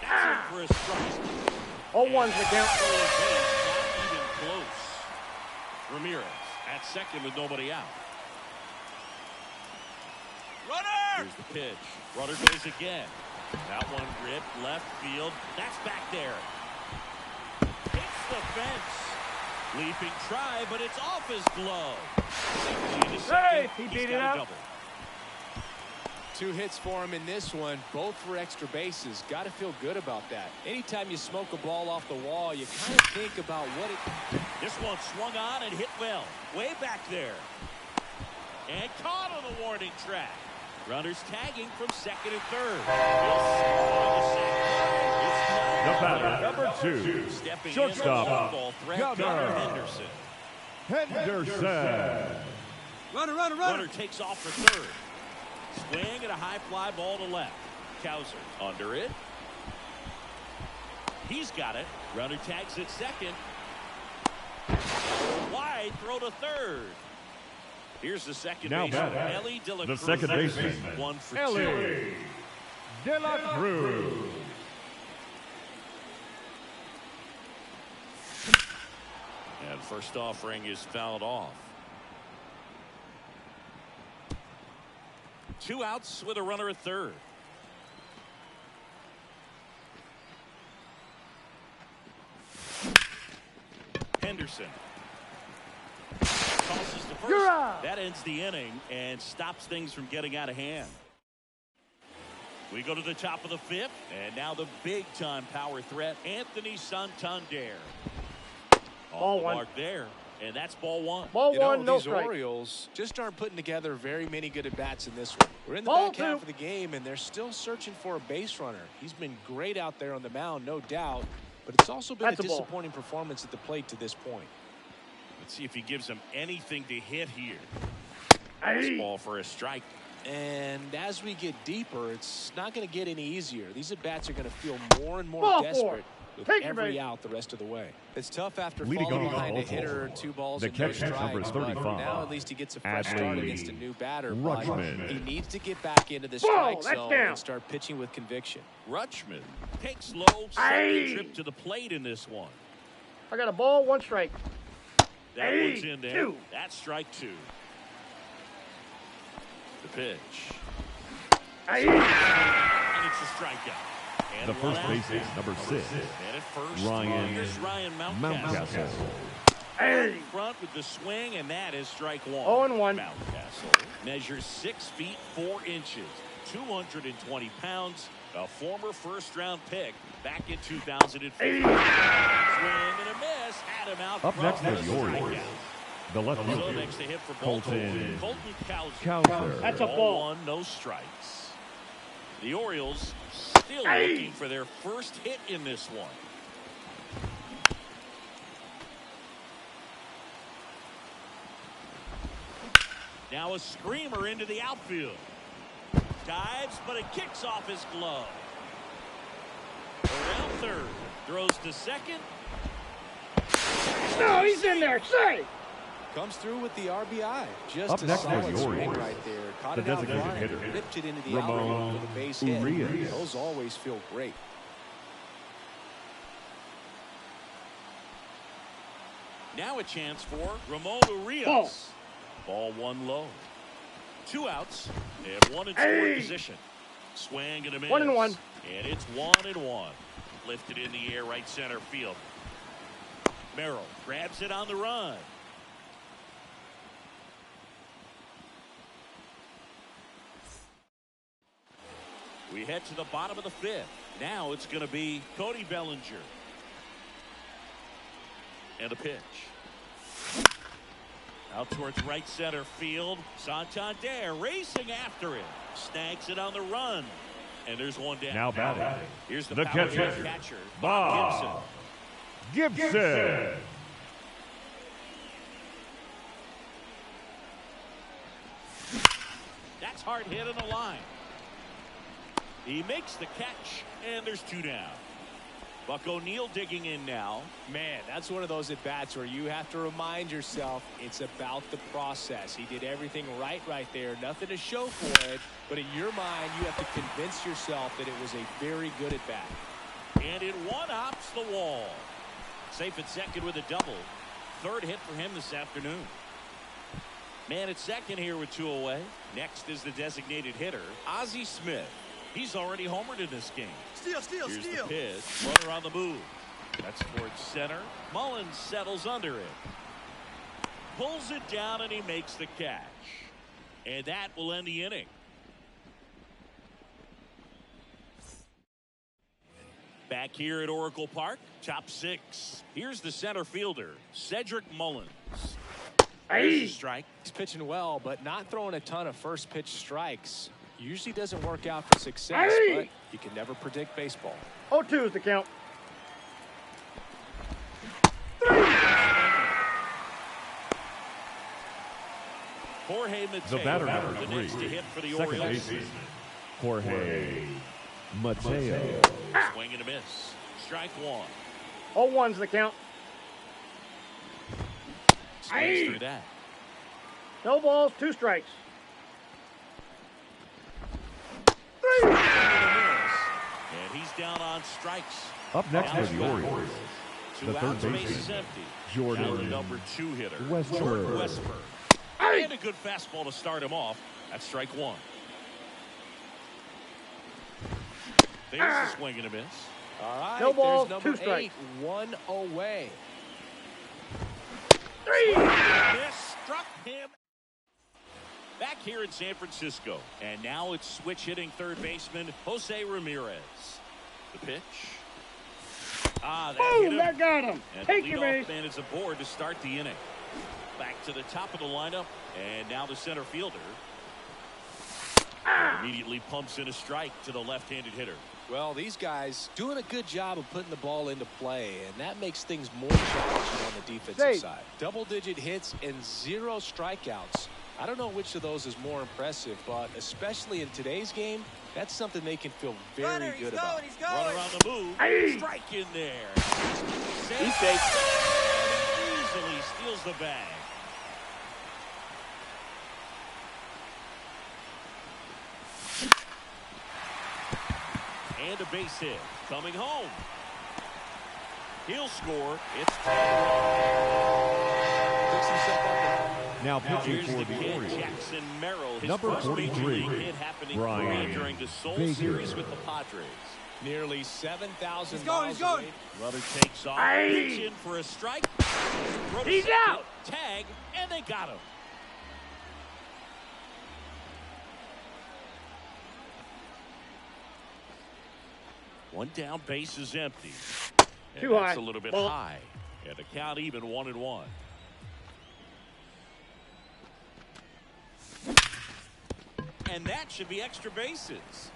That's in for a strike. 0-1's the count. Not even close. Ramirez at second with nobody out. Runner. Here's the pitch. Runner goes again. That one ripped left field. That's back there. Hits the fence. Leaping try, but it's off his glove. Hey, he beat it out. 2 hits for him in this one, both for extra bases. Got to feel good about that. Anytime you smoke a ball off the wall, you kind of think about what it... This one swung on and hit well. Way back there. And caught on the warning track. Runners tagging from second and third. The batter, number 2, Stepping shortstop, Gunnar Henderson. Henderson. Runner takes off for third. Swing and a high fly ball to left. Cowser under it. He's got it. Runner tags at second. Wide throw to third. Here's the second Now baseman, batter, Ellie De La the Cruz. second baseman, 1 for 2. Ellie De La Cruz. And first offering is fouled off. 2 outs with a runner at third. Henderson tosses to first. That ends the inning and stops things from getting out of hand. We go to the top of the 5th, and now the big-time power threat, Anthony Santander. Ball one. Mark there, and that's ball 1. Ball You know, 1, no these strike. Orioles just aren't putting together very many good at-bats in this one. We're in the Ball back half 2. of the game, and they're still searching for a base runner. He's been great out there on the mound, no doubt, but it's also been That's a a ball. disappointing performance at the plate to this point. Let's see if he gives them anything to hit here. Hey. This ball for a strike. And as we get deeper, it's not going to get any easier. These at-bats are going to feel more and more Ball 4. desperate with Take your every base. out the rest of the way. It's tough after Leading falling off behind a also, hitter, 2 balls the and no catcher, number strikes. But 35, now at least he gets a fresh start Adley against a new batter. But Rutschman. he needs to get back into the strike that's zone down. and start pitching with conviction. Rutschman takes low, Hey. second trip to the plate in this one. I got a ball, 1 strike. That Hey, one's in there. 2. That's strike 2. The pitch. Hey. And it's a strikeout. And The first one out. baseman, number 6, And at first, Ryan here's Ryan Mountcastle. Mountcastle. Hey. In front with the swing, and that is strike 1. 0-1. Mountcastle measures 6 feet 4 inches, 220 pounds, a former first-round pick back in 2015. Swing and a miss, had him out Up front next for for the the Orioles, strikeout. the left So fielder, next to hit for Colton Colton Cowser. That's a ball. 1, no strikes. The Orioles still Hey. looking for their first hit in this one. Now a screamer into the outfield. Dives, but it kicks off his glove. Around third. Throws to second. No, he's in there. Say. Comes through with the RBI. Just Up a next for solid the swing Orioles, right there. Caught the it out designated line, hitter, ripped it into the Ramon outfield for the base hit. Urias. Those always feel great. Now a chance for Ramon Urias. Ball. Ball 1 low. 2 outs and 1 in scoring position. Swing and a miss. 1-1. And it's 1-1. Lifted in the air, right center field. Merrill grabs it on the run. We head to the bottom of the 5th. Now it's going to be Cody Bellinger. And a pitch. Out towards right center field. Santander racing after it. Snags it on the run. And there's one down. Now batting. Here's the catcher. Bob Gibson. That's hard hit on the line. He makes the catch, and there's 2 down. Buck O'Neil digging in now. Man, that's one of those at-bats where you have to remind yourself it's about the process. He did everything right there. Nothing to show for it, but in your mind, you have to convince yourself that it was a very good at-bat. And it one-hops the wall. Safe at second with a double. 3rd hit for him this afternoon. Man at second here with 2 away. Next is the designated hitter, Ozzie Smith. He's already homered in this game. Steal. Here's the pitch. Runner on the move. That's towards center. Mullins settles under it. Pulls it down and he makes the catch. And that will end the inning. Back here at Oracle Park, top 6. Here's the center fielder, Cedric Mullins. Here's a strike. He's pitching well, but not throwing a ton of first pitch strikes. Usually doesn't work out for success, but you can never predict baseball. 0-2 is the count. Jorge Mateo, The batter, number the 3, next to hit for the second Orioles. baseman, Jorge Mateo. Swing and a miss. Strike 1. 0-1's the count. Swings through that. No balls, 2 strikes. And he's down on strikes. Up next Now for the Orioles, Two the third outs, base baseman, is empty. Jordan Now the number 2 hitter, Westburg. Jordan Westburg. And a good fastball to start him off. That's strike 1. There's a swing and a miss. All right, No balls, there's 2 number 8, strikes. 1 away. Miss struck him. Back here in San Francisco. And now it's switch hitting third baseman Jose Ramirez. The pitch. That hit Boom, him. that got him. And Take the your leadoff base. man is aboard to start the inning. Back to the top of the lineup. And now the center fielder. Immediately pumps in a strike to the left-handed hitter. Well, these guys doing a good job of putting the ball into play, and that makes things more challenging on the defensive Safe. side. Double-digit hits and 0 strikeouts. I don't know which of those is more impressive, but especially in today's game, that's something they can feel very Runner, good about. he's going. Runner on the move. Strike in there. He's safe. Easily steals the bag. And a base hit. Coming home. He'll score. It's Now pitching here's for the the kid, Orioles, Jackson Merrill. His number first major 43, league hit happening Brian during the Seoul Baker. series with the Padres. Nearly 7,000 He's going, miles he's going. away. Runner takes off. Pitch in for a strike. Throw to He's second, out. Tag, and they got him. One down, base is empty. And Too that's high. a little bit Ball. high. And the count even 1-1. And that should be extra bases.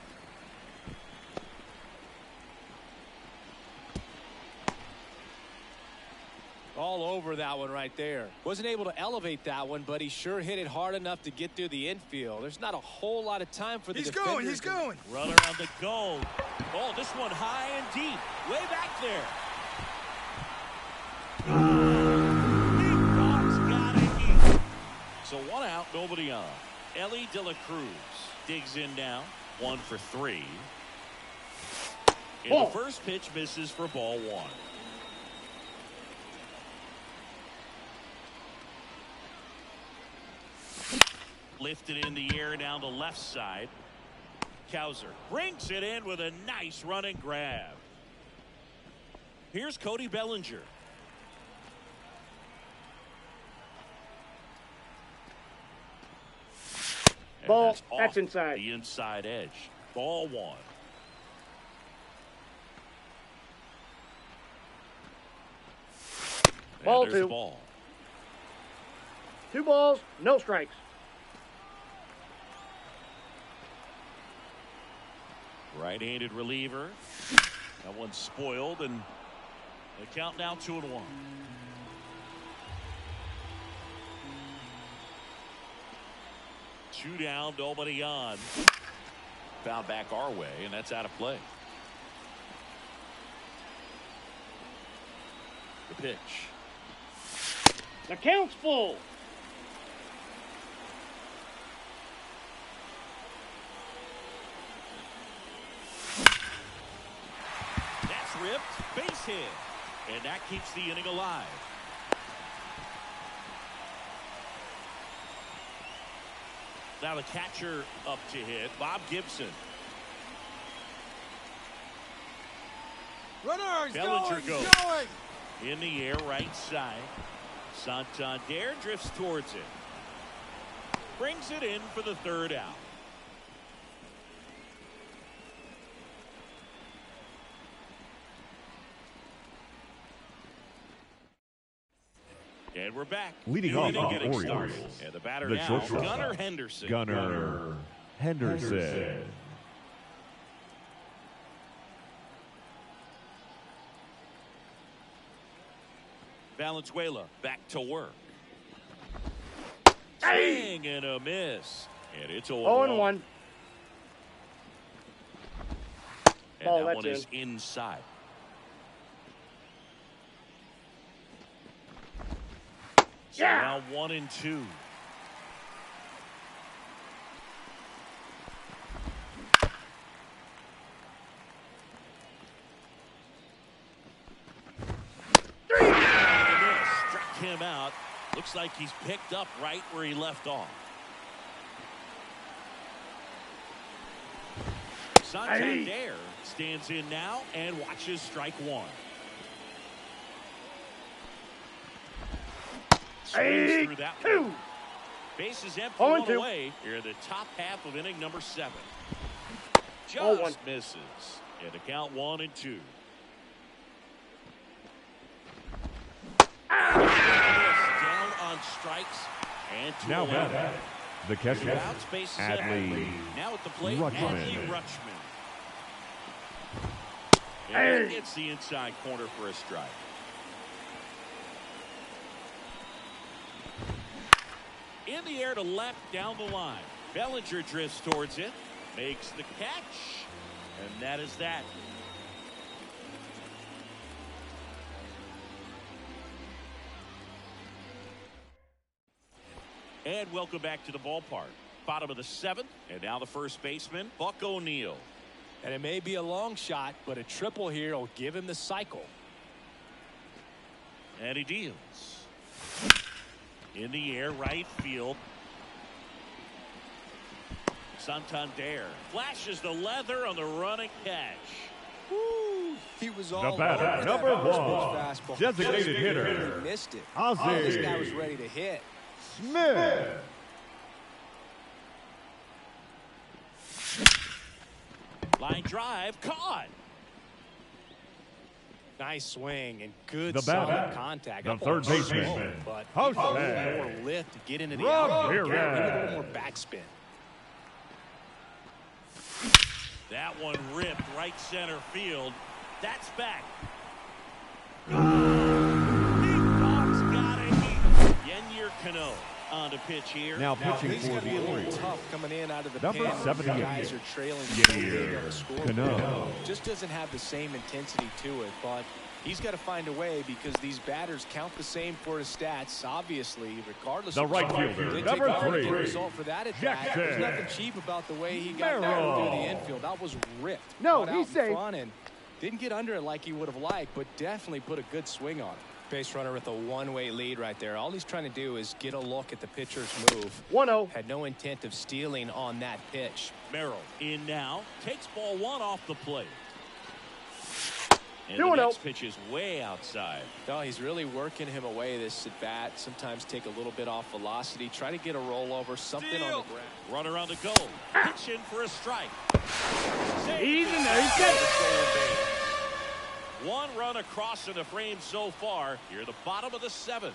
All over that one right there. Wasn't able to elevate that one, but he sure hit it hard enough to get through the infield. There's not a whole lot of time for the defenders. He's going. Runner on the go. Oh, this one high and deep. Way back there. Big Dog's got it. So 1 out, nobody on. Ellie De La Cruz digs in now. 1 for 3. And the first pitch misses for ball 1. Lifted in the air down the left side. Cowser brings it in with a nice running grab. Here's Cody Bellinger. And Ball, off that's inside. the inside edge. Ball one. Ball two. Ball. 2 balls, no strikes. Right-handed reliever. That one's spoiled, and the count now 2-1. Two down, nobody on. Foul back our way, and that's out of play. The pitch. The count's full. That's ripped, base hit, and that keeps the inning alive. Now the catcher up to hit, Bob Gibson. Runner, he's Bellinger going. In the air, right side. Santander drifts towards it. Brings it in for the 3rd out. And we're back. Leading off the Orioles. And the batter The now, shortstop. Gunnar Henderson. Gunnar Henderson. Valenzuela back to work. Swing and a miss. And it's 0-1. And Ball, that one that's is inside. So Yeah. now 1-2. Struck him out. Looks like he's picked up right where he left off. Santander stands in now and watches strike one. Swings through that one. Bases empty, one away. Here in the top half of inning number 7. Just misses. And the count 1-2. Down on strikes and 2 Now away. batting, the catcher, Out, bases Adley now at the plate, Rutschman. Adley Rutschman. And it's the inside corner for a strike. In the air to left, down the line. Bellinger drifts towards it, makes the catch, and that is that. And welcome back to the ballpark. Bottom of the 7th, and now the first baseman, Buck O'Neil. And it may be a long shot, but a triple here will give him the cycle. And he deals. In the air, right field. Santander flashes the leather on the running catch. Woo. He was all The batter, over number that 1, fastball. designated hitter, Really missed it. Ozzie This guy was ready to hit. Smith. Line drive, caught. Nice swing and good The solid batter, contact. the That third ball was baseman, slow, but Jose a little more lift to get into the Ramirez. maybe a little more backspin. That one ripped right center field. That's back. Big Dog's got it. Yennier Cano on the pitch here. Now pitching He's for going to be a the little Orioles. tough coming in out of the Number pen. 78. The guys are trailing so big on the scoreboard. Cano. Just doesn't have the same intensity to it, but he's got to find a way because these batters count the same for his stats, obviously, regardless The of right result. fielder, Did number take a 3, good result for that at bat. Jackson. There's nothing cheap about the way he got Merrill. down through the infield. That was ripped. No, Cut he's out in safe. front and didn't get under it like he would have liked, but definitely put a good swing on it. Base runner with a one-way lead right there. All he's trying to do is get a look at the pitcher's move. 1-0. Had no intent of stealing on that pitch. Merrill in now, takes ball 1 off the plate. And the next pitch is way outside. No, he's really working him away this at bat. Sometimes take a little bit off velocity. Try to get a rollover, something on the ground. Runner on the go. Pitch in for a strike. He's in there. He's got it. One run across in the frame so far. Here at the bottom of the 7th.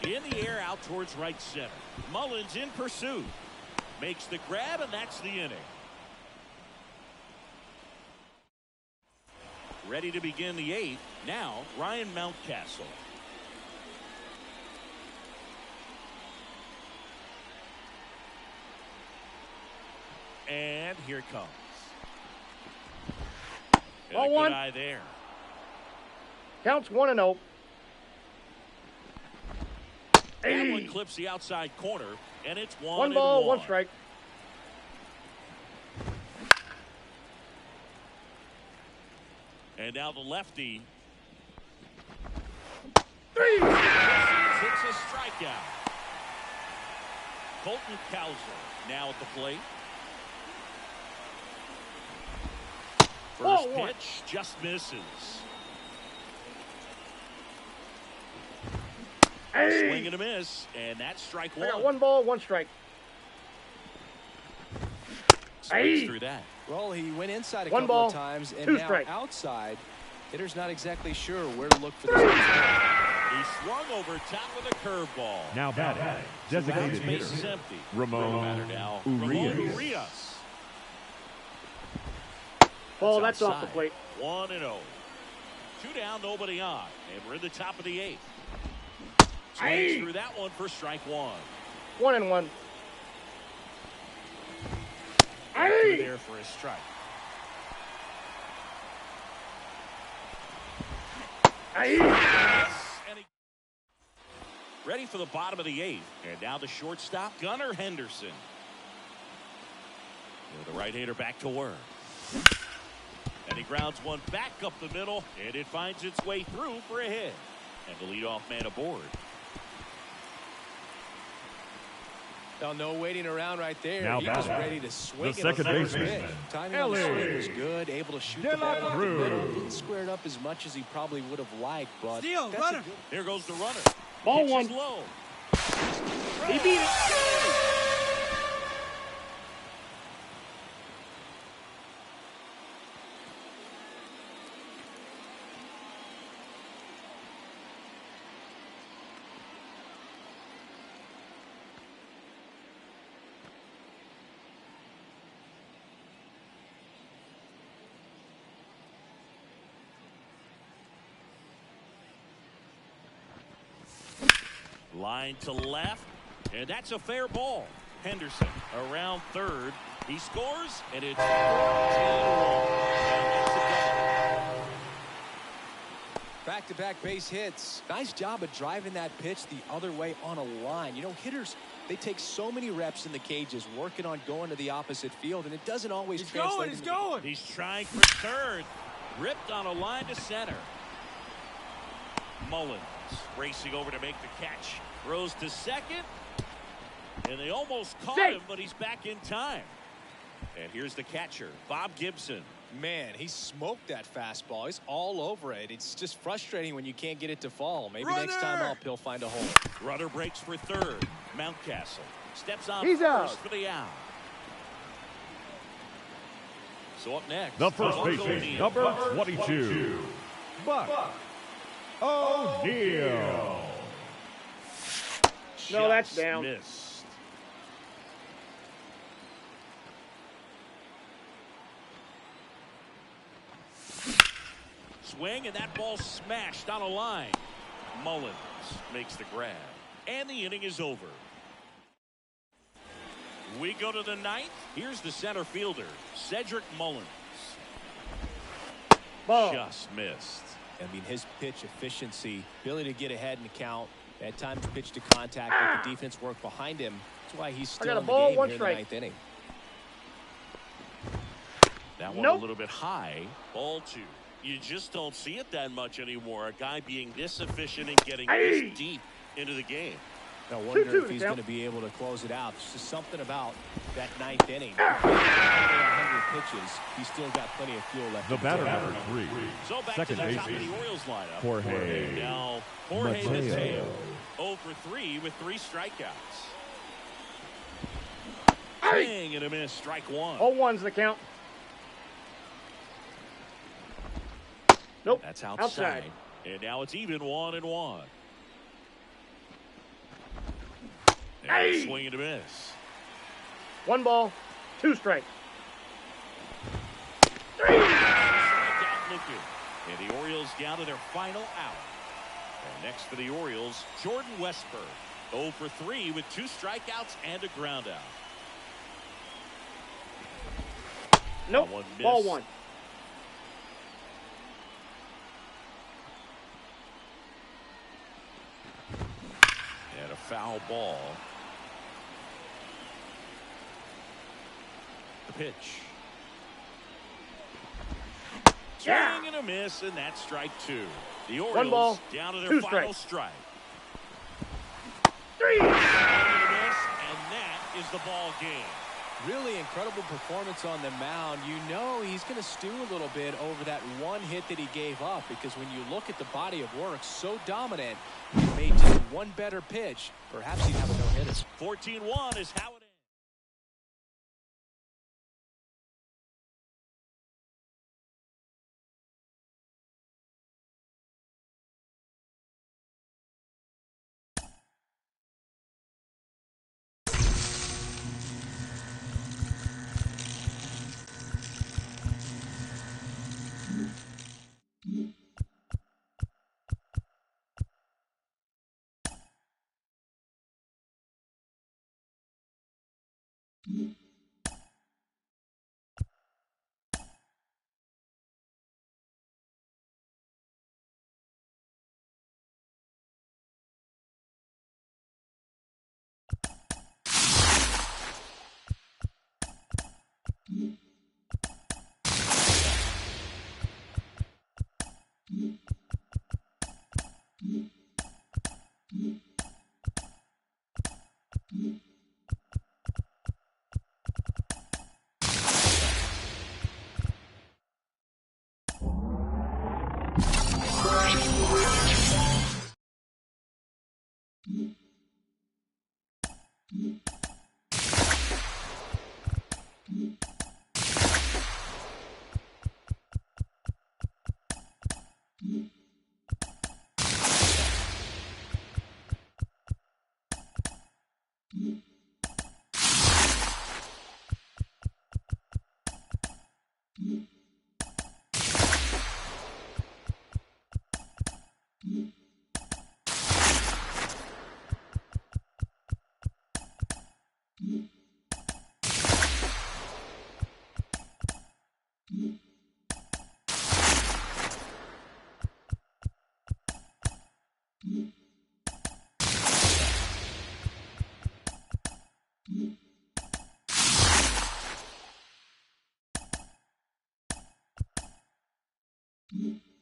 In the air out towards right center. Mullins in pursuit. Makes the grab, and that's the inning. Ready to begin the 8th. Now, Ryan Mountcastle. And here it comes. Ball a good one. eye there. Counts 1-0. That one clips the outside corner, and it's 1-1. One ball, one strike. And now the lefty. Three. Hits a strikeout. Colton Cowser now at the plate. First pitch just misses. Swing and a miss, and that's strike one. I got 1 ball, 1 strike. Swings through that. Well, he went inside a One couple ball, of times, and 2 now strikes. Hitter's hitter's not exactly sure where to look for the He swung over top of the curveball. Now batting, designated Base hitter, is empty. Ramon Ramon Urias. Urias. Ball, that's off the plate. 1-0. 2 down, nobody on. And we're in the top of the 8th. Swings through that one for strike 1. 1-1. Through there for a strike. And ready for the bottom of the 8th. And now the shortstop, Gunnar Henderson. The right-hander back to work. And he grounds one back up the middle, and it finds its way through for a hit. And the leadoff man aboard. No waiting around right there. Now he was batting, ready to swing. the second baseman, Timing on the swing was good. Able to shoot the ball up the middle. Didn't square it up as much as he probably would have liked. But Steal, runner. Here goes the runner. Ball Pitches 1. low. He beat it. Line to left, and that's a fair ball. Henderson around third. He scores, and it's 14-1. Back-to-back base hits. Nice job of driving that pitch the other way on a line. You know, hitters, they take so many reps in the cages working on going to the opposite field, and it doesn't always translate. He's going. He's trying for third. Ripped on a line to center. Mullins racing over to make the catch. Throws to second. And they almost caught him, but he's back in time. And here's the catcher, Bob Gibson. Man, he smoked that fastball. He's all over it. It's just frustrating when you can't get it to fall. Maybe next time up he'll find a hole. Runner breaks for third. Mountcastle steps on He's first out. for the out. So up next, The first baseman, number 22, Buck O'Neil. No, that's Just down. Missed. Swing, and that ball smashed on a line. Mullins makes the grab, and the inning is over. We go to the 9th. Here's the center fielder, Cedric Mullins. Ball. Just missed. I mean, his pitch efficiency, ability to get ahead in the count, at times pitch to contact, but the defense work behind him. That's why he's still got a in the ball, game 1 here in strike. the 9th inning. That one Nope. a little bit high. Ball 2. You just don't see it that much anymore. A guy being this efficient and getting this deep into the game. I wonder if he's going to be able to close it out. There's just something about that ninth inning. 100 pitches, he's still got plenty of fuel left. The batter number 3, so back second to the top of baseman, the Orioles lineup. Jorge Now, Jorge Mateo. 0 for 3 with 3 strikeouts. Swing and a miss, strike 1. 0-1's the count. Nope. That's outside. And now it's even 1-1. And swing and a miss. 1 ball, 2 strikes. 3. Strikeout looking. And the Orioles down to their final out. And next for the Orioles, Jordan Westburg. 0 for 3 with 2 strikeouts and a ground out. Nope. Ball 1. And a foul ball. The pitch. Swing and a miss, and that's strike 2. The Orioles 1 ball, down to their 2 final strikes. strike. 3. Swing and a miss, and that is the ball game. Really incredible performance on the mound. You know he's going to stew a little bit over that 1 hit that he gave up, because when you look at the body of work, so dominant, he made just 1 better pitch. Perhaps he'd have a no-hitter. 14-1 is how it ends. Mm-hmm.